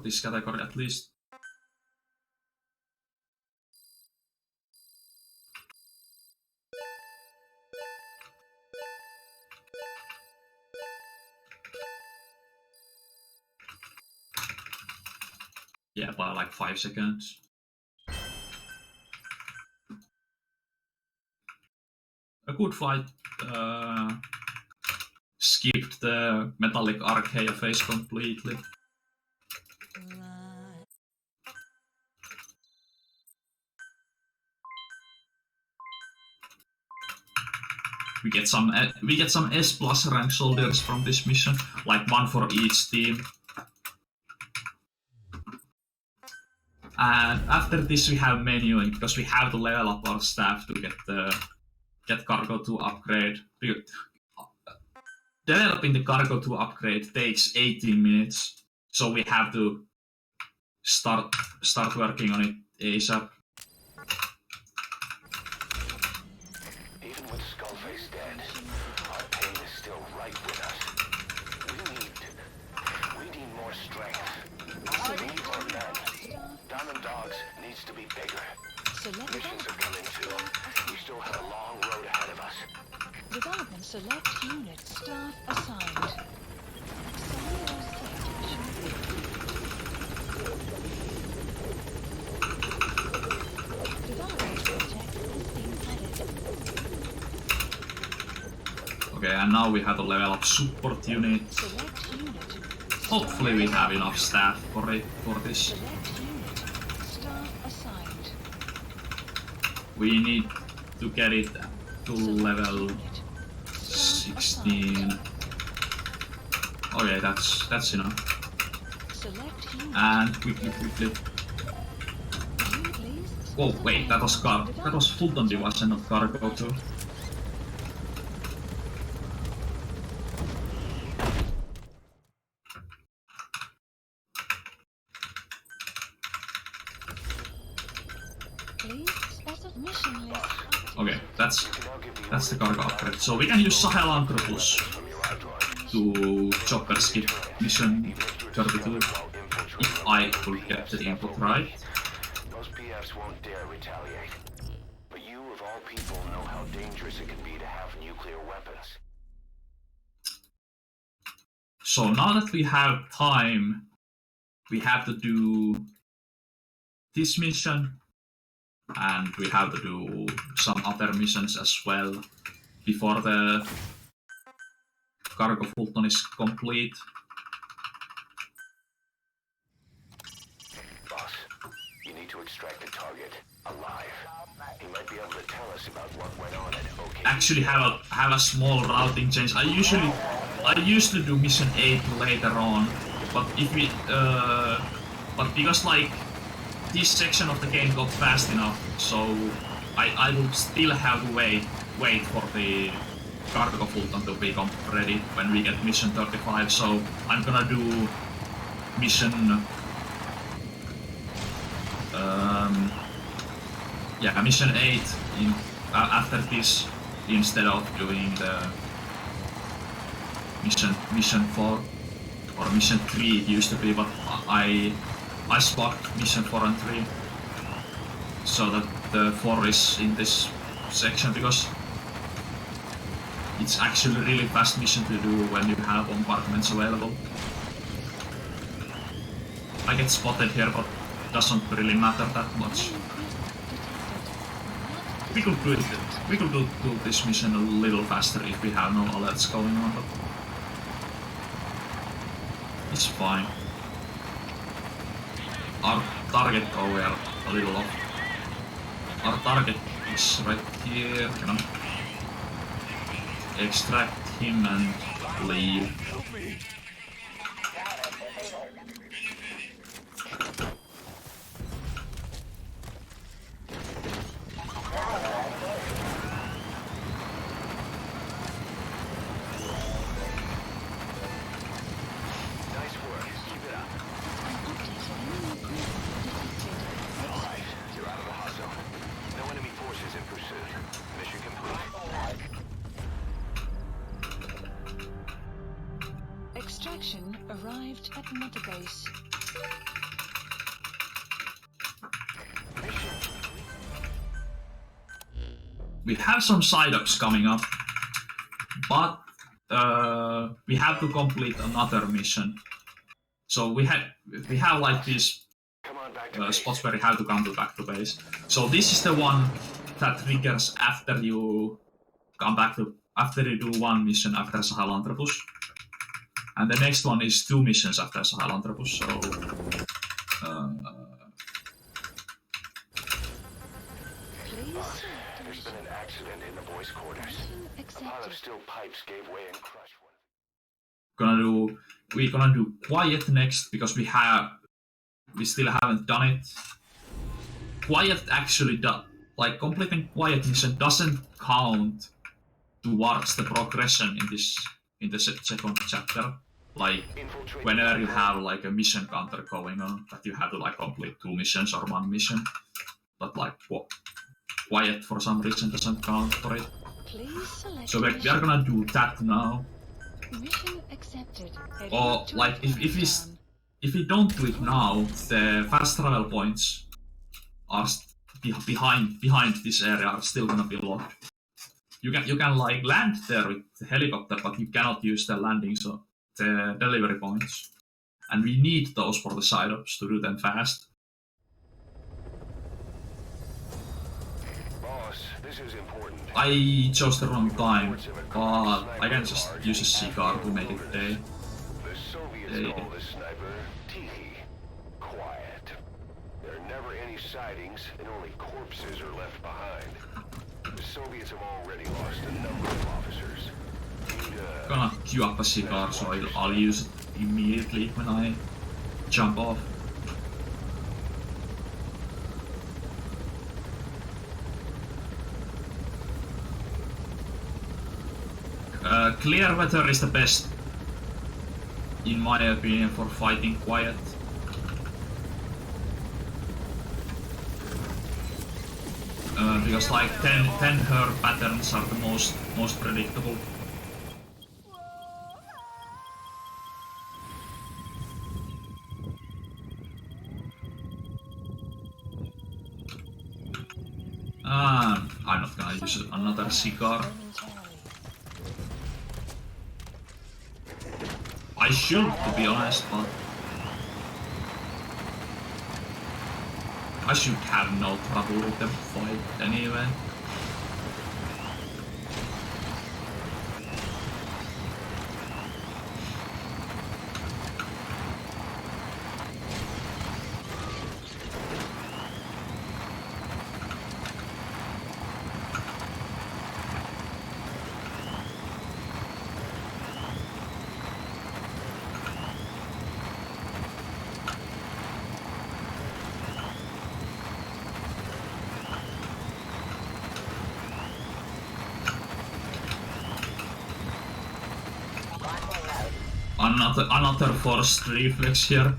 this category at least. Yeah, by like 5 seconds. A good fight. Skipped the metallic RTA phase completely. We get some S+ rank soldiers from this mission, like one for each team. And after this we have menuing, because we have to level up our staff to get cargo to upgrade. developing the cargo to upgrade takes 18 minutes, so we have to start working on it ASAP. Even with Skullface dead, our pain is still right with us. We need more strength. We need more men. Diamond Dogs needs to be bigger. Missions are coming too. We still have a long road ahead of us. Development select unit staff assigned. Development project is being added. Okay, and now we have to level up support unit. Select unit. Hopefully we have enough staff for this. Select unit. Staff assigned. We need to get it to level Unit. Staff 16. Okay, that's enough. Select unit. And quickly. Unit leads. Oh wait, that was Fulton device and not cargo too. Please specify mission list. Okay, that's the cargo upgrade. So we can use Sahelanthropus to chopper skip mission 32 if I could get the input right. Those PFs won't dare retaliate. But you, of all people, know how dangerous it can be to have nuclear weapons. So now that we have time, we have to do this mission, and we have to do some other missions as well before the cargo Fulton is complete. Boss, you need to extract the target alive. He might be able to tell us about what went on at OK. Actually have a small routing change. I used to do mission 8 later on, but if we but because like this section of the game got fast enough, so I will still have to wait for the cargo Fulton to become ready when we get mission 35. So I'm gonna do mission mission 8 after this instead of doing the mission 4 or mission 3 it used to be, but I swapped mission 4 and 3 so that the 4 is in this section because it's actually a really fast mission to do when you have compartments available. I get spotted here, but doesn't really matter that much. We could do this mission a little faster if we have no alerts going on, but it's fine. Our target, oh, we are a little off. Our target is right here. Can I extract him and leave? Extraction arrived at Meta Base. We have some side-ups coming up, but we have to complete another mission. So we have like these spots where you have to come back to base. So this is the one that triggers after you come back to after you do one mission after Sahelanthropus. And the next one is 2 missions after Sahelanthropus, so There's been an accident in the boys' quarters. A pile of steel pipes gave way and crushed one. We're gonna do quiet next because we still haven't done it. Quiet actually like completing quiet mission doesn't count towards the progression in this in the second chapter. Like whenever you have like a mission counter going on, that you have to like complete 2 missions or 1 mission, but like quiet for some reason doesn't count for it. Please select So we are gonna do that now. Mission accepted. Or like if we don't do it now, the fast travel points are behind this area are still gonna be locked. You can like land there with the helicopter, but you cannot use the landing, so the delivery points, and we need those for the side-ups to do them fast. Boss, this is important. I chose the wrong time, but I can just use a cigar to make it day. The Soviets call this sniper Tiki. Quiet. There are never any sightings, and only corpses are left behind. The Soviets have already lost a number of officers. I'm gonna queue up a cigar, so I'll use it immediately when I jump off. Clear weather is the best, in my opinion, for fighting quiet. Because like 10 her patterns are the most predictable. I'm not gonna use another cigar. I should, to be honest, but I should have no trouble with the fight anyway. Another forced reflex here.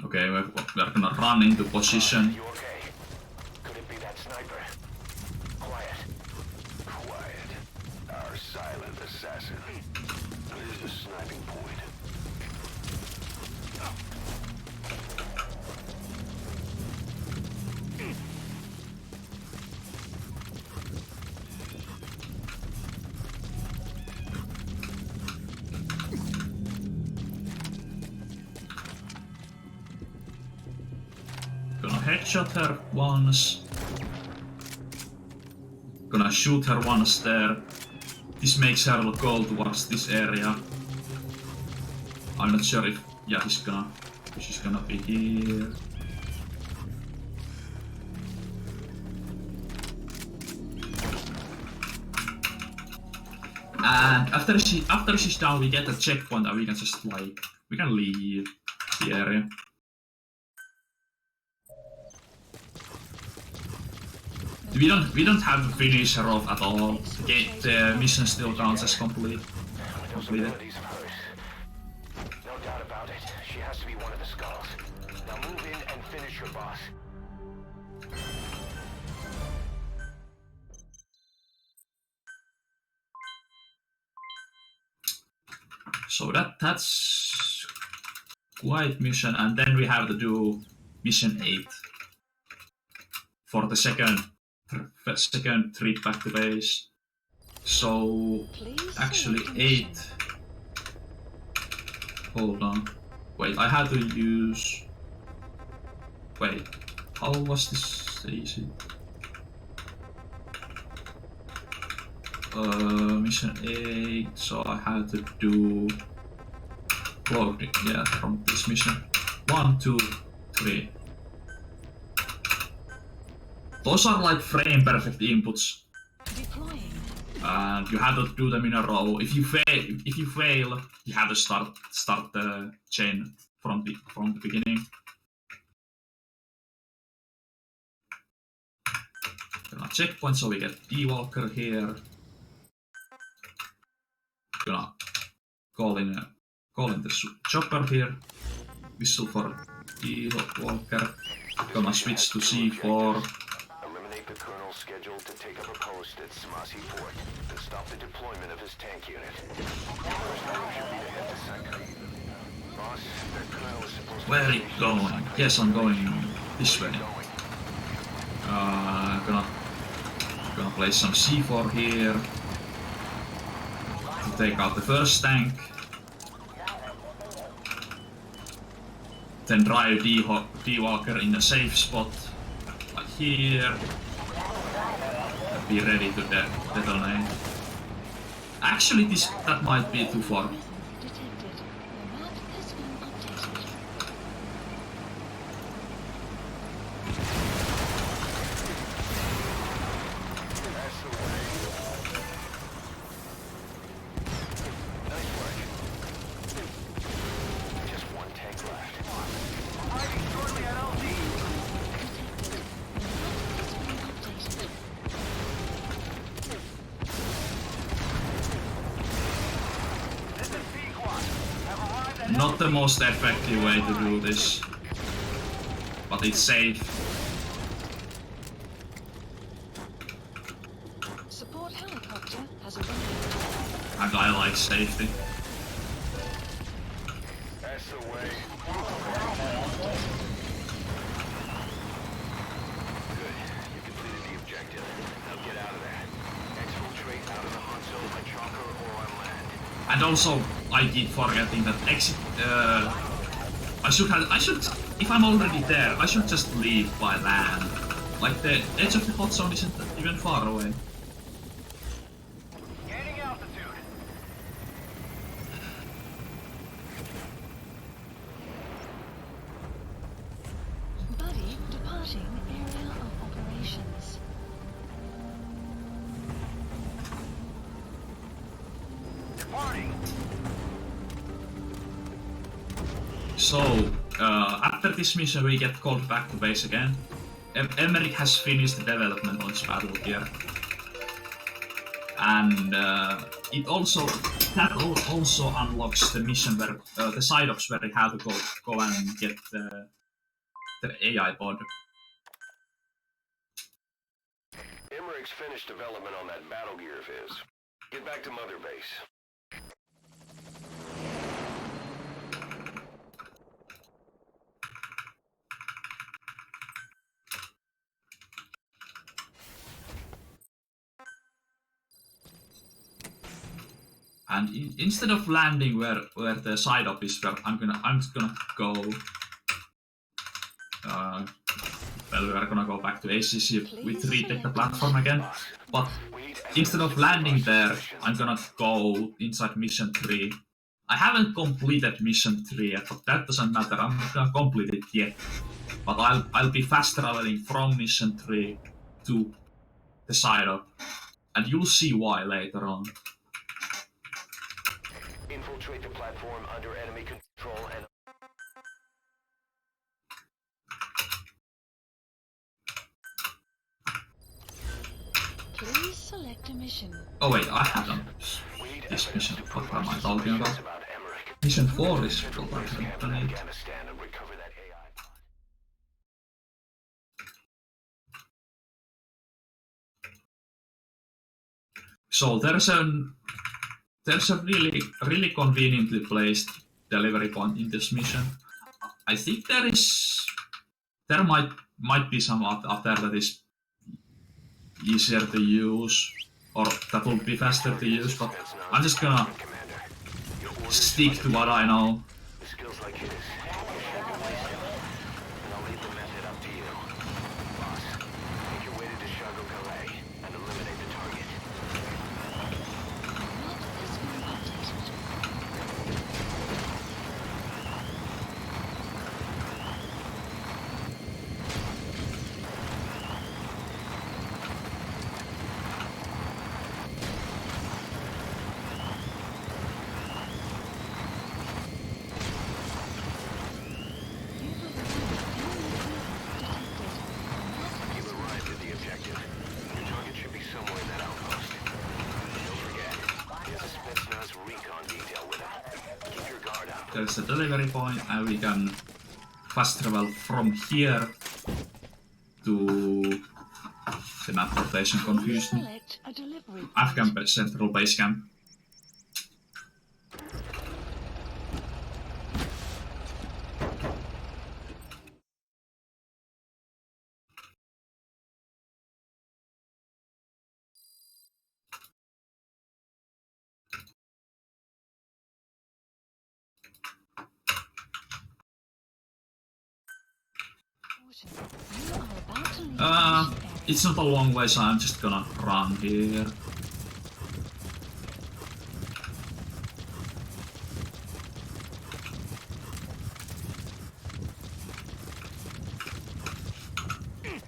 Okay, we're gonna run into position. You okay? Could it be that sniper? Quiet. Quiet. Our silent assassin. Where's the sniping point? Gonna headshot her once. Gonna shoot her once there. This makes her go towards this area. I'm not sure if she's gonna be here. And after she's down, we get a checkpoint and we can just like we can leave the area. We don't have to finish her off at all. The mission still counts as completed. No doubt about it. She has to be one of the skulls. Now move in and finish your boss. So that's quite mission, and then we have to do mission 8 for the second trip back to base. So actually 8. Hold on. Wait, I had to use. Wait, how was this easy? Mission 8, so I had to do loading, from this mission. 1, 2, 3. Those are like frame perfect inputs. Deploying. And you have to do them in a row. If you fail, you have to start the chain from the beginning. Gonna checkpoint, so we get D-Walker here. Gonna call in the chopper here. Whistle for D-Walker. Gonna switch to C4. Eliminate the colonel scheduled to take up a post at Smasi Fort to stop the deployment of his tank unit. First move should be to head to Sector. Boss, the colonel is supposed to... Where are you going? Yes, I'm going this way. Gonna place some C4 here to take out the first tank. Then drive D-Walker in a safe spot, like here. And be ready to detonate. Actually, that might be too far. Detected. The map has been updated. That's the way. Nice work. Just one tank left. Fighting shortly at LD. Detected. The map has been updated. This is Pequot. Have arrived at Not the most effective way to do this, but it's safe. Support helicopter has arrived. And I like safety. That's the way. Good. You completed the objective. Now get out of there. Exfiltrate out of the hunt zone by chopper or on land. And also, I keep forgetting that exit. I should. If I'm already there, I should just leave by land. Like the edge of the hot zone isn't even far away. Gaining altitude. Buddy departing area of operations. Departing. So, after this mission, we get called back to base again. Emmerich has finished the development on his battle gear, and it also unlocks the mission where the side ops where they have to go and get the AI pod. Emmerich's finished development on that battle gear of his. Get back to Mother Base. And instead of landing where the side op is, where I'm just gonna go. Well, we are gonna go back to ACC with retake the platform again. But instead of landing there, I'm gonna go inside mission 3. I haven't completed mission 3 yet, but that doesn't matter. I'm not gonna complete it yet. But I'll be fast traveling from mission 3 to the side op, and you'll see why later on. Infiltrate the platform under enemy control and... Please select a mission. Oh wait, I haven't. We need This evidence mission, to what prove am I our talking about? suspicions about Emmerich. Mission 4 is Central what I base camp in need. Afghanistan and recover that AI pod. So there's a really conveniently placed delivery point in this mission. I think there might be some out there that is easier to use, or that will be faster to use, but I'm just gonna Commander, your orders stick to what I know. skills like his. You should release him. And I'll leave the method up to you. Boss, make your way to Dishago Calais and eliminate the target. Map has been updated. there's a delivery point, and we can fast travel from here to the map rotation confused me. Select a delivery point. Afghan Central Base Camp. You are about to leave the mission area. It's not a long way, so I'm just gonna run here. Enemy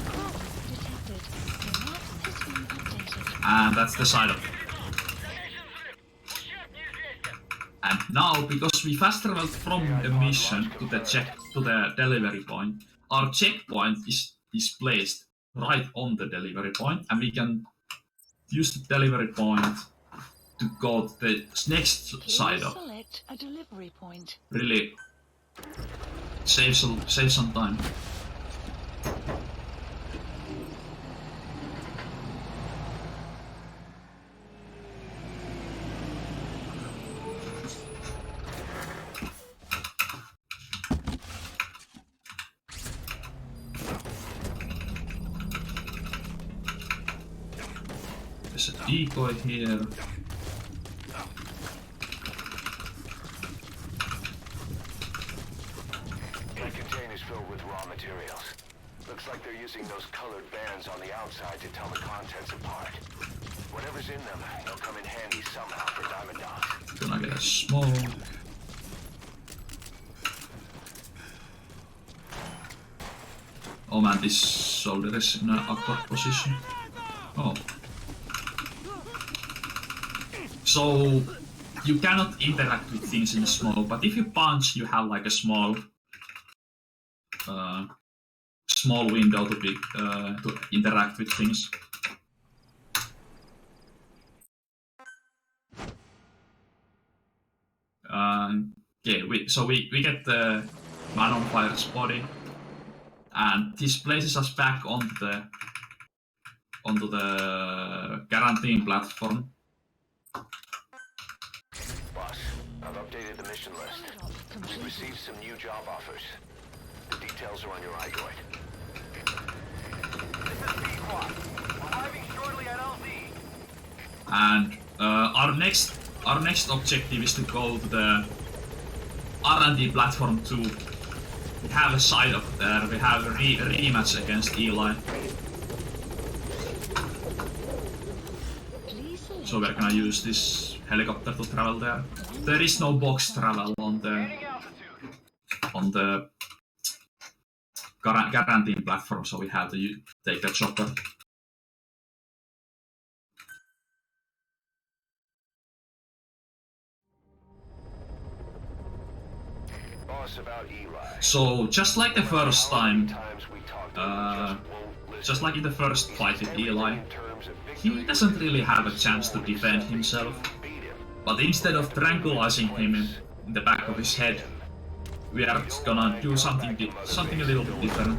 craft detected. The map has been updated. And that's the side of it. And now, because we fast traveled from a mission to the delivery point, our checkpoint is placed right on the delivery point, and we can use the delivery point to go to the next side of. Select a delivery point. Really save some time. There's a decoy here. That container's filled with raw materials. Looks like they're using those colored bands on the outside to tell the contents apart. Whatever's in them, they'll come in handy somehow for diamond dogs. Gonna get a smoke. Oh man, this soldier is in an awkward position. Oh. So, you cannot interact with things in smoke, but if you punch, you have like a small window to interact with things. Okay, we get the man on fire's body, and this places us back onto the quarantine platform. Boss, I've updated the mission list. We've received some new job offers. The details are on your iDroid. This is B-Quad. Arriving shortly at LZ. And our next objective is to go to the R&D platform 2. We have a side up there. We have a rematch against Eli. So we're gonna use this helicopter to travel there. There is no box travel on the quarantine platform, so we have to take a chopper. Boss, about Eli. So just like the first time, just like in the first fight with Eli, he doesn't really have a chance to defend himself. But instead of tranquilizing him in the back of his head, we are gonna do something a little bit different.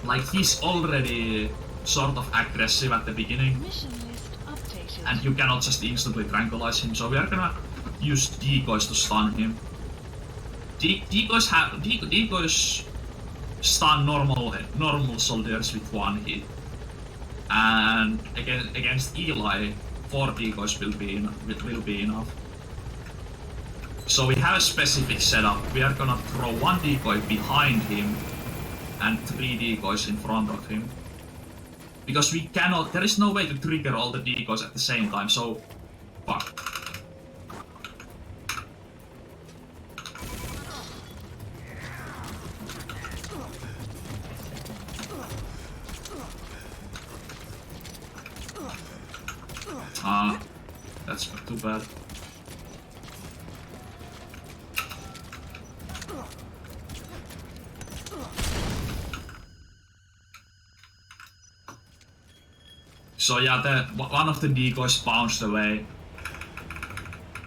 Like, he's already sort of aggressive at the beginning, Mission list updated. and you cannot just instantly tranquilize him, so we are gonna use decoys to stun him. Decoys stun normal soldiers with one hit, and against Eli, 4 decoys will be enough. So we have a specific setup. We are gonna throw 1 decoy behind him and 3 decoys in front of him, because we cannot. There is no way to trigger all the decoys at the same time. So, fuck. That's not too bad. So yeah, one of the decoys bounced away,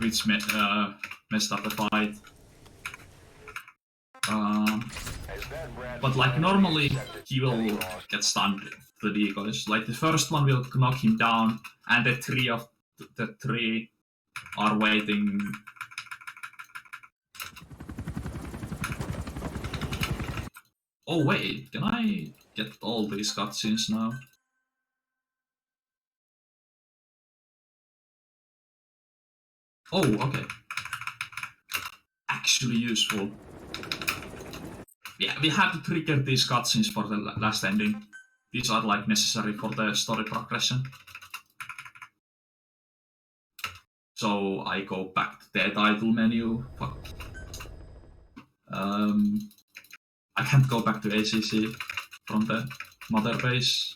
which messed up the fight. But like normally he will get stunned, the decoys. Like the first one will knock him down, and the three are waiting. Oh wait, can I get all these cutscenes now? Oh, okay. Actually useful. Yeah, we have to trigger these cutscenes for the last ending. These are like necessary for the story progression. So I go back to the title menu. Fuck. I can't go back to ACC from the mother base.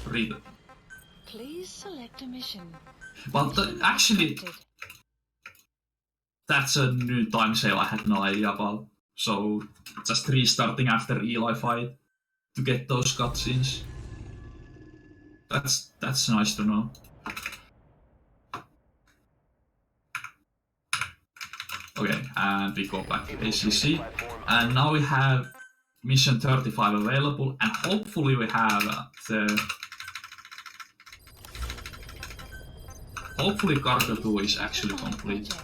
Read it. Please select a mission. But actually, that's a new time sale I had no idea about. So just restarting after Eli fight to get those cutscenes. That's nice to know. Okay, and we go back to ACC, and now we have mission 35 available, and hopefully we have hopefully Cargo 2 is actually complete.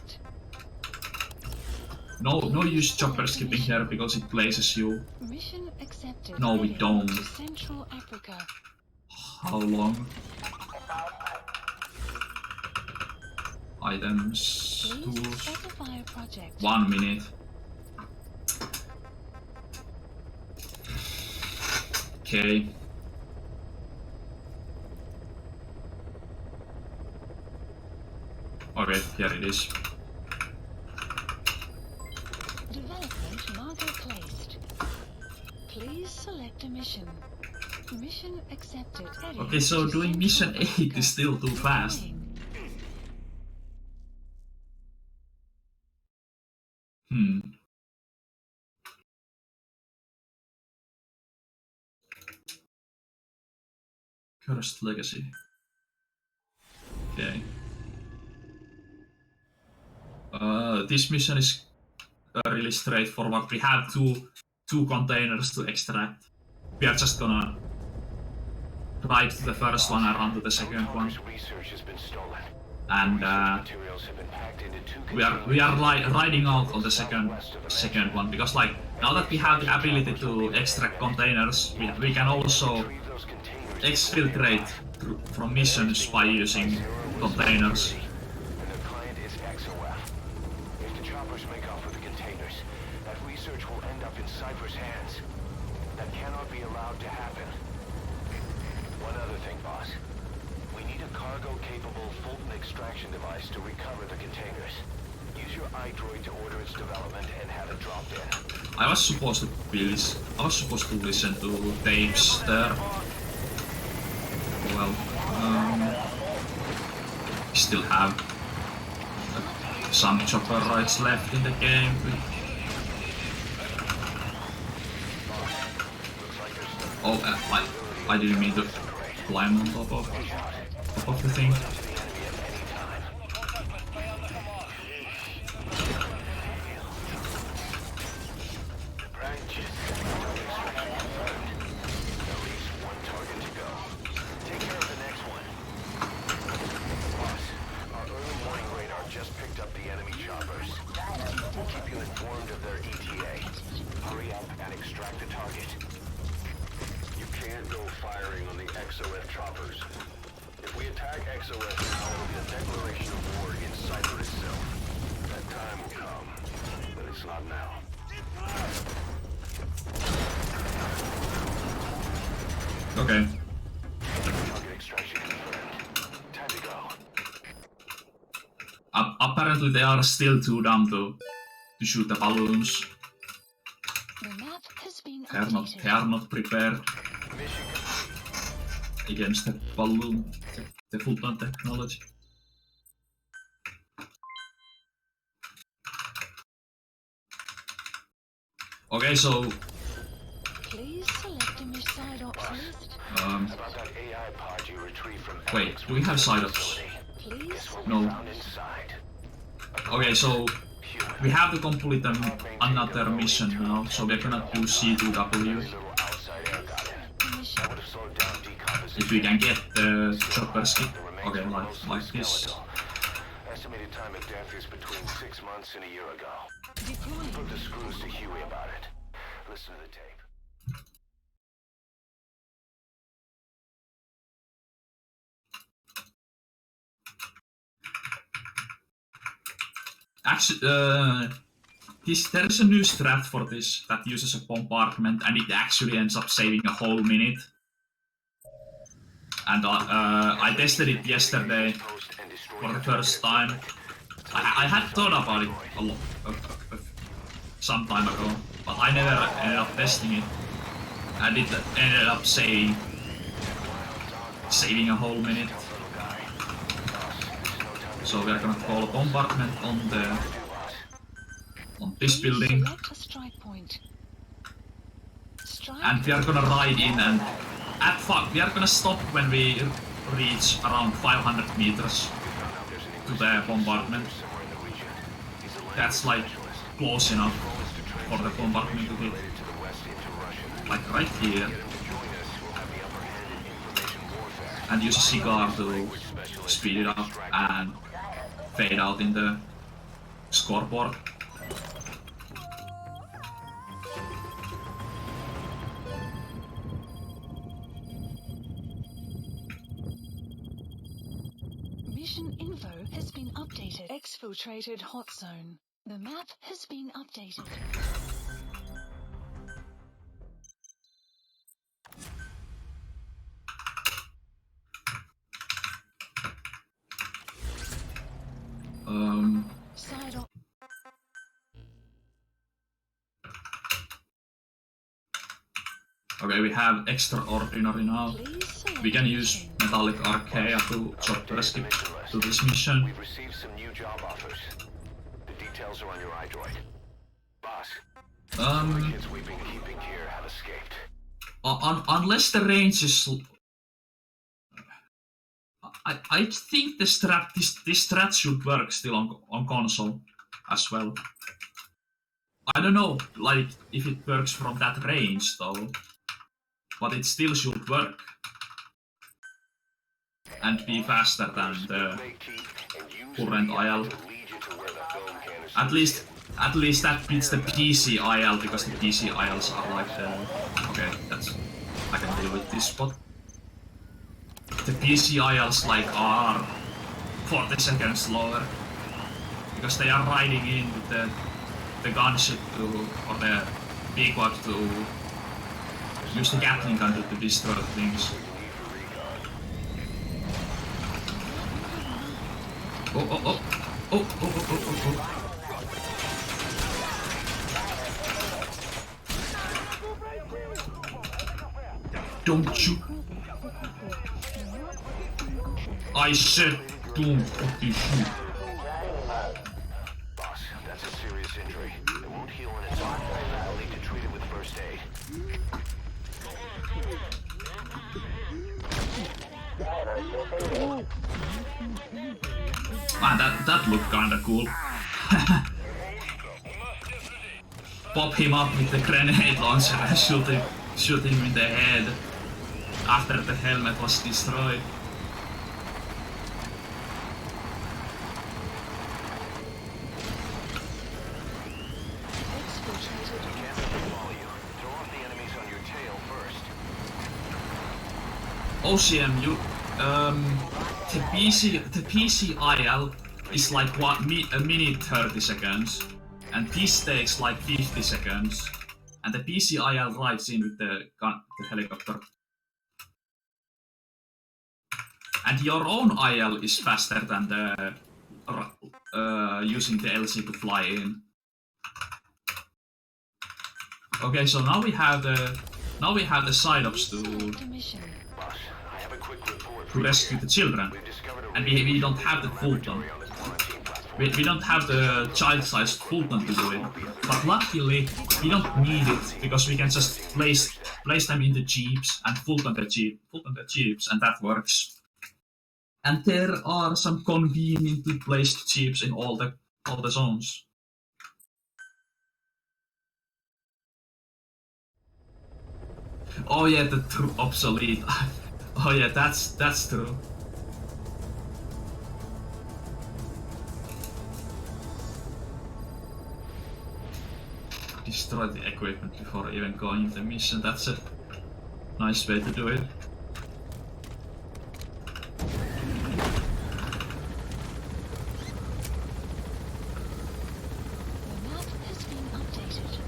No use chopper skipping here because it places you. Mission accepted. No, we don't. To Central Africa. How long? Items, Please tools, specify a project. 1 minute. Okay. Okay, here it is. Development marker placed. Please select a mission. Mission accepted. Okay, so doing mission 8 is still too fast. Cursed Legacy. Okay. This mission is really straightforward. We have two containers to extract. We are just gonna ride to the first one and run to the second one. And we are riding out on the second one because like now that we have the ability to extract containers, we can also exfiltrate from missions by using containers. Extraction device to recover the containers. Use your iDroid to order its development and have it dropped in. I was supposed to listen to Dave's there. Well, we still have some chopper rides left in the game. Oh, I didn't mean to climb on top of the thing. Okay. Apparently they are still too dumb to shoot the balloons. The map has been They are not prepared against the balloon, the full-time technology. Okay, so Please select a side ops list. About that AI pod you retrieved from Wait, do we have side-ups? Please. No. found inside. Okay, so we have to complete another mission now, so we're gonna do C2W. Little outside air got in. Permission. Would have slowed down decomposition. If we can get the chopper skip. The remains Okay, are mostly like this. skeletal. Estimated time of death is between 6 months and a year ago. Deploying. Put the screws to Huey about it. Listen to the tape. Actually, there is a new strat for this that uses a bombardment and it actually ends up saving a whole minute. And I tested it yesterday for the first time. I had thought about it some time ago, but I never ended up testing it. And it ended up saving a whole minute. So we are gonna call a bombardment on this building, Select a strike point. Strike. and we are gonna ride in and we are gonna stop when we reach around 500 meters to the bombardment. That's like close enough for the bombardment to hit. Like right here. And use a cigar to speed it up and fade out in the scoreboard. Mission info has been updated. Exfiltrated hot zone. The map has been updated. Side op. Okay, we have extraordinary now. Please select We can use mission. metallic RTA to chopper skip to this mission. We've received some new job offers. The details are on your iDroid. Boss, the kids we've been keeping here have escaped. Unless the range is... I think this strat should work still on console as well. I don't know, like, if it works from that range though, but it still should work. And be faster than the current IL. At least that beats the PC IL, because the PC ILs are like the... Okay, I can deal with this spot. The PC ILs like are 40 seconds slower, because they are riding in with the gunship or the peacock to use the Gatling gun to destroy things. Oh. Don't you... I said don't fucking shoot. Boss, that's a serious injury. It won't heal on its own. We'll need to treat it with first aid. Man, that looked kinda cool. Pop him up with the grenade launcher and shoot him in the head after the helmet was destroyed. OCM, the PC IL is like a minute 30 seconds, and this takes like 50 seconds, and the PC IL rides in with the helicopter. And your own IL is faster than the using the LC to fly in. Okay, so now we have the side-ups to rescue the children, and we don't have the Fulton. we don't have the child-sized Fulton to do it. But luckily, we don't need it because we can just place them in the jeeps and Fulton the jeeps, and that works. And there are some conveniently placed jeeps in all the zones. Oh yeah, the true obsolete. Oh yeah, that's true. Destroy the equipment before even going into the mission. That's a nice way to do it. The map has been updated.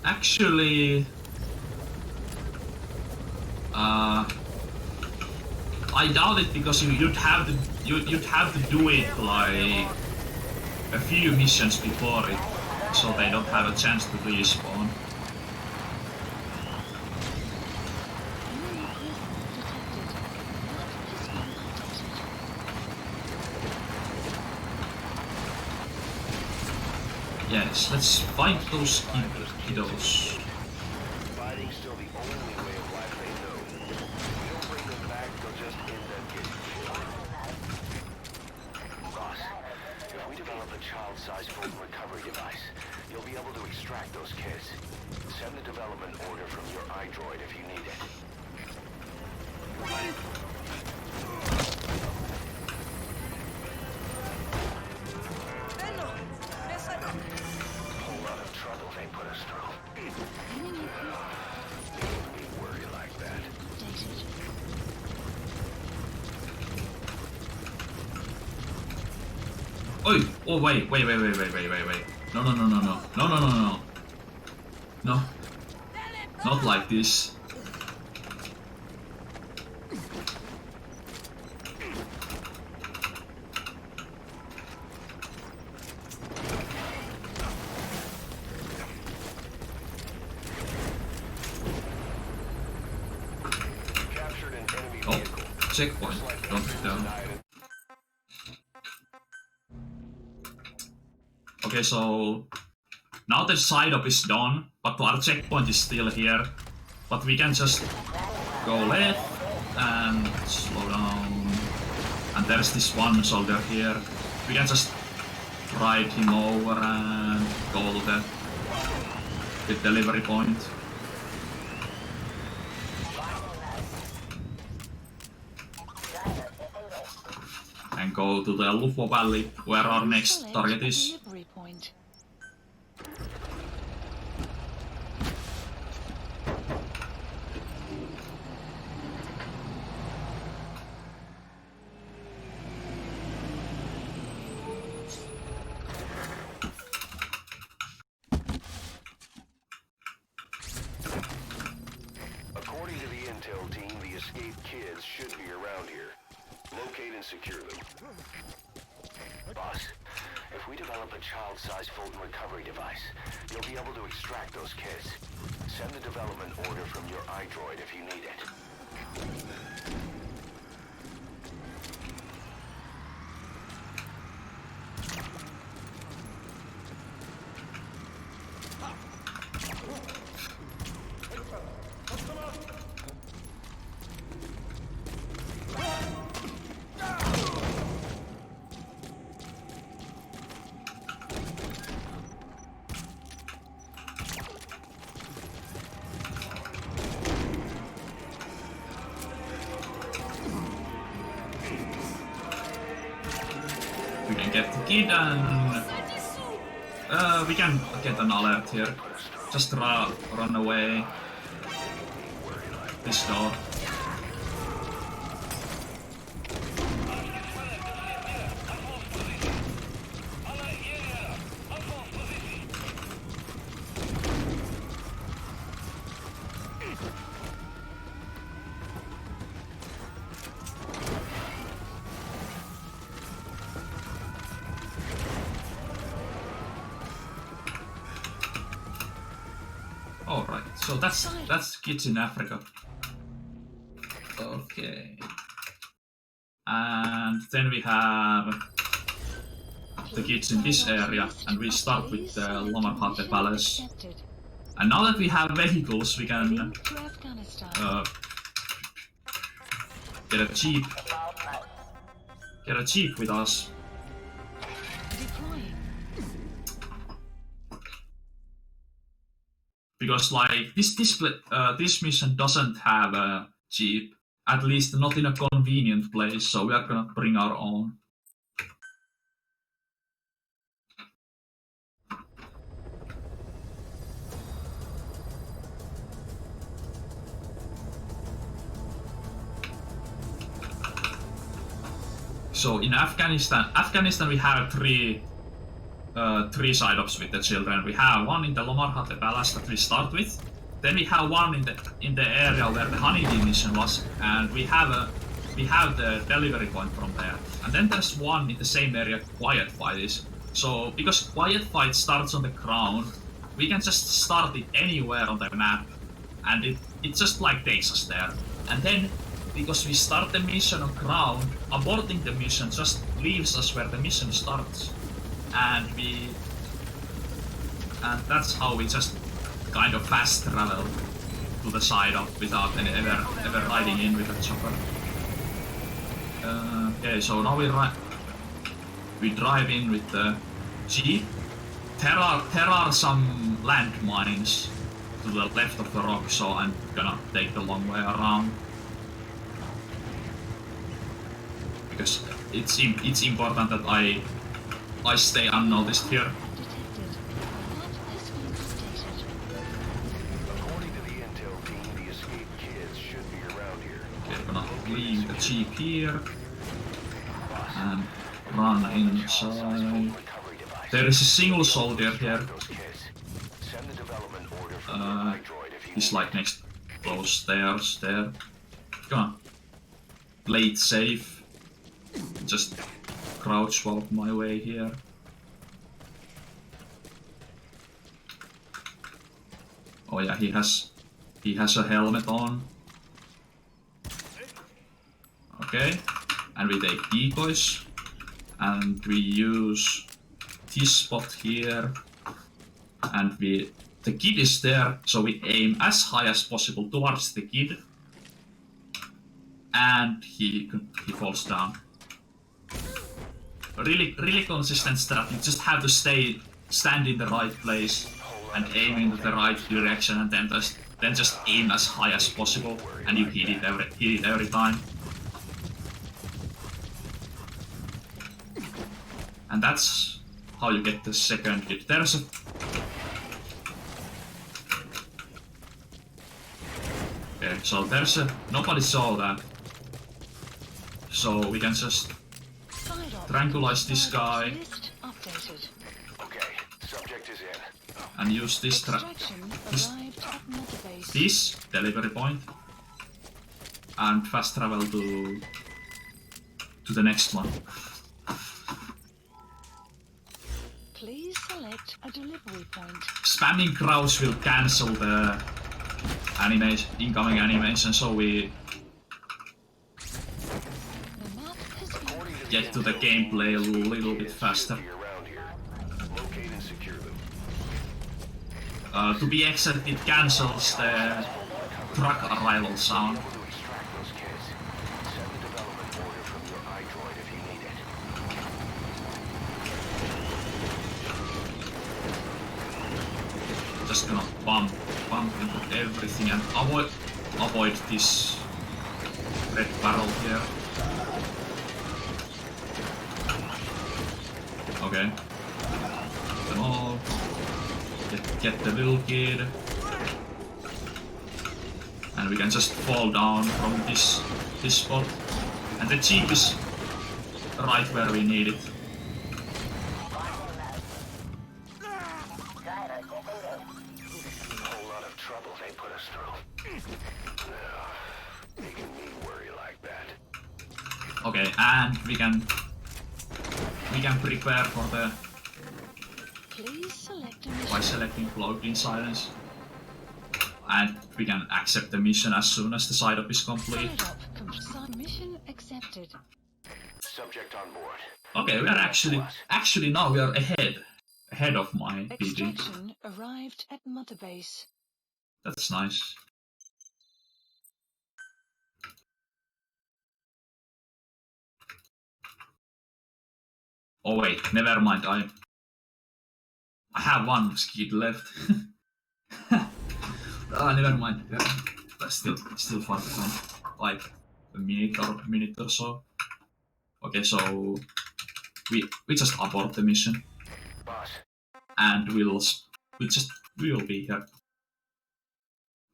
Actually, I doubt it because you'd have to do it like a few missions before it, so they don't have a chance to respawn. Yes, let's find those kiddos. Fighting's still the only way of life they know. If we don't bring them back, they'll just end up getting killed. Boss, if we develop a child-sized Fulton recovery device, you'll be able to extract those kids. Send the development order from your iDroid if you need it. Whole lot of trouble they put us through. Enemy Don't be worried like that. updated. Oi! Oh wait. No. No. Not like this. Captured an enemy Oh, vehicle. checkpoint. Don't get down. Okay, so now the side up is done, but our checkpoint is still here. But we can just go left and slow down. And there's this one soldier here. We can just ride him over and go to the delivery point. And go to the Lufo Valley, where our next Select target a is. delivery point. According to the intel team, the escaped kids should be around here. Locate and secure them. Boss, if we develop a child-sized Fulton recovery device, you'll be able to extract those kids. Send the development order from your iDroid if you need it. We can get the kid and we can get an alert here. Just run away. This door. Alright, so that's kids in Africa. Okay. And then we have the kids in this area, and we start with the Lomarhate Palace. And now that we have vehicles, we can get a jeep with us. Because like this mission doesn't have a jeep, at least not in a convenient place, so we are gonna bring our own. So in Afghanistan we have three side-ups with the children. We have one in the Lomarhate Palace that we start with. Then we have one in the area where the honeybee mission was, and we have the delivery point from there. And then there's one in the same area Quiet Fight is. So because Quiet Fight starts on the ground, we can just start it anywhere on the map, and it just like takes us there. And then because we start the mission on ground, aborting the mission just leaves us where the mission starts. And that's how we just kind of fast travel to the side up without ever riding in with a chopper. Okay, so now we drive in with the jeep. There are some landmines to the left of the rock, so I'm gonna take the long way around. Because it's important that I stay unnoticed here. According to the intel team, the escaped kids should be around here. Okay, gonna leave the jeep here and run inside. There is a single soldier here. He's like next those stairs there. Gonna play it safe. Just crouch walk my way here. Oh yeah, he has a helmet on. Okay, and we take decoys, and we use this spot here, and the kid is there, so we aim as high as possible towards the kid, and he falls down. Really consistent strat. You just have to stand in the right place and aim into the right direction, and then just aim as high as possible, and you hit it every time. And that's how you get the second hit. There's a okay, so there's a nobody saw that, so we can just tranquilize this guy and use this delivery point and fast travel to the next one. Please select a delivery point. Spamming crouch will cancel the incoming animation, so we get to the gameplay a little bit faster. To be exact, it cancels the truck arrival sound. Just gonna bump into everything and avoid this red barrel here. Okay. Them all. Get the little kid. And we can just fall down from this spot. And the jeep is right where we need it. Okay, and we can prepare for the by selecting cloaked in silence. and we can accept the mission as soon as the side up is complete. Mission accepted. Subject on board. Okay, we are actually now we are ahead of my PD. Extraction arrived at Mother Base. That's nice. Oh wait, never mind. I have one skid left. Never mind. Yeah. That's still fun. Like a minute or so. Okay, so we just abort the mission, Boss, and we will be here.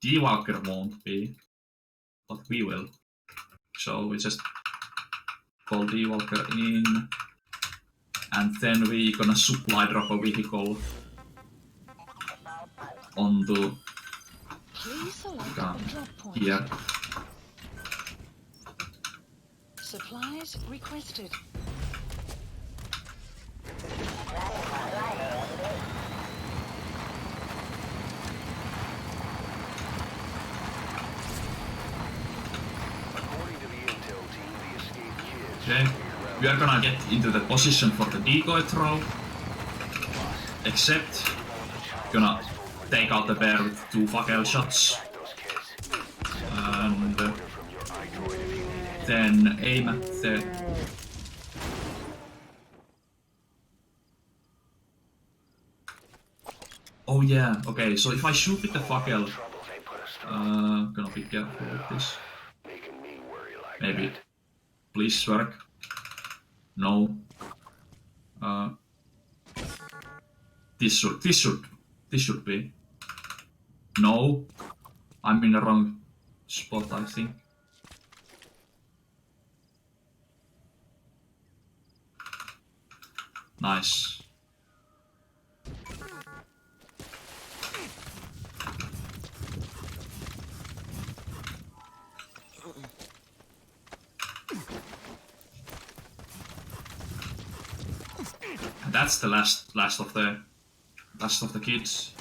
D-Walker won't be, but we will. So we just call D-Walker in, and then we gonna supply drop a vehicle onto Please select a drop point. here. Supplies requested. according to the intel team, the escaped kids... Okay, we are gonna get into the position for the decoy throw, except gonna take out the bear with 2 fackel shots, Those kids. and From your iDroid if you need it. then aim at the... Oh yeah, okay, so if I shoot with the fackel, Trouble they put us through. gonna be careful with this. Making me worry like Maybe. that. Please work. No. This should be. No. I'm in the wrong spot, I think. Nice. And that's the last of the kids.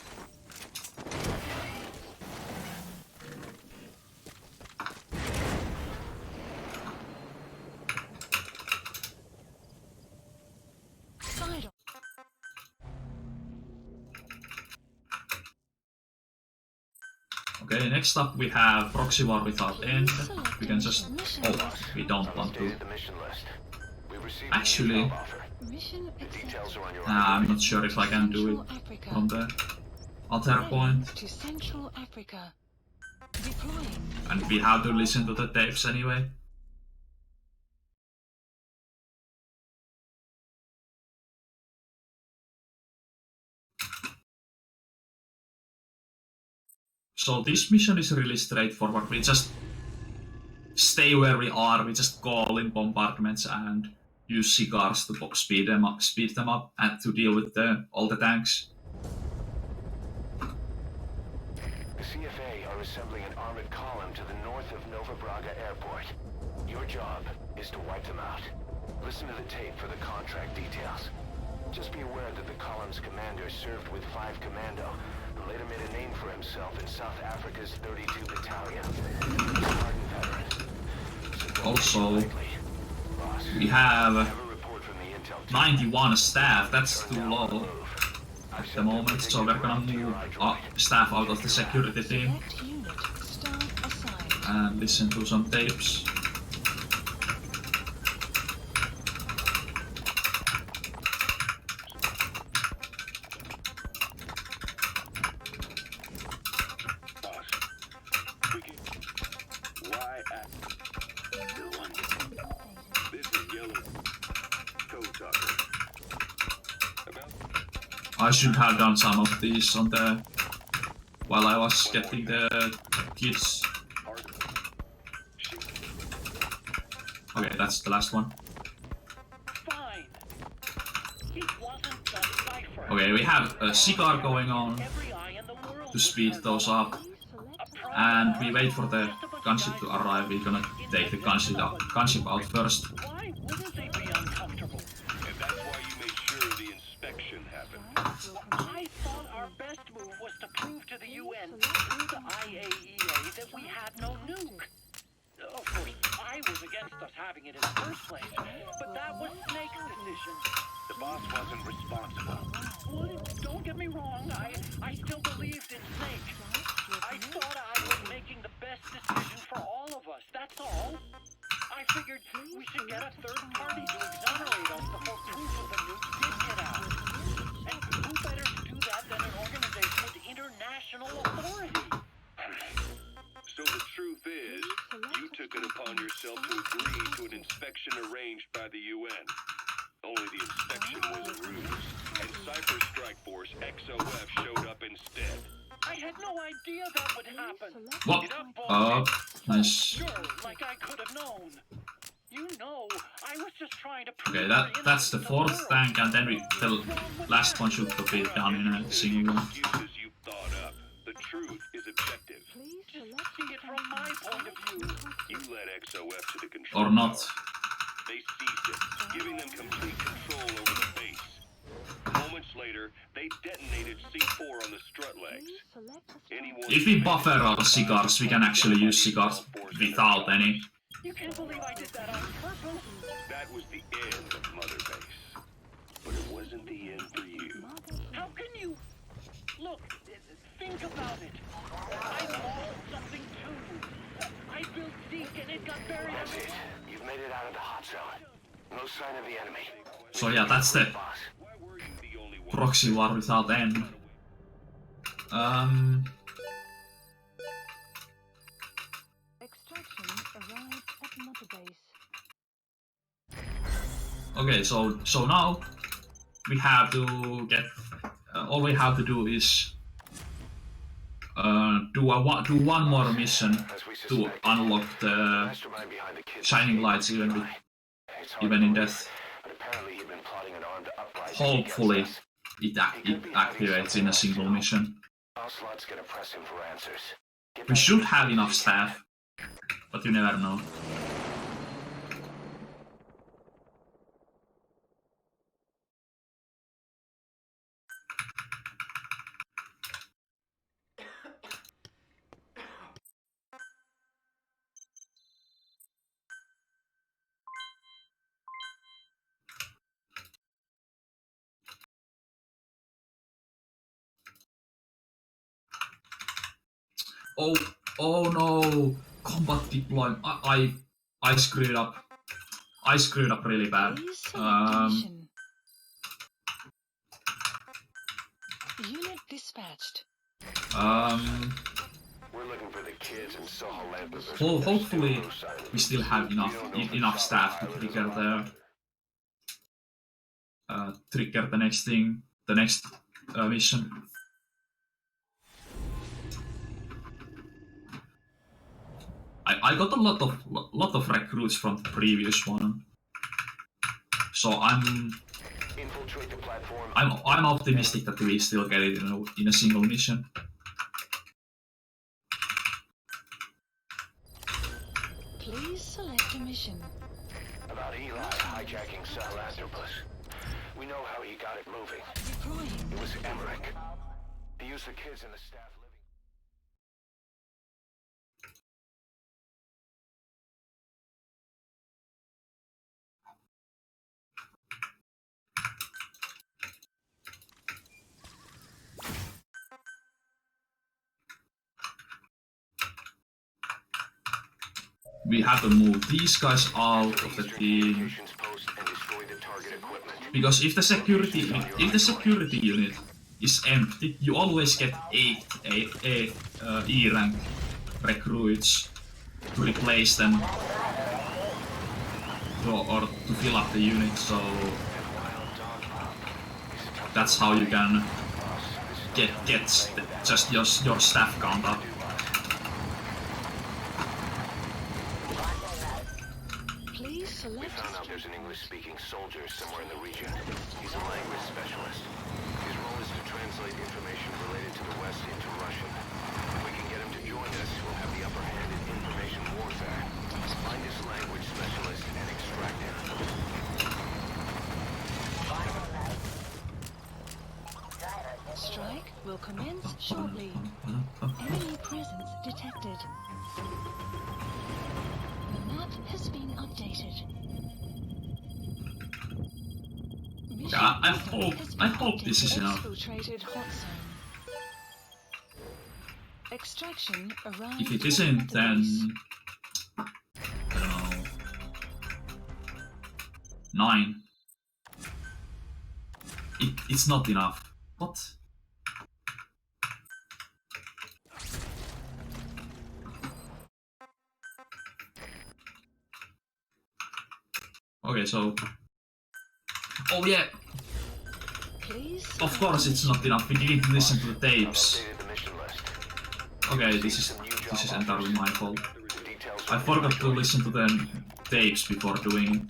Side up. Okay, next up we have proxy war without end. We can just... Oh, we don't want to. Updated the mission list. We received Actually, an offer. Mission The accepted. details are on your I'm not sure if I can do it Central Africa. from the other point. To Central Africa. Deploying. And we have to listen to the tapes anyway. So this mission is really straightforward. We just stay where we are. We just call in bombardments and use cigars to speed them up, and to deal with all the tanks. The CFA are assembling an armored column to the north of Nova Braga Airport. Your job is to wipe them out. Listen to the tape for the contract details. Just be aware that the column's commander served with 5 Commando and later made a name for himself in South Africa's 32 Battalion. He's a hardened veteran. So don't Also, be likely. Boss, we have have a report from the intel team. 91 staff. That's too low at the moment, so we're gonna move staff out of the security team Select unit. Start assigned. and listen to some tapes. Boss, we can... Why act... Still on you. This is Yellow. Code talker. About... I should have done some of these on the while I was getting the kids. Okay, that's the last one. Fine. It wasn't the cipher. Okay, we have a cigar going on Every eye in the world to speed those up, and we wait for the gunship to arrive. We're gonna take the gunship out first. Why wouldn't they be uncomfortable? And that's why you made sure the inspection happened. I thought our best move was to prove to the UN through the IAEA that we had no nuke. Of course, I was against us having it in the first place, but that was Snake's decision. The boss wasn't responsible. Well, don't get me wrong, I still believed in Snake. I thought I was making the best decision for all of us, that's all. I figured we should get a third party to exonerate us before proof of the nuke did get out. And who better to do that than an organization with international authority? So the truth is, you took it upon yourself to agree to an inspection arranged by the UN. Only the inspection was a ruse, and Cypher Strike Force XOF showed up instead. I had no idea that would happen. What? Nice. Sure, like I could have known. You know, I was just trying to prove Okay, our that's the innocence to fourth world. tank, and then the last one should be done in a single one. Excuses you thought up. The truth is objective. Just see it from my point of view. You led XOF to the control Or not. tower. They seized it, giving them complete control over the base. Moments later, they detonated C4 on the strut legs. Anyone If we buffer our cigars, we can actually use cigars without any. You can't believe I did that on purpose. That was the end of Mother Base. But it wasn't the end for you. How can you... Look, think about it. I lost something too. I built Zeke and it got buried. That's it. You've made it out of the hot zone. No sign of the enemy. So yeah, that's the Boss. Why were you the only one? proxy war without end. Extraction arrived at Mother Base. Okay, so now we have to get. All we have to do is do one more mission As we to suspected, unlock the mastermind behind the kid's shining lights, even It's hard even to in believe, death. But apparently he'd been plotting an armed uprising Hopefully, against us. it activates in a single mission. Ocelot's gonna press him for answers. Get We back should to have the enough base. staff, but you never know. Oh no! Combat deployment. I screwed up. I screwed up really bad. Please select a mission. Unit dispatched. We're looking for the kids and Soho Lampers. Hopefully we still have enough staff to trigger the next thing, the next mission. I got a lot of recruits from the previous one, so Infiltrate the platform. I'm optimistic that we still get it in a single mission. Please select a mission. About Eli hijacking Sahelanthropus. We know how he got it moving. Deploying. It was Emmerich. He used the kids and the staff living. We have to move these guys out of the team, Communications post and destroy the target equipment. because if the security unit is empty, you always get 8 E rank recruits to replace them or to fill up the unit. So that's how you can get just your staff count up. Please We select found out there's an English-speaking soldier somewhere in the region. He's a language specialist. His role is to translate information related to the West into Russian. If we can get him to join us, we'll have the upper hand in information warfare. Find this language specialist and extract him. strike will commence shortly. Enemy presence detected. The map has been updated. Mission info has been I hope this is enough. Exfiltrated hot zone. Extraction arrived. If it isn't, then I don't know. 9. It's not enough. What? Okay, so. Oh yeah. Please. Of course, it's not enough. We didn't listen to the tapes. Updated the mission list. Okay, this is entirely my fault. I forgot to listen to the tapes before doing it.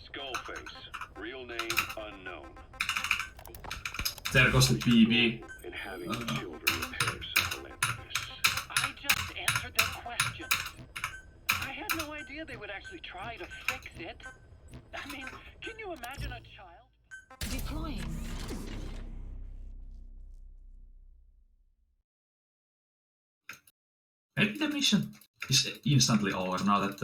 Skullface, real name unknown. There goes the PB. And having children repairs philanthropist. I just answered their question. I had no idea they would actually try to fix it. I mean, can you imagine a child? Deploying. Maybe the mission is instantly over now that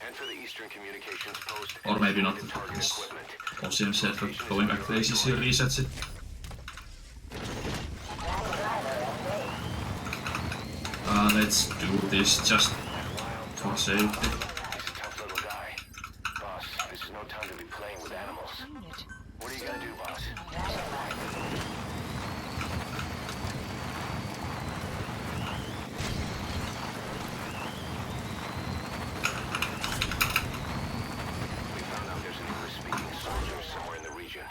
Enter the Eastern Communications Post. Or maybe not. Target equipment. Ocean said that going back to ACC resets it. Let's do this just for safety. He's a tough little guy. Boss, this is no time to be playing with animals. Unit. What are you gonna do, boss? We found out there's an English-speaking soldier somewhere in the region.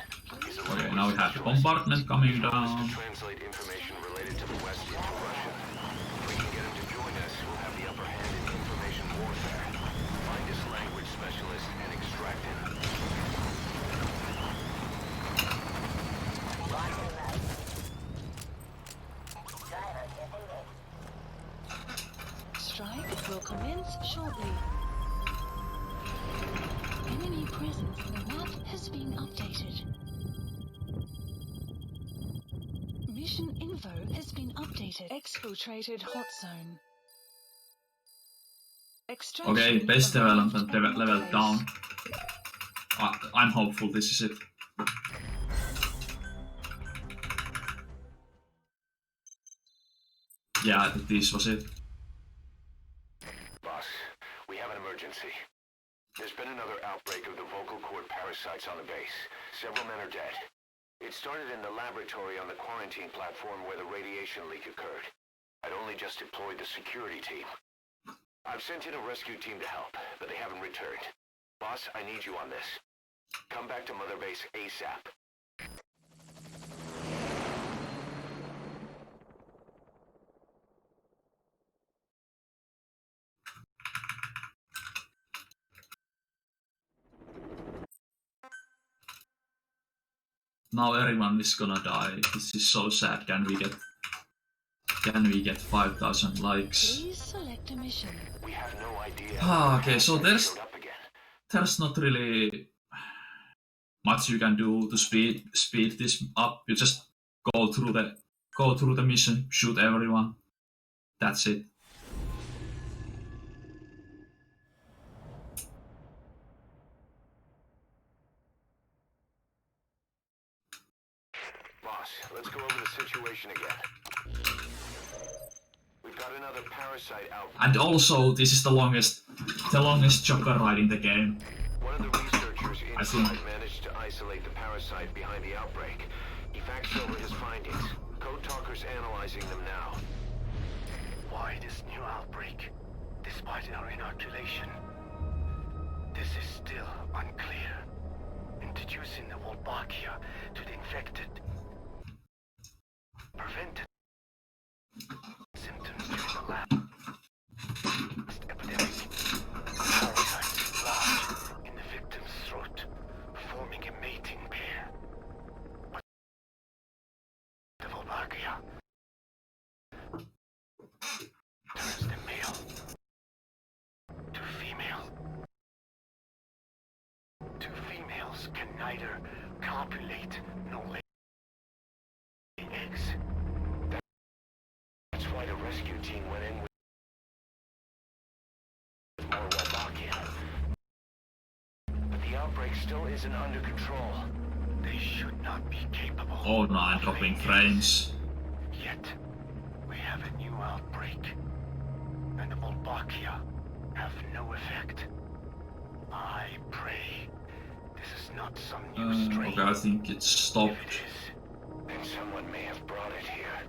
He's a Okay, now we have the bombardment coming to down. translate information related to the West into Russian. If we can get him to join us, we'll have the upper hand in information warfare. Find his language specialist and extract him. Strike will commence shortly. Enemy presence. The map has been updated. Mission info has been updated. Exfiltrated hot zone. Extraction Okay, base arrived development at level base. down. I'm hopeful this is it. Yeah, I think this was it. Boss, we have an emergency. There's been another outbreak of the vocal cord parasites on the base. Several men are dead. It started in the laboratory on the quarantine platform where the radiation leak occurred. I'd only just deployed the security team. I've sent in a rescue team to help, but they haven't returned. Boss, I need you on this. Come back to Mother Base ASAP. Now everyone is gonna die. This is so sad. Can we get 5,000 likes? Please select a mission. We have no idea. Okay, so there's Showed up again. not really much you can do to speed this up. You just go through the mission, shoot everyone. That's it. Boss, let's go over the situation again. We've got another parasite out. And also, this is the longest joker ride in the game. One of the researchers I think. inside managed to isolate the parasite behind the outbreak. He faxed over his findings. Code Talker's analyzing them now. Why this new outbreak, despite our inoculation? This is still unclear. Introducing the Wolbachia to the infected prevented symptoms during the last epidemic. Parasites lodged in the victim's throat, forming a mating pair. But the Wolbachia neither copulate nor lay eggs. That's why the rescue team went in with more Wabaki. But the outbreak still isn't under control. They should not be capable. Oh no, I'm of dropping laying frames. eggs. Yet, we have a new outbreak. And Wolbachia have no effect. I pray this is not some new strain. Okay, I think it's stopped. If it is, Then someone may have brought it here.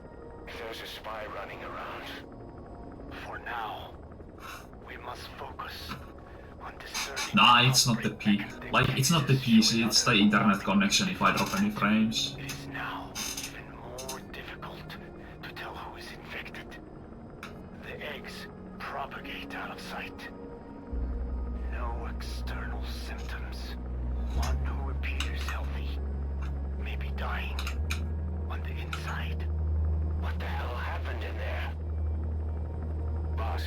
If there's a spy running around. for now, we must focus on discerning. Nah, it's not the P. Like, it's not the PC, it's the internet connection if I drop any frames. It is now even more difficult to tell who is infected. The eggs propagate out of sight. No external symptoms. One who appears healthy may be dying on the inside. What the hell happened in there? Boss,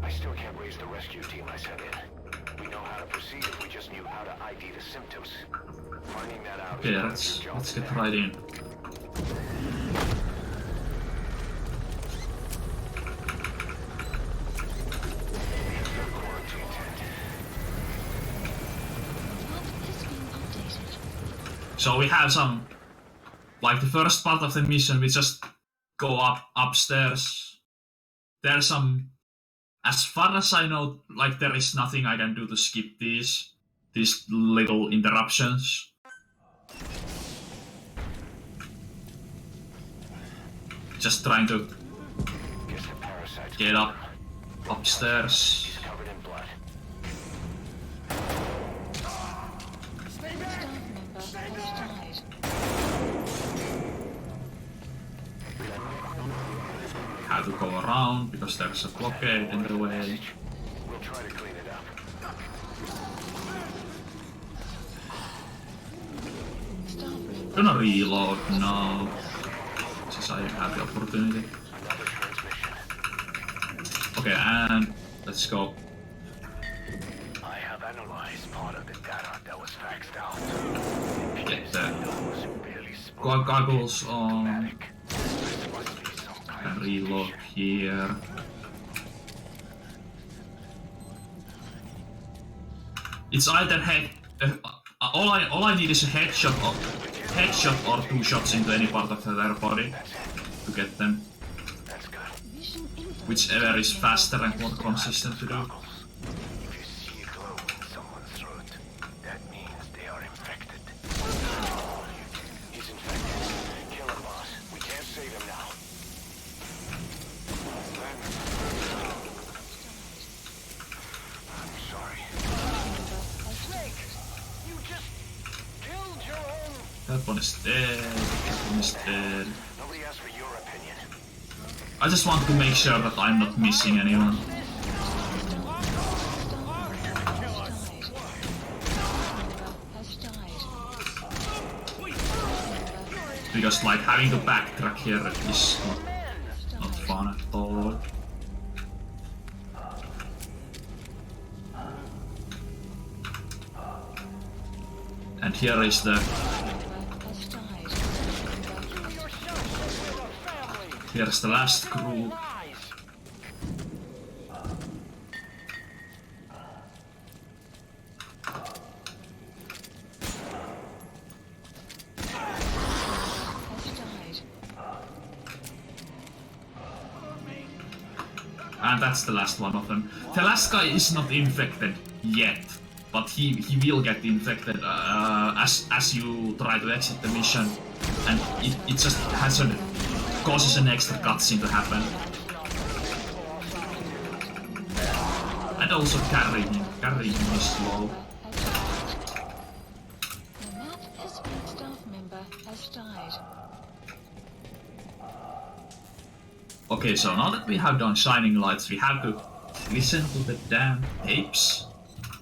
I still can't raise the rescue team I sent in. We know how to proceed if we just knew how to ID the symptoms. Finding that out Okay, is part of let's your job get today. right in. Here's your quarantine tent. Map is being updated. So we have some, like the first part of the mission, we just go upstairs. There's some, as far as I know, like there is nothing I can do to skip these little interruptions. Just trying to Guess the parasites get up upstairs. He's covered in blood. Staff member has died. Have to go around because there's a blockade in the way. We'll try to clean it up. Staff member. Gonna reload now, since I have the opportunity. Another transmission. Okay, and let's go. I have analyzed part of the data that was faxed out. Get the Those who barely spoke goggles on. dramatic. This must be some kind And of reload here. It's either head. All I need is a headshot or two shots into any part of their body to get them. That's good. Mission info. Whichever is faster and more consistent to do. If you see a glow in someone's throat, that means they are infected. He's infected. Kill him, boss. We can't save him now. I'm sorry. Snake! You just killed your own... That one is dead. That one is dead. Nobody asked for your opinion. I just want to make sure that I'm not missing anyone. Because like having to backtrack here is not fun at all. And here is the here's the last crew. And that's the last one of them. The last guy is not infected yet, but he will get infected as you try to exit the mission, and it just causes an extra cutscene to happen. And also carrying him is slow. The map has been staff member has died. Okay, so now that we have done Shining Lights, we have to listen to the damn tapes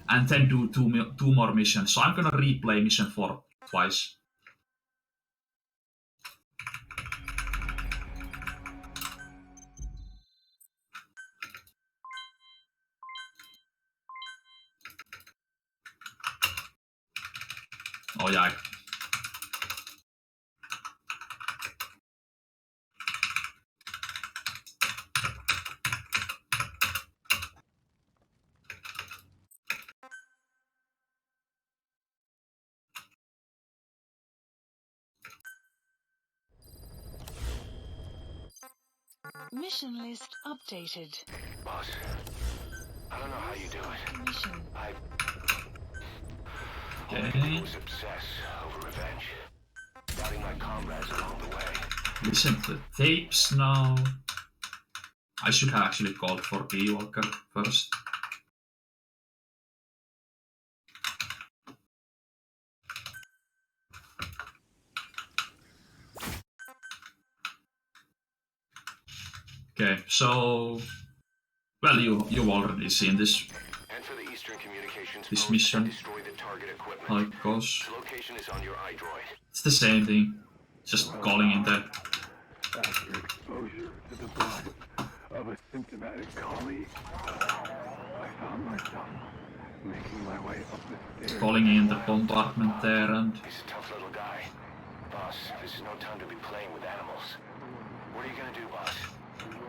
and then do two more missions. So I'm gonna replay mission 4 twice. Oh yeah. Mission list updated. Boss, I don't know how you do it. Mission. All I can do is obsess over revenge. Doubting my comrades along the way. Listen to the tapes now. I should have actually called for D-Walker first. Okay, so well, you've already seen this Enter the Eastern Communications this post mission, and destroy the target equipment. how it goes. The location is on your iDroid. It's the same thing, just calling in the After exposure to the blood of a symptomatic colleague, I found myself making my way up the stairs. calling in the compartment there, and He's a tough little guy. Boss, this is no time to be playing with animals. What are you gonna do, boss?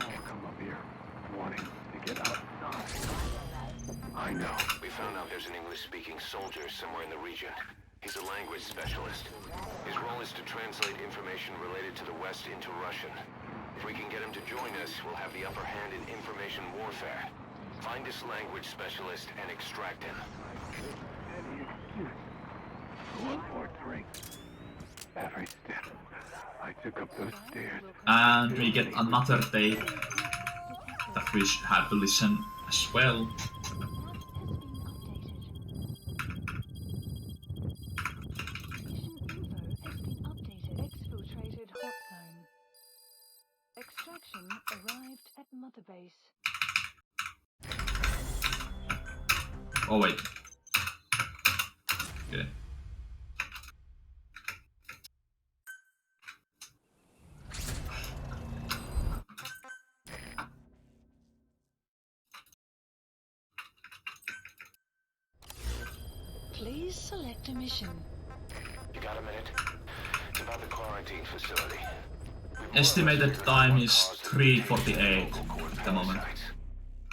I'll come up here, wanting to get outside. I know. We found out there's an English-speaking soldier somewhere in the region. He's a language specialist. His role is to translate information related to the West into Russian. If we can get him to join us, we'll have the upper hand in information warfare. Find this language specialist and extract him. Any excuse for one more drink. Every step I took up those stairs. and we get another tape that we should have to listen as well. Extraction arrived at Mother Base. Oh wait. Okay. Please select a mission. You got a minute? It's about the quarantine facility. Estimated time is 3:48 at the moment,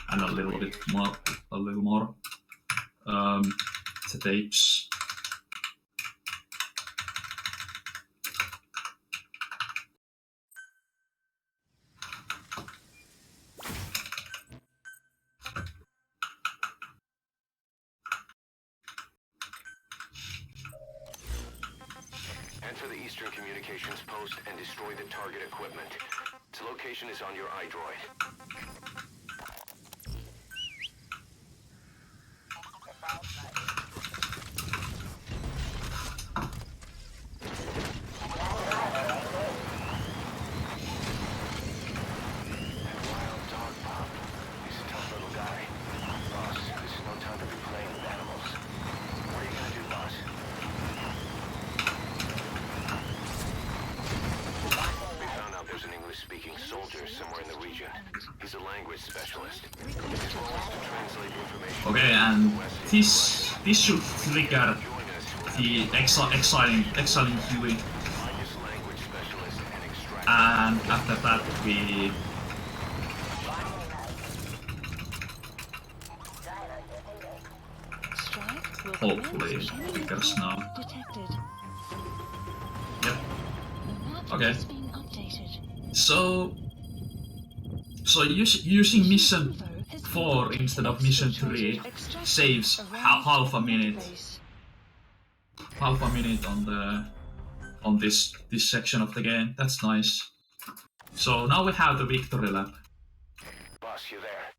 and a little bit more, the tapes. Enter the Eastern Communications post and destroy the target equipment. Its location is on your iDroid. Speaking soldier somewhere in the region. He's a language specialist. His role is to translate information. Okay, and this should trigger the exciting Huey. And after that we hopefully triggers now. Yep. Okay. So using mission 4 instead of mission 3 saves half a minute on this section of the game. That's nice. So now we have the victory lap. Boss, you there?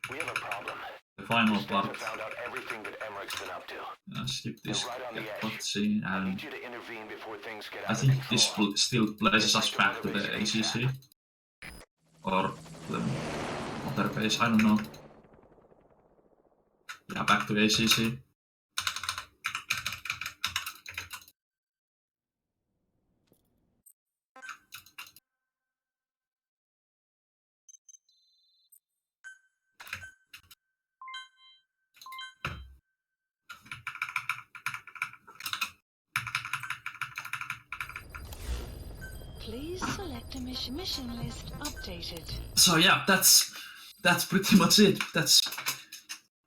We have a problem. The final part. Found out everything that Emmerich's been up to. Skip this Right cutscene, I and need you to intervene before things get I out think of control. this still places us back to the ACC or the other base. I don't know. Yeah, back to ACC. Please select a mission list updated. So yeah, that's pretty much it. That's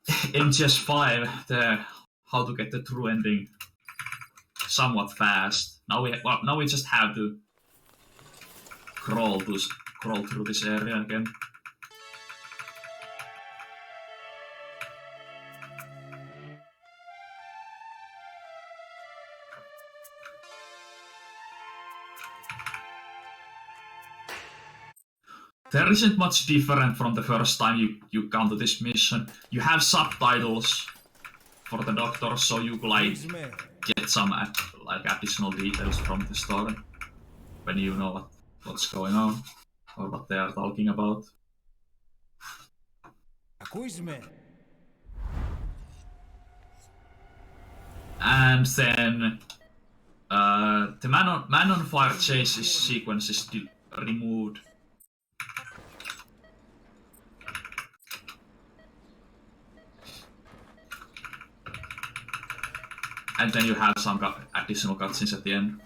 MGS5, the how to get the true ending somewhat fast. Now we just have to crawl through this area again. There isn't much different from the first time you come to this mission. You have subtitles for the doctor, so you like get some additional details from the story when you know what's going on or what they are talking about. And then the man on fire chase sequence is removed. And then you have some additional cutscenes at the end.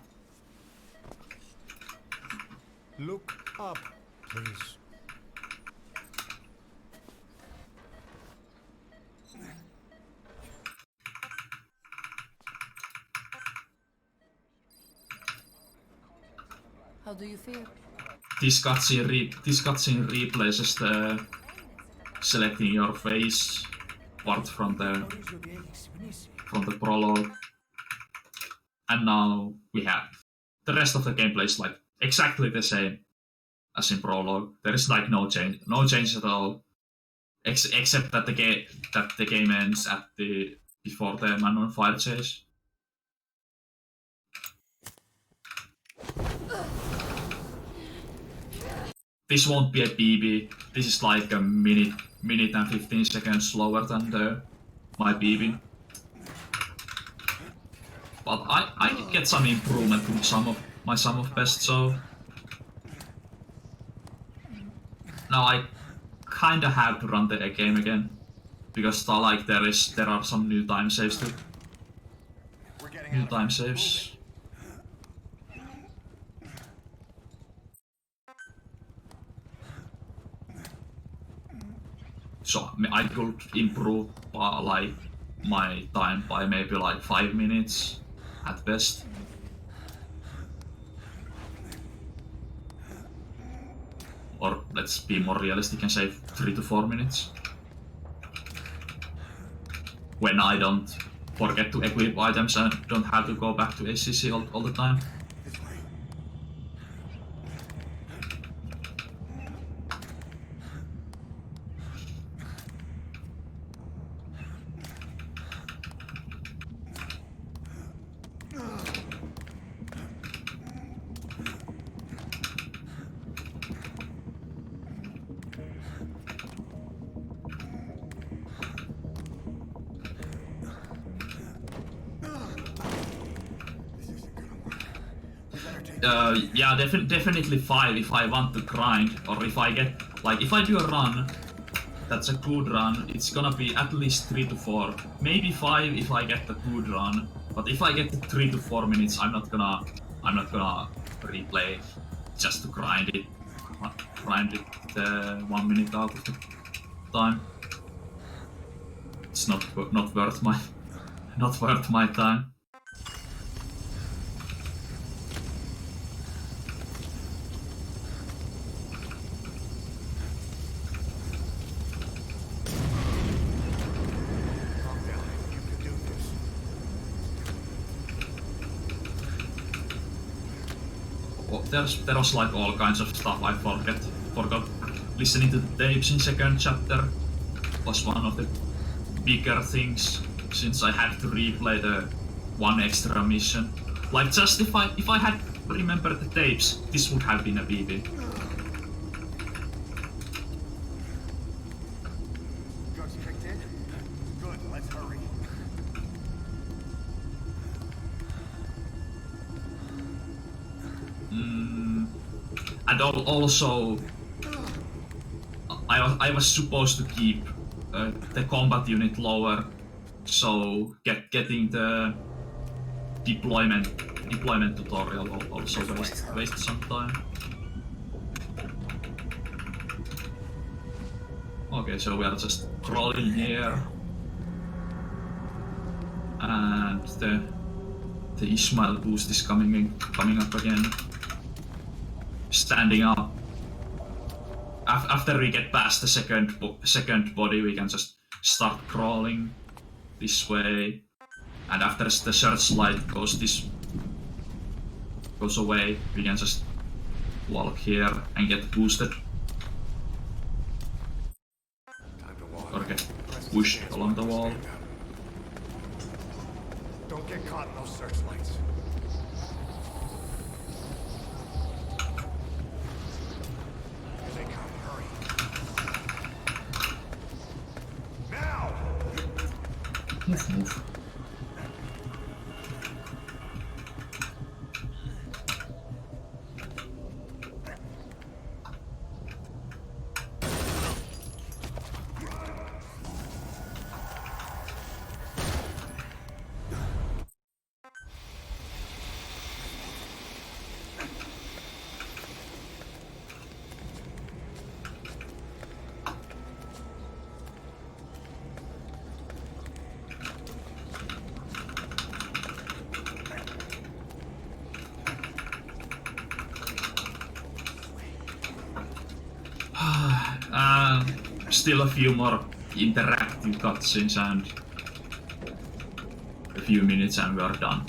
Look up, please. How do you feel? This cutscene replaces the selecting your face part from the prologue. And now we have the rest of the gameplay is like exactly the same as in prologue. There is like no change at all, except that the game ends at before the man on fire chase. This won't be a PB. This is like a minute and 15 seconds slower than my PB. But I did get some improvement in my sum of best, so now I kinda have to run the game again because there are some new time saves too. New time saves. So I could improve my time by maybe like 5 minutes at best. Or let's be more realistic and say 3 to 4 minutes. When I don't forget to equip items and don't have to go back to ACC all the time. Yeah, definitely 5 if I want to grind, or if I get, like, if I do a run that's a good run, it's gonna be at least 3 to 4, maybe 5 if I get the good run, but if I get 3 to 4 minutes, I'm not gonna replay just to grind it 1 minute out of the time. It's not worth my time. There was like all kinds of stuff I forgot. Listening to the tapes in second chapter was one of the bigger things, since I had to replay the one extra mission. Like, just if I had remembered the tapes, this would have been a BB. Drugs kicked in? Good, let's hurry. And also, I was supposed to keep the combat unit lower, so getting the deployment deployment tutorial will also waste some time. Okay, so we are just crawling here. And the Ismail boost is coming up again. Standing up. After we get past the second body, we can just start crawling this way. And after the searchlight goes away, we can just walk here and get boosted. Or get pushed along the wall. Don't get caught in those searchlights. Here they come, hurry. Now! Move. Still a few more interactive cutscenes and a few minutes and we are done.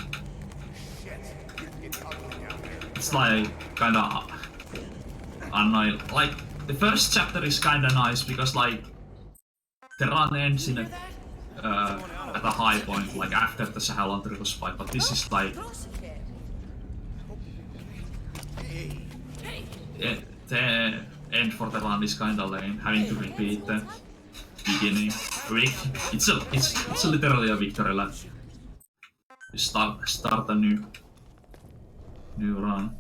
It's like kinda annoying. Like the first chapter is kinda nice because like the run ends in at a high point, like after the Sahelanthropus fight, but this is like the end for the run is kinda lame, having to repeat the beginning. It's literally a victory lap. You start a new run.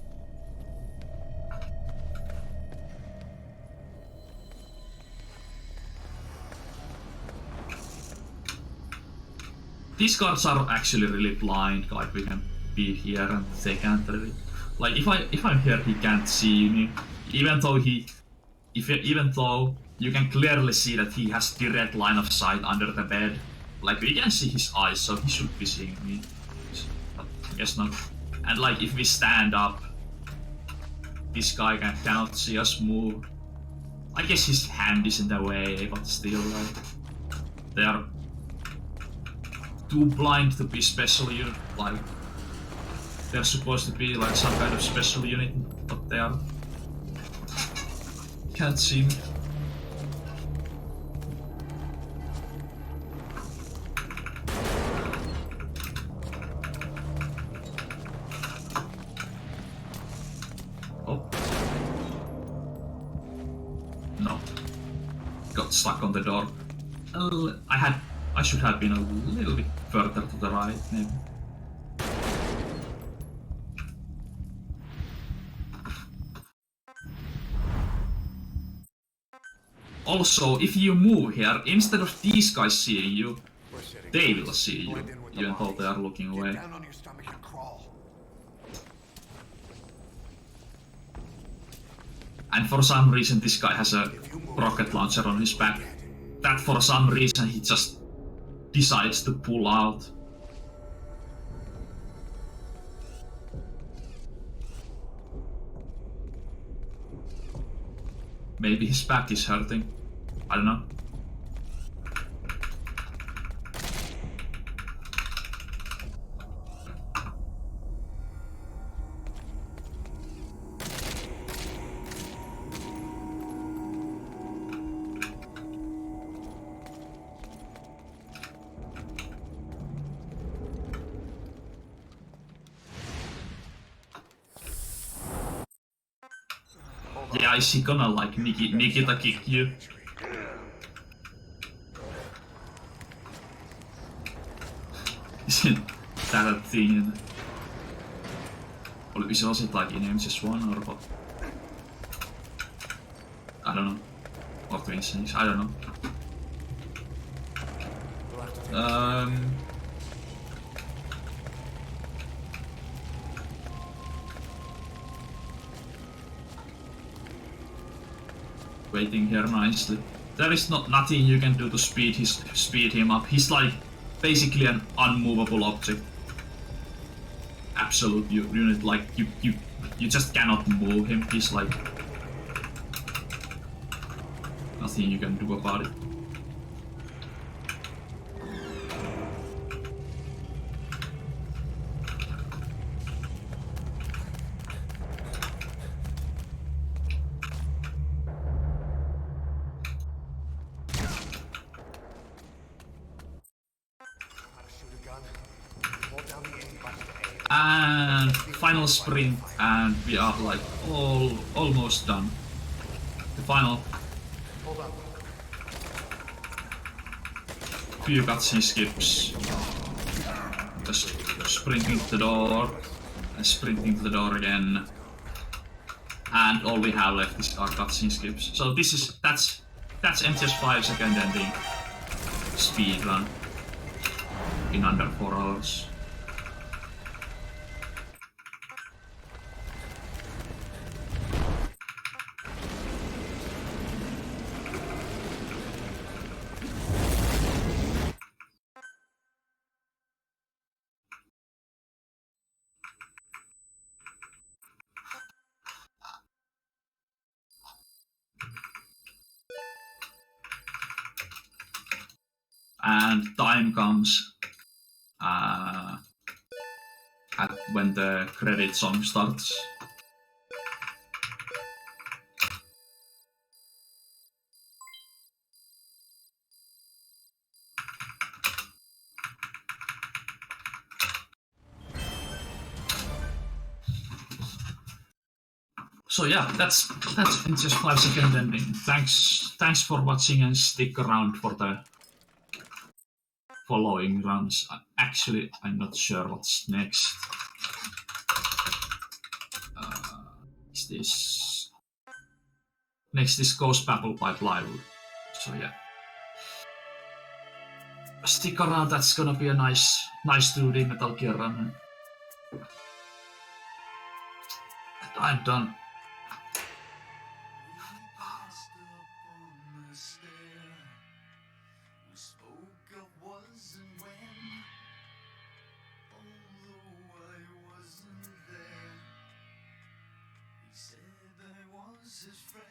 These guards are actually really blind, like we can be here and they can't really. Like if I'm here, he can't see me, even though you can clearly see that he has direct line of sight under the bed. Like we can see his eyes, so he should be seeing me. But I guess not. And like if we stand up, this guy cannot see us move. I guess his hand is in the way, but still, like they are too blind to be special unit. Like they're supposed to be like some kind of special unit, but they are can't see me. Oh. No. Got stuck on the door. I should have been a little bit further to the right, maybe. Also, if you move here, instead of these guys seeing you, they will see you, even though they are looking away. And for some reason this guy has a rocket launcher on his back. That for some reason he just decides to pull out. Maybe his back is hurting. I don't know. Yeah, is he gonna like Nikita kick you? Isn't that a thing? Or was it like in MGS1 or what? I don't know. Or twin things, I don't know. waiting here nicely. There is nothing you can do to speed him up. He's like basically an unmovable object. Absolute unit, like you just cannot move him. He's like nothing you can do about it. And final sprint, and we are like almost done. The final few cutscene skips. Just sprinting to the door, and sprinting to the door again, and all we have left is our cutscene skips. So that's MGS5 second ending speed run in under 4 hours. And time comes when the credit song starts. So yeah, that's just 5-second ending. Thanks for watching and stick around for the following runs. Actually, I'm not sure what's next. Is this next is Ghost Babel by Plywood. So yeah, stick around. That's gonna be a nice 2D Metal Gear run. And I'm done. His friend.